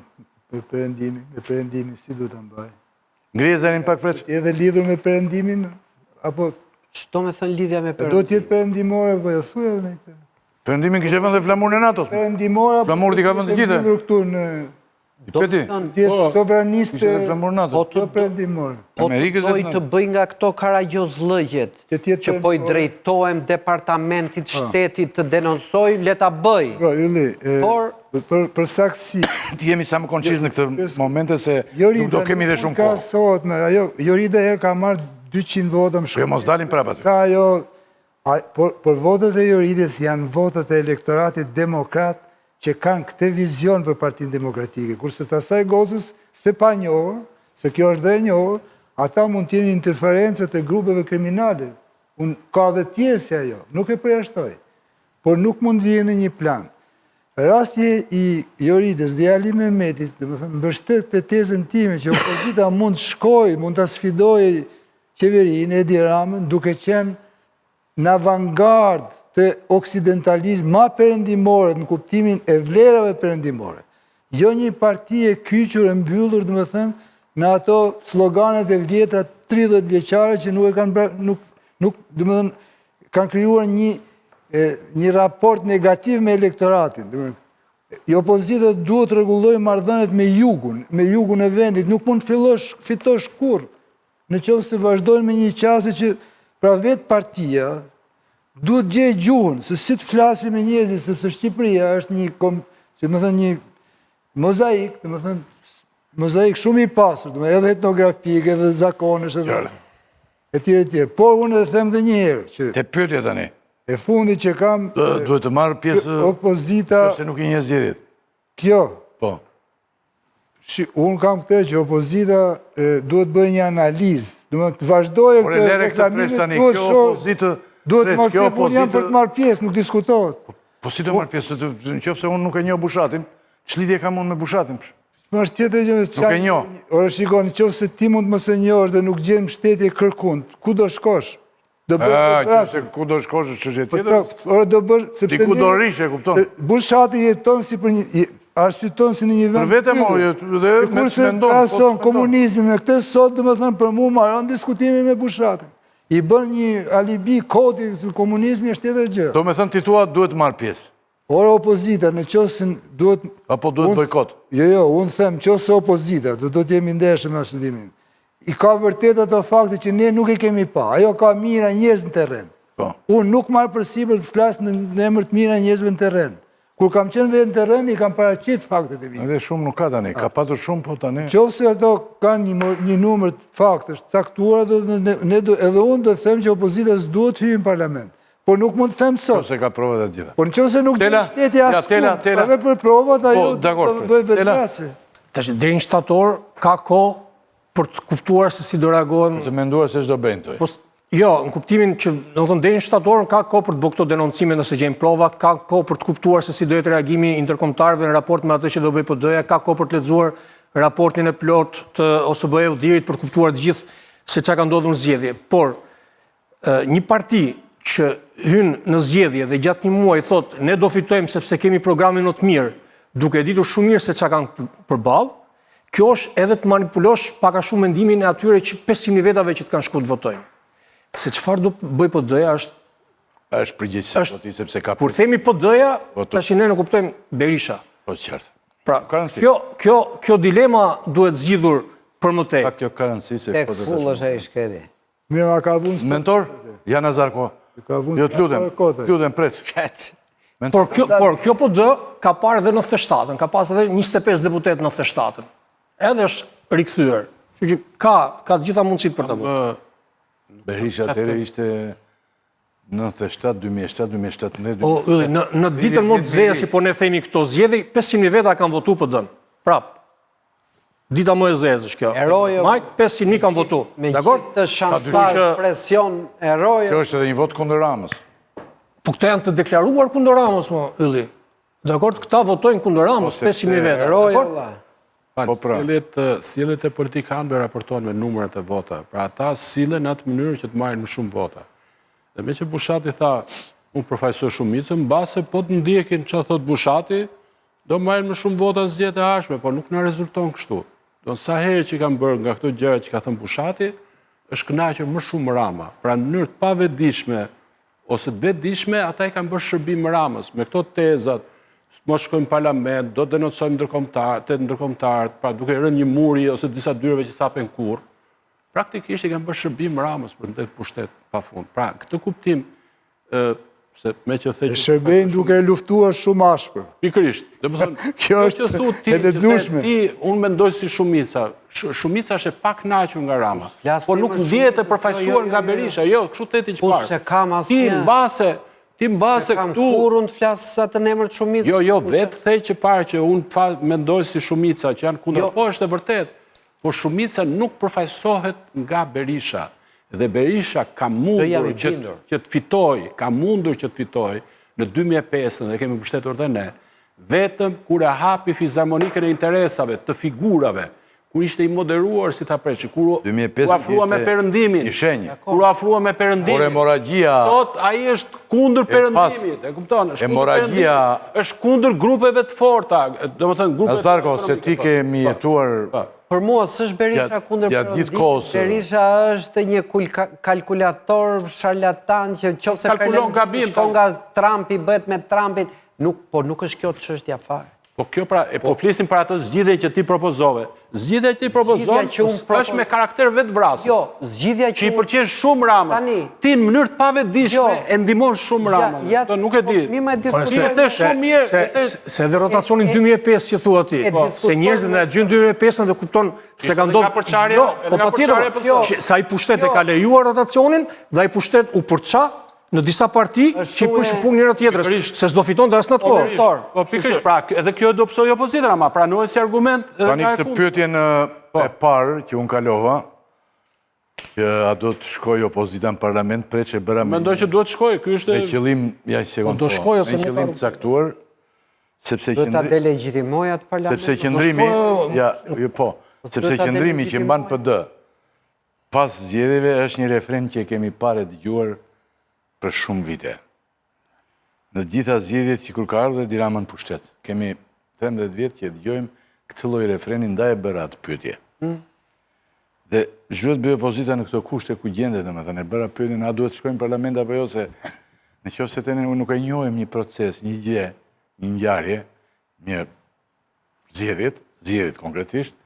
me perëndimin, si duhet ta mbaj? Ngrihe zërin pak preç. Edhe lidhur me perëndimin, apo... Ç'do me thënë lidhja me Do t'jetë perëndimore, po e thuaj edhe me këtë. Perëndimin kishte vënë dhe flamurën e NATO-s. Perëndimore, Flamurët i ka vënë të gjithë. Lidhur këtu në Peti, Tjetë sovraniste ishte dhe flamurnatë. të perëndimore. Po të Amerikës doj e të të bëj nga këto karagjozllëgjet, që po i drejtohem departamentit shtetit të denonsoj, le ta bëj. Ylli, Por për saksi, Ti jemi sa më konqiz në këtë momente se nuk do kemi dhe shumë kohë. krahasohet me ajo, Jorida herë ka marrë 200 vota më Po jo mos dalim prapa. Sa ajo, por votat e Joridës janë votat e elektoratit demokrat që kanë këtë vizion për Partinë Demokratike, kurse të asaj gozës se pa njohur, se kjo është dhe njohur, ata mund t'jenë interferencët e grupeve kriminale. Ka dhe tjerë si ajo, nuk e përjashtoj, por nuk mund vjen në një plan. Rastje i Joridës dhe Ali Mehmetit, mbështet të tezën time që opozita mund shkoj, mund të sfidoj qeverinë e Edi Ramën, duke qenë në avangard të oksidentalizm ma perëndimore, në kuptimin e vlerave perëndimore. Jo një parti e kyqur e mbyllur, dhe më thënë, në ato sloganet e vjetra 30 vjeqare që nuk e kanë, dhe më thënë, kanë krijuar një raport negativ me elektoratin. I opozita duhet rregulloj marrëdhëniet me jugun e vendit, nuk mund fitosh kurrë. Në qoftë se vazhdojnë me një qasje që pra vetë partia duhet gjej gjuhën, se si të flasi me njerëzit, sepse Shqipëria është një mozaik, mozaik shumë i pasur, edhe etnografik, edhe zakonesh, e tjere. Por unë edhe them dhe një herë, që Te pyetja tani. e fundi që kam Duhet të marrë pjesë opozita, se nuk i një zgjedhjet. kjo, Po. unë kam këtë që opozita duhet bëjë një analizë, të vazhdojë Por e këtë lere këtë presh reklamimit, tani, kjo opozitë... duhet marrë pjesë, unë jam për të marrë pjesë, nuk diskutohet. Po si të marrë pjesë, në qoftë se unë nuk e njoh Bushatin, ç'lidhje kam unë me Bushatin? Më është tjetër gjë me Nuk e njoh. Ora shikon, në qoftë se ti mund mos e njohësh dhe nuk gjen mbështetje kërkund, ku do shkosh? Do bësh Qëse ku do shkosh është çështje tjetër. Ora do bësh sepse Ti ku do rish, e kupton? Bushati jeton si për një arsyton si në një vend. Për vete mo, dhe me kurse mendon. krahason komunizmin me këtë sot, domethënë për mua marron diskutimi me Bushatin. I bën një alibi kodi komunizmi është tjetër gjë. Do me thënë ti thua duhet marrë pjesë. Ora opozita, në qoftë se duhet Apo duhet bojkot. Jo, unë them qoftë se opozita, do të jemi ndershëm me shëndimin. I ka vërtet ato fakte që ne nuk i kemi pa. Ajo ka mira njerëz në terren. Po. Unë nuk marr përsipër të flas në emër të mira njerëzve në terren. Kur kam qenë vetë në terren, i kam paraqit faktet e mia. Edhe shumë nuk ka tani, ka pasur shumë, po tani. Qoftë se ato kanë një numër të faktesh caktuara, edhe unë do të them që opozita s'duhet hyjë në parlament. Po nuk mund të them sot. Ose ka provat e gjitha. Po nëse nuk Tela, gjen shteti ja, askund, Tela. edhe për provat ajo Po, dakor, do bëj Tela. vetrase. Tash deri në shtator ka kohë për të kuptuar se si do reagohen. Të menduar se ç'do bëjnë toj. Po, jo, në kuptimin që, domethënë deri në shtator ka kohë për të bërë këto denoncime nëse gjejnë prova, ka kohë për të kuptuar se si do jetë reagimi ndërkombëtarëve në raport me atë që do bëj PD-ja, ka kohë për të lexuar raportin e plot të OSBE-ut për të kuptuar të gjithë se çka ka ndodhur në zgjedhje. Por një parti që hyn në zgjedhje dhe gjatë një muaji thotë ne do fitojmë sepse kemi programin më të mirë, duke ditur shumë mirë se çka kanë përballë, kjo është edhe të manipulosh pak a shumë mendimin e atyre që 500.000 vetave që të kanë shkuar të votojnë. Se çfarë do bëj PD-ja Është përgjegjësi po ti sepse ka. kur themi PD-ja, Po, tash ne nuk kuptojmë Berisha. Po qartë. Pra, Ka rëndësi. kjo dilema duhet zgjidhur për më tej. Ka kjo ka rëndësi se tek po të full është ai shkedi. Mirë, ma ka vunë Mentor, ja Nazarko. Ka vunë Jo të lutem pret. Por kjo PD ka parë edhe 97-ën, ka pas edhe 25 deputet në 97-ën. Edhe është rikthyer. Kështu që ka të gjitha mundësitë për ta bërë. Berisha atëre ishte 97, 2007, 2017. O, ylli, në ditën më të zezë, si po ne themi këto zgjedhje, 500.000 veta kanë votu PD-n. Prap. Dita më e zezë është kjo. Eroje- Majk 500.000 kanë votu. Me Dakor? gjithë të shantazh, presion, eroje. Kjo është edhe një vot kundër Ramës. Po këta janë të deklaruar kundër Ramës, mo, ylli. Dakor, këta votojnë kundër Ramës, 500.000 veta. Eroje, Dakor? valla. Po pra. Sjelljet e politikanëve raportohen me numrat e vota. Pra ata sillen në atë mënyrë që të marrin më shumë vota. Dhe me që Bushati tha, unë përfaqësoj shumicën, mbase po të ndjekin që thot Bushati, do marrin më shumë vota në zgjedhjet e ardhshme, por nuk na rezulton kështu. Do sa herë që kanë bërë nga këto gjëra që ka thënë Bushati, është kënaqur më shumë Rama. Pra në mënyrë të pavetëdijshme ose të vetëdijshme, ata i kanë bërë shërbim Ramës me këto tezat mos shkojmë parlament, do denonsojmë ndërkombëtarët, pra duke rënë një muri ose disa dyreve që s'hapen kurrë, praktikisht i kanë bërë shërbim Ramës për ndet pushtet pafund. Pra, këtë kuptim, se me që thej... Shërbejnë duke luftuar shumë ashpër. Pikërisht. Kjo është e lexueshme. Unë mendoj si Shumica. Shumica është e pak kënaqur nga Rama. Po nuk ndihet e përfaqësuar nga Berisha. Jo, kështu theti çfarë. Se kam asnjë. Ti mbase këtu... Kur unë të flasë atë në emër të Shumicës. Jo, vetë thej që parë që unë mendoj si Shumica, që janë kundër, po është e vërtet. Po Shumica nuk përfaqësohet nga Berisha. Dhe Berisha ka mundur që të fitoj në 2005, dhe kemi mbështetur dhe ne, vetëm kur e hapi fizarmonikën e interesave të figurave, kur ishte i moderuar si ta preqë, kur u afrua me perëndimin, sot ai është kundër perëndimit, e kupton? Është kundër grupeve të forta, domethënë grupeve... Nazarko, se ti kemi jetuar... Për mua s'është Berisha kundër perëndimit, Berisha është një kalkulator charlatan që qofse perëndimi shkon nga Trumpi, bëhet me Trumpin, po nuk është kjo çështja fare. Po kjo pra, po flisim për atë zgjidhje që ti propozove. Zgjidhja që ti propozove është me karakter vetë vrasës. Jo, zgjidhja që i pëlqen shumë Ramës. Ti në mënyrë të pavetëdijshme e ndihmon shumë Ramën. Nuk e di. Se edhe rotacionin 2005 që thua ti, se njerëzit në gjën 2005 dhe kupton se ka ndodhur. Jo, po patjetër, sa i pushtet e ka lejuar rotacionin dhe ai pushtet u përça në disa parti që i pushë punë njëra tjetrës, se s'do fiton dhe asë në të kohë. Po, pikërisht, pra, edhe kjo do pësoj opozitën, ama pranohet si argument... Tani këtë pyetjen e parë që unë kalova, që a do të shkoj opozita në parlament, pre që bëra me... Mendoj që duhet të shkoj, kjo është... Me qëllim, ja i sekund po, me qëllim të caktuar, sepse qëndrimi... Do të delegjitimoja të parlament? Sepse qëndrimi që mban PD, pas zgjedhjeve është një refren që kemi pare dëgjuar për shumë vite. Në gjitha zgjedhjet që kur ka ardhur Edi Rama në pushtet. Kemi 13 vjetë që dëgjojmë këtë lloj refreni ndaj e bëra atë pyetje. Dhe zhvillot bëjë opozita në këto kushte ku gjendet, domethënë e bëra pyetjen, a duhet të shkojmë në parlament apo jo, se në qoftë se ne nuk e njohim një proces, një gjë, një ngjarje, një zgjedhjet konkretisht,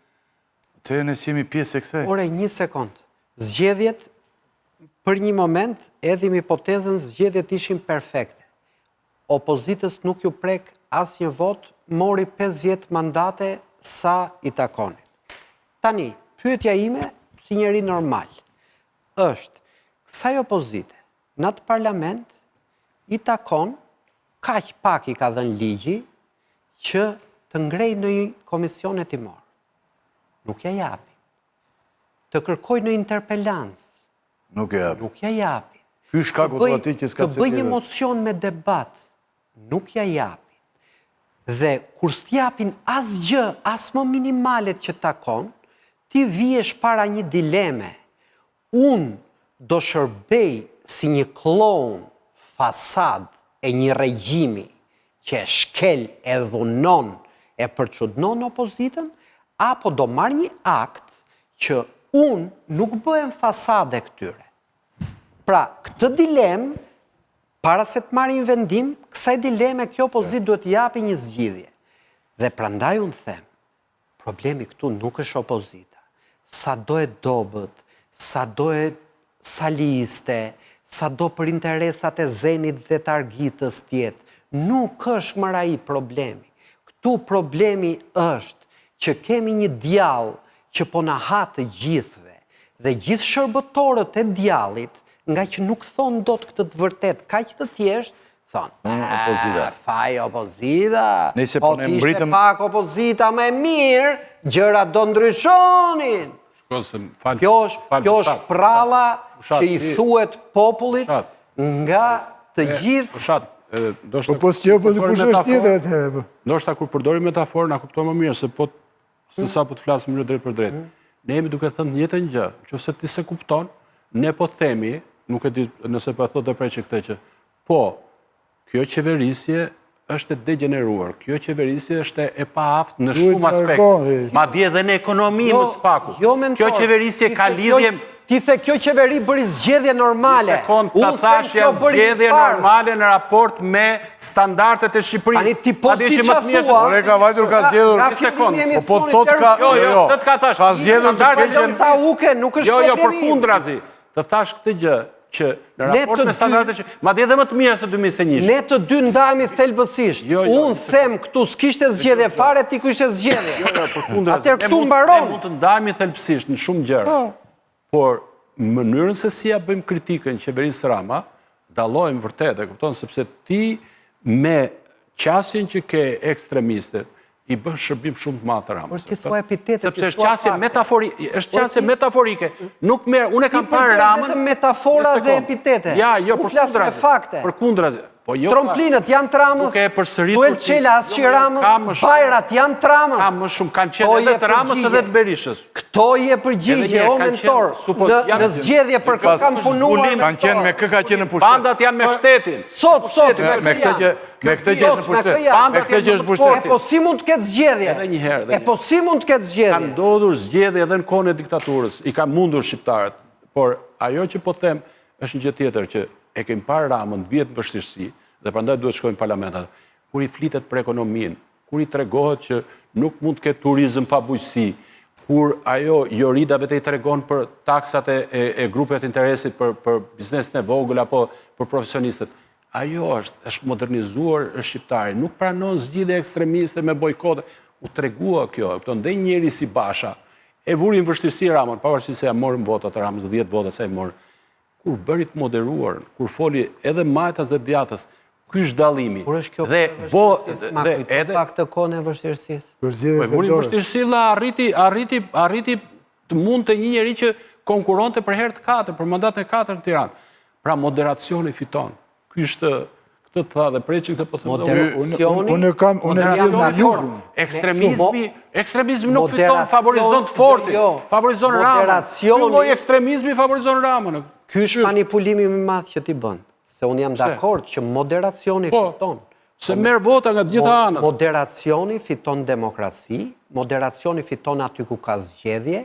të ne jemi pjesë e kësaj. Ore, një sekond. Zgjedhjet për një moment, edhim hipotezën zgjedhjet ishin perfekte. Opozitës nuk ju prek asnjë vot, mori 50 mandate sa i takoni. Tani, pyetja ime, si njeri normal, është, kësaj opozite, në atë parlament, i takon, kaq pak i ka dhënë ligji, që të ngrej në një komision hetimor. Nuk ja japi. Të kërkoj në interpelancë. Nuk ja japi. Të bëj një mocion me debat, nuk ja japi. Dhe kur s'japin asgjë, as më minimalet që takon, ti vihesh para një dileme. Unë do shërbej si një kloun fasad e një regjimi që e shkel, e dhunon, e përçudnon opozitën, apo do marr një akt që unë nuk bëhem fasade këtyre. Pra, këtë dilem, para se të marrin vendim, kësaj dileme kjo opozit duhet japi një zgjidhje. Dhe prandaj unë them, problemi këtu nuk është opozita. Sa do e dobët, sa do e saliste, sa do për interesat e Zenit dhe të Argitës tjetë, nuk është mëra i problemi. Këtu problemi është që kemi një djallë që po na ha të gjithve, dhe gjithë shërbëtorët e djallit, nga që nuk thonë do të këtë të vërtet, ka që të thjesht, thonë, faj opozita, po t'ishte pak opozita me mirë, gjëra do ndryshonin. Kjo është pralla që i thuet popullit nga të gjithë. Po s'qe opozit kush është tjetër atë? Ndoshta kur përdori metaforën, a kuptoj më mirë, se sa po të flasë më drejt për drejt. Ne jemi duke thënë njëjtën gjë, nëse ti se kupton, ne po themi, nuk e di nëse po thotë prej këtë që, po, kjo qeverisje është e degeneruar, kjo qeverisje është e paaftë në shumë aspekte, madje edhe në ekonomi më së paku. Kjo qeverisje ka lidhje Ti the kjo qeveri bëri zgjedhje normale. Ta thashja zgjedhje normale në raport me standartet e Shqipërisë. Ani ti po s'ti qa thua. Ore ka vajtur ka zgjedhur. Po thot ka... Jo, të ka thash. Ka zgjedhur të Përgjën ta uke, nuk është problemi. Jo, përkundrazi. Të thash këtë gjë, që në raport me standardet e Shqipërisë, ma dhe edhe më të mirë se 2021. Ne të dy ndajemi thelbësisht. Unë them këtu s'kishte zgjedhje fare, ti kishte zgjedhje. Jo, përkundrazi. Atër këtu mbaron. Ne mund të ndajemi thelbësisht në shumë gjëra. Por mënyrën se si ja bëjmë kritikën qeverisë Rama, dallojmë vërtet, e kupton, sepse ti me qasjen që ke ekstremistët, i bën shërbim shumë të madh Ramës. Ti thua epitete, sepse është qasje metaforike. Nuk merr, unë kam parë Ramën. Vetëm metafora dhe epitete. Ja, jo, përkundrazi. Përkundrazi. Tromplinët janë Tramës, Thuel Qela asqi Ramës, Bajrat janë Tramës. Ka më shumë, kanë qenë edhe të Ramës edhe të Berishës. Këto je përgjigje, o mentor, në zgjedhje për kë kam punuar. Kanë qenë me kë ka qenë në pushtet. Bandat janë me shtetin. Sot, me këtë që është në pushtet. Me këtë që është pushtet. E po si mund të ketë zgjedhje? Edhe një herë. E po si mund të ketë zgjedhje? Ka ndodhur zgjedhje edhe në kohën e diktaturës. I ka mundur shqiptarët. Por ajo që po them është një gjë tjetër që e kemi parë Ramën vjet vështirësi dhe prandaj duhet shkojnë parlamentat. Kur i flitet për ekonominë, kur i tregohet që nuk mund të ketë turizëm pa bujqësi, kur ajo Jorida vetë i tregon për taksat e grupeve të interesit për biznesin e vogël apo për profesionistët. Ajo është modernizuar shqiptari, nuk pranon zgjidhje ekstremiste me bojkote. U tregua kjo, ndonjë njeri si Basha e vurin vështirësi Ramën, pavarësisht se ja morën votat Ramës, 10 vota sa i morën. Kur bëri të moderuar, kur foli edhe Majtas dhe Djatës, ky është dallimi. Dhe edhe pak të kohën e vështirësisë. Po vurin vështirësi la arriti të mund të një njeri që konkuronte për herë të katër, për mandatin e katërt në Tiranë. Pra moderacioni fiton. Ky është këtë të tha dhe preçi këtë po them. Ekstremizmi nuk fiton, favorizon të fortin, favorizon Ramën. Ky lloj ekstremizmi favorizon Ramën. Ky është manipulimi më i madh që ti bën. Se unë jam dakord që moderacioni fiton. Se merr vota nga të gjitha anët. Moderacioni fiton demokraci, moderacioni fiton aty ku ka zgjedhje,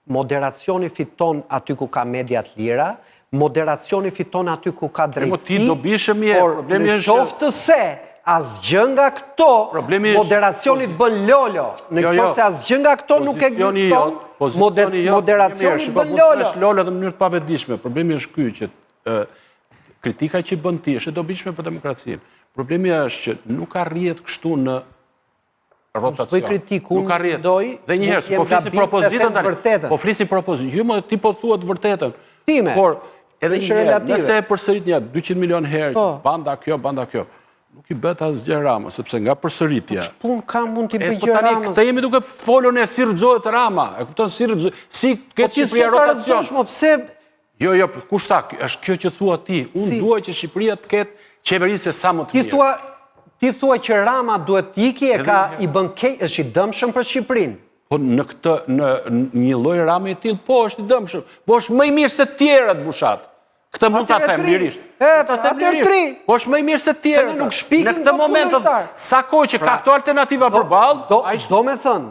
moderacioni fiton aty ku ka media të lira, moderacioni fiton aty ku ka drejtësi. Por në qoftë se asgjë nga këto, moderacioni të bën lolo. Në qoftë se asgjë nga këto nuk ekziston, moderacioni bën lolo. Është lolo dhe në mënyrë të pavetdijshme. Problemi është ky që kritika që bën ti është e dobishme për demokracinë. Problemi është që nuk arrihet kështu në rotacion. Nuk arrihet. Dhe një herë, po flisim propozitën tani. Po flisim propozitën. Jo, ti po thua të vërtetën. Time. Por edhe një herë, nëse e përsërit një 200 milion herë, banda kjo, nuk i bëhet asgjë Rama, sepse nga përsëritja. Ç'pun ka mund t'i bëjë Ramës? Këtë jemi duke folur ne si rrëzohet Rama. E kupton si ketë Shqipëria rotacion. Pse Jo, kushta, është kjo që thua ti. Unë duaj që Shqipëria të ketë qeverisje sa më të mirë. Ti thua që Rama duhet t'iki i bën keq, është i dëmshëm për Shqipërinë. Po në një lloj Rame i tillë, po është i dëmshëm. Po është më i mirë se tjerët bushat. Këtë mund ta them lirisht. Po është më i mirë se tjerët. Në këtë moment, sa kohë që ka këto alternativa përballë, do me thënë,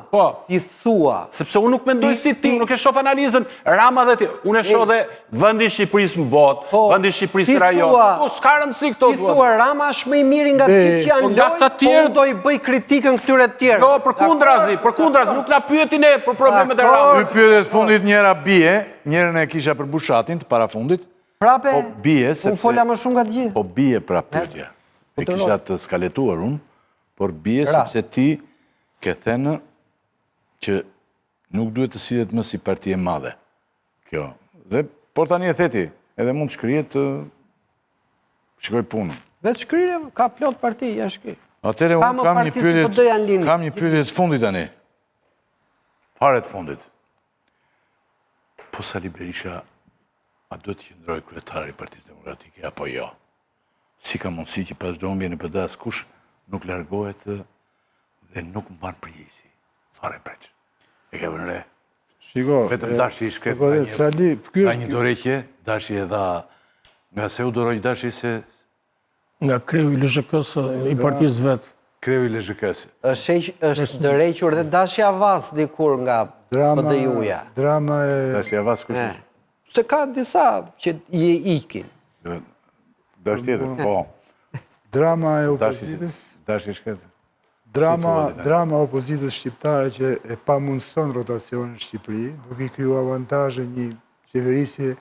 ti thua. Sepse unë nuk mendoj si ti, nuk e shoh analizën Rama dhe ti. Unë e shoh dhe vendin Shqipërisë në botë, vendin Shqipërisë rajon. Po s'ka rëndësi këto. Ti thua Rama është më i miri nga ti që janë lojë, po do i bëj kritikën këtyre të tjerë. Jo, përkundrazi, nuk na pyeti ne për problemet e Ramës. Ky pyetjes fundit njëra bie, njërën e kisha për Bushatin të parafundit. Prape, unë fola më shumë nga të gjithë. Po bie pra pyetja. E kisha të skaletuar unë, por bie sepse ti ke thënë që nuk duhet të sillet më si parti e madhe. Kjo. Dhe por tani e theti, edhe mund të shkrihet shikoj punën. Vetë shkrirë, ka plot parti, ja shkri. Atëherë unë kam një pyetje të fundit tani. Fare të fundit. Po Sali Berisha a do të qëndroj kryetari i Partisë Demokratike apo jo? Si ka mundësi që pas dombje në PD askush nuk largohet dhe nuk mban përgjegjësi. Fare preç. E ke vënë re. Shiko. Vetëm Dashi i shkret. Ka një dorëqje, Dashi e dha nga se u doroj Dashi se nga kreu i LZK-s i partisë vet. Kreu i LZK-s. Është dërhequr dhe Dashi Avas dikur nga PD-ja. Drama e Dashi Avas kush? Se ka disa që i ikin. Dash tjetër, po. Drama e opozitës, Dash i shketë. drama opozitës shqiptare që e pa mundëson rotacionin në Shqipëri, duke i kriju avantazhe një qeverisje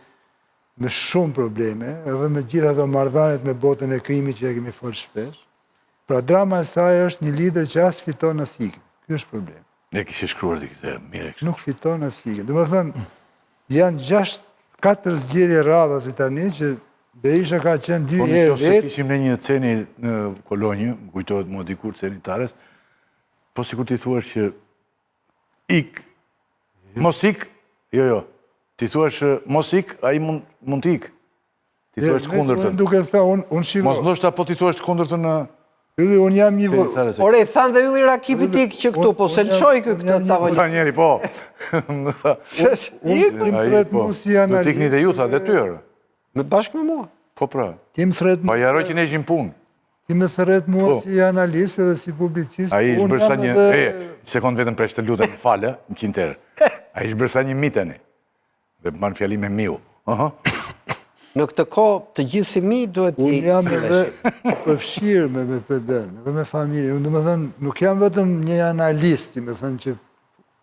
me shumë probleme, edhe me gjitha ato marrëdhëniet me botën e krimit që e kemi folë shpesh. Pra drama e saj është një lider që as fiton as ikën. Ky është problem. Ne kishë shkruar di këtë mire kështë. Nuk fiton as ikën. Do të thënë, janë 4 zgjedhje radhasi tani që Berisha ka qenë 2 herë Po se vetë. kishim në një ceni në Kolonjë, më kujtohet mua dikur ceni Tares, po sikur ti thuash që ik, mos ik, jo, ti thuash mos ik, ai mund të ik. Ti thuash të kundërtën. Duke thënë, unë shiko. Mos ndoshta po ti thuash të kundërtën në Ylli, unë jam një ceni Tares. Ore, thanë dhe Ylli Rakipi ti që këtu, po se lëshoj këtë tavolin. Sa njeri, po. Tim thret mu si Do analist. t'ikni dhe ju, tha, dhe tyre. Me bashkë me mua. Po pra. Tim thret mu. Pa jaroj që ne ishim punë. Ti me thret mua Po. si analist edhe si publicist. A i ishë Unë bërsa jam një... edhe- Sekund vetëm presh të lutem, falë, më qinterë. A i ishë bërsa një miteni. Dhe më marë fjali me miu. Aha. Në këtë kohë, të gjithë si mi duhet Unë i jam edhe sillesh. përfshirë me PD-n, edhe me familje. Unë dhe me thënë, nuk jam vetëm një analist, me thënë që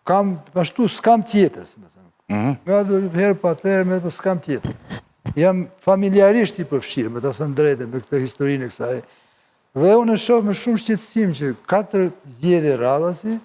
kam, ashtu s'kam tjetër, si me thënë. Me ato herë pa atëherë, me s'kam tjetër. Jam familjarisht i përfshirë, me të thënë drejtë, me këtë historinë e kësaj. Dhe unë e shoh me shumë shqetësim që 4 zgjedhje radhasi,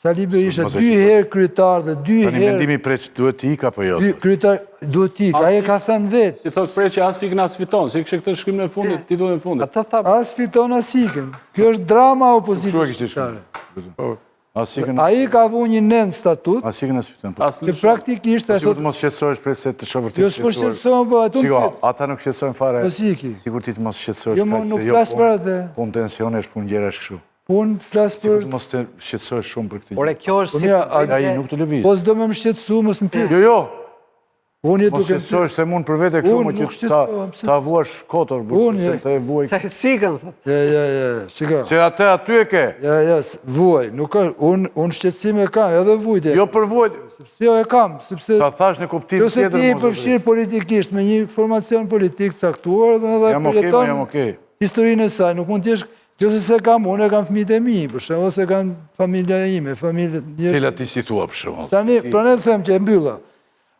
Sali Berisha 2 herë kryetar dhe 2 Tani herë mendimi preç duhet t'i ik apo jo? kryetar duhet t'i ikë. Ai e ka thënë vetë. Si thot prej që as ik nas fiton, si kështë këtë shkrim në fundit, titullin në fundit. Ata tha, As fiton as ikën. Kjo është drama opozitës Kështu e kishte shqiptare. Asikën Ai ka vu një nen statut, asikën as fiton. As që praktikisht e Sigur thot, të mos shqetësohesh prej se të shoh vërtet jo s'po shqetësohem, po ato Shiko, më ata nuk shqetësojnë fare. Po si iki? Sigur ti të mos shqetësohesh Jo, mo, nuk flas për atë. Punë tensionesh, punë gjërash kështu. Unë flas Sigur për... të mos të shqetësohesh shumë për këtë. ore, kjo është Po si... mira, Ai nuk të lëviz. Po s'do me më shqetësu, mos më pyet. Jo, Unë mos duke shqetësohesh të mund për vete kështu Unë më që nuk shqetësohem, pse? ta vuash kotor, Unë, se të vuaj. Se sikën, thot. Ja, shiko. Se atë aty e ke. Ja, vuaj, nuk është, unë shqetësim e kam, edhe vujtje. Jo për vuajt. Jo, e kam, sepse... Ta thash në kuptim Jo se tjetër. ti i mos e përfshirë politikisht me një formacion politik caktuar dhe edhe Jam okej, përjeton jam okej. historinë e saj. Nuk mund t'jesh, qëse se kam, unë e kam fëmijët e mi, për shembull se kanë familja ime, familje... Cilat ti si thua për shembull. Tani, pranë të them që e mbylla.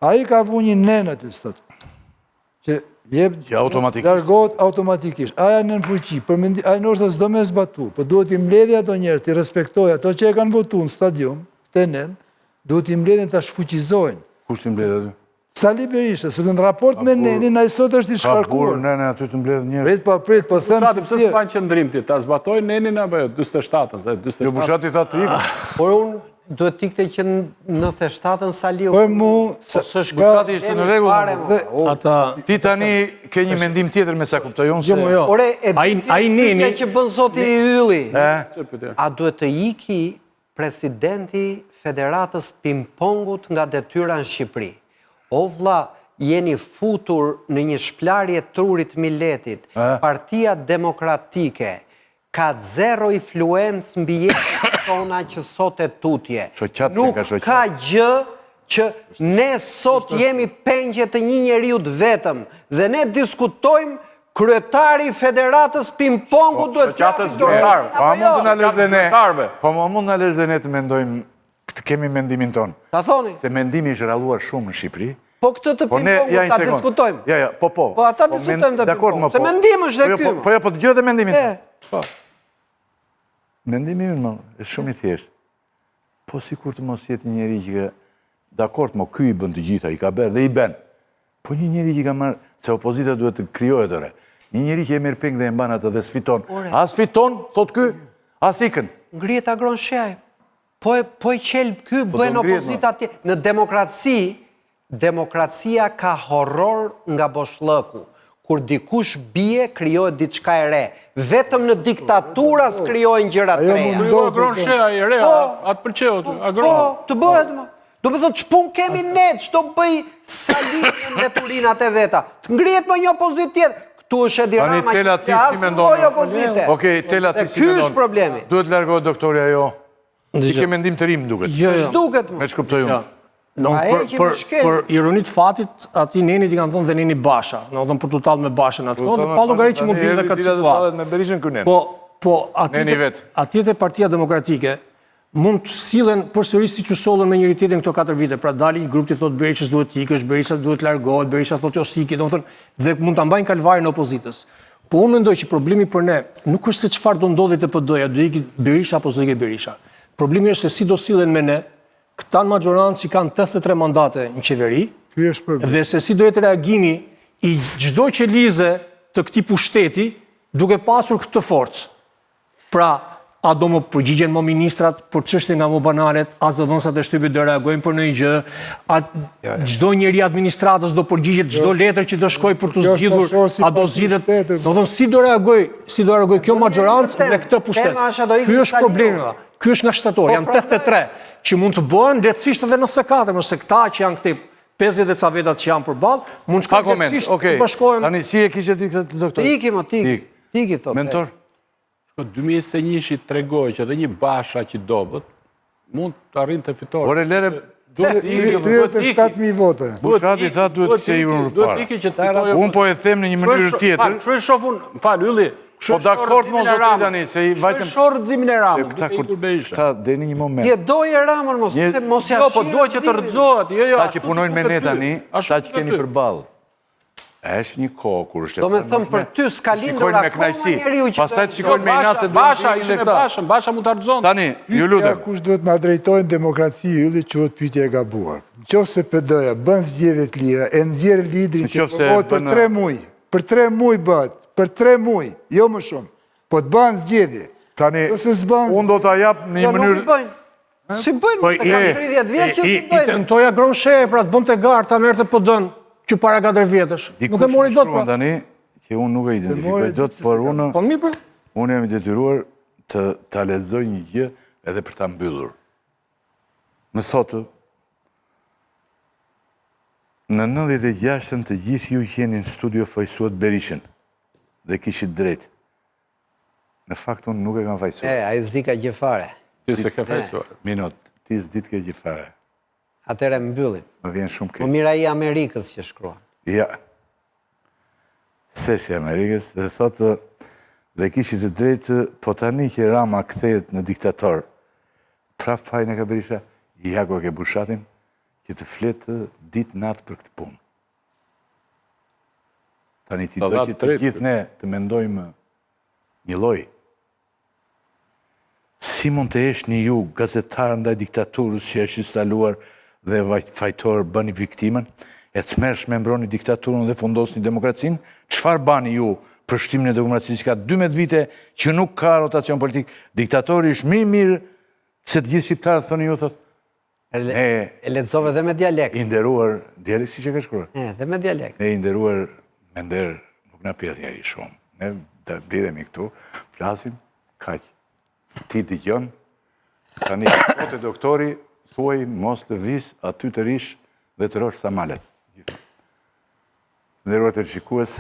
Ai ka vu një nen aty sot. Që jep Që automatikisht. largohet automatikisht. Aja në fuqi, ai ndoshta s'do më zbatu, por duhet i mbledhë ato njerëz, të respektojë ato që e kanë votuar në stadium, të nen, duhet i mbledhin ta shfuqizojnë. Kush ti mbledh aty? Sali Berisha, sepse në raport me nenin, ai sot është i Ka burr shkarkuar. nëne aty të mbledh njerëz. Prit, po them Bushati, se pse si... s'ban qëndrim ti, ta zbatoj nenin apo jo, 47-ën, se 47. Jo bushati tha të ikë. Por unë duhet tikte që në 97-ën Saliu... Por mu... Bushati ishte në rregull. Ata... Ti tani ke një mendim tjetër me sa kuptoj unë Jo, se... jo. Ore, e Ai neni... që bën zoti Ylli. Çfarë pyetje? A duhet të iki presidenti Federatës Pingpongut nga detyra në Shqipëri? O vlla, jeni futur në një shplarje trurit miletit. Partia Demokratike ka zero influencë mbi jetën tona që sot e tutje. Shoqat se Nuk ka shoqat. ka gjë që ne sot jemi pengje të një njeriu të vetëm dhe ne diskutojmë kryetari i Federatës Pingpongut duhet shoqatës dorë. zyrtar. Apo Pa mund të na jo? lësh dhe ne. Zyrtarve. Po ma mund na lësh dhe ne të mendojmë, të kemi mendimin ton. Ta thoni. Se mendimi është ralluar shumë në Shqipëri. Po këtë të Po ne Pingpongut ja një ta sekond. diskutojmë. Ja, po. Po ata diskutojmë të Dakor, Pingpongut. më Se mendim është dhe ky. Po po dëgjoj dhe mendimin. Po. Mendimi ynë është shumë i thjeshtë. Po sikur të mos jetë një njeri që dakor, mo ky i bën të gjitha, i ka bërë dhe i bën. Po një njeri që ka marrë se opozita duhet të krijohet ore. Një njeri që e merr peng dhe e mban atë dhe sfiton. As fiton, thot ky, as ikën. Ngrihet agron shej. Po e qel ky bën ngrihet, opozita atje. Në demokracia ka horror nga boshllëku. Kur dikush bie, krijohet diçka e re. Vetëm në diktatura s'krijohen gjëra të reja. Jo, agron shea i rea, atë pëlqeu aty, agron. Po, të bëhet më. Do me thonë, ç'pun kemi ne, ç'do bëj Sali në mbeturinat e veta. Të ngrihet më një opozit tjetër. Këtu është Edi Tani Rama Tela që ti si flas mendon? lloj opozite. Okej, Tela ti si Ky mendon? është problemi. Duhet largohet doktori ajo. Ti ke mendim të rim duket. Jo, jo. S'duket më. Me ç'kuptoj unë. Për ironit fatit, ati nenit i kanë thonë dhe neni Basha, në dhëmë për total me Bashën atë kohë, pa llogarit që mund të vinë dhe këtë situatë. Me Berishën kënen. Po atje dhe Partia Demokratike mund të sillen përsëris siç u sollën me njëri tjetrin këto 4 vite. Pra dalin grupti thotë Berishës duhet ikësh, Berisha duhet largohet, Berisha thotë Josiki, domethënë dhe mund ta mbajnë kalvarin e opozitës. Po unë mendoj që problemi për ne nuk është se çfarë do ndodhi te PD-ja, do ikë Berisha apo do ikë Berisha. Problemi është se si do sillen me ne këta majorancë që kanë 83 mandate në qeveri, dhe se si do jetë reagimi i çdo qelize të këtij pushteti duke pasur këtë forcë. Pra, a do më përgjigjen më ministrat për çështje nga më banalet, as do dhënësat e shtypit do reagojnë për ndonjë gjë, a çdo njeri administratës do përgjigjet çdo letër që do shkojë për të zgjidhur, a do zgjidhet, do thonë si do reagoj kjo majorancë me këtë pushtet. Ky është problemi. Ky është nga shtator, janë 83 që mund të bëhen lehtësisht edhe 94, nëse këta që janë këti 50 dhe ca vetat që janë përballë, mund të shkojnë lehtësisht të bashkohen. Tani si e kishe ti këtë doktor? Tiki thotë. Mentor? 2021 tregoi që edhe një Basha që dobët mund të arrinte të fitore. Ore lere 37.000 vote. Bushati tha duhet të qejur para. Unë po e them në një mënyrë tjetër. Kështu e shoh unë, fal Ylli. Po dakord mos o ti tani se i vajtëm. Shor rëzimin e Ramës. Ta deni një moment. Je doje Ramën mos ja. Jo, po duhet që të rrëzohet. Jo. Ta që punojnë me ne tani, ta që keni përballë. Është një kohë kur është. Do me thëmë për ty s'ka lindur akoma njeriu që. Pastaj shikojnë me inat se Basha mund të ardhëzon. Tani, ju lutem. Kush duhet na drejtojnë demokraci Ylli quhet pyetje e gabuar. Nëse PD-ja bën zgjedhje të lira, e nxjerr liderin që votot për 3 muaj. Për 3 muaj bëhet, për 3 muaj, jo më shumë. Po të bën zgjedhje. Tani, unë do ta jap në një mënyrë. Si bëjnë, se ka 30 vjetë që si bëjnë. I tentoja Gronshe, pra të bënte garë, ta merrte PD-n që para 4 vjetësh. Nuk e mori dot, pra. Tani, që unë nuk e identifikoj dot, por unë jam i detyruar të ta lexoj një gjë edhe për ta mbyllur. Më sotë, në 96-ën të gjithë ju që jeni në studio fajsuat Berishën dhe kishit drejt. Në fakt, unë nuk e kam fajsuar. A i s'di ka gjë fare. Ti se ka fajsuar. Minot, ti s'di ka gjë fare. Atëre mbyllim. Më vjen shumë keq. Po mira i Amerikës që shkruan. Ja. Se si Amerikës, dhe thotë, dhe kishit të drejtë, po tani që Rama kthehet në diktator, prap fajin e ka Berisha, jako ke Bushatin, që të fletë ditë natë për këtë punë. Tani ti do që të gjithë ne të mendojmë një lloj. Si mund të jesh një ju, gazetar ndaj diktaturës që është instaluar dhe fajtor bëni viktimën, e të mersh me mbroni diktaturën dhe fundosni demokracinë, çfarë bani ju për shtimin e demokracisë që ka 12 vite që nuk ka rotacion politik, diktatori është më i mirë se të gjithë shqiptarët thoni ju thotë. E lexove dhe me dialekt. I nderuar, dialekt si që ka shkruar. Dhe me dialekt. Ne i nderuar me nder nuk na pjerë njeri shumë. Ne të blidhemi këtu, flasim, kaq. Ti dëgjon, tani kote doktori, thuaj mos të vis, aty të rish dhe të rosh sa malet. Nderuar të shikues,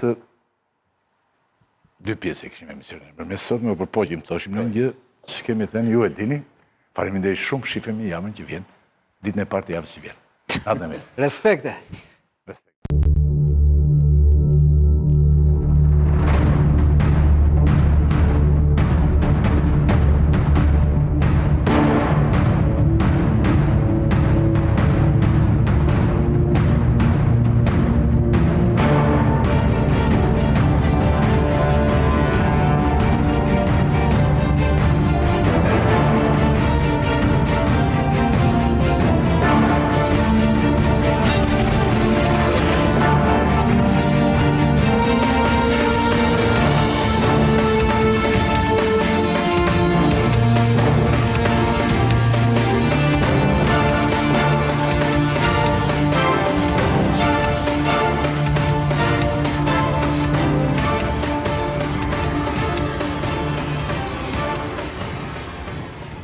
2 pjesë e kishim emisionin. Për mes sot me përpoqim, thoshim në një gjë, që kemi thënë, ju e dini, faleminderit shumë, shifemi jamën që vjen, ditën e parë të javës që vjen. Natë në mirë. Respekte.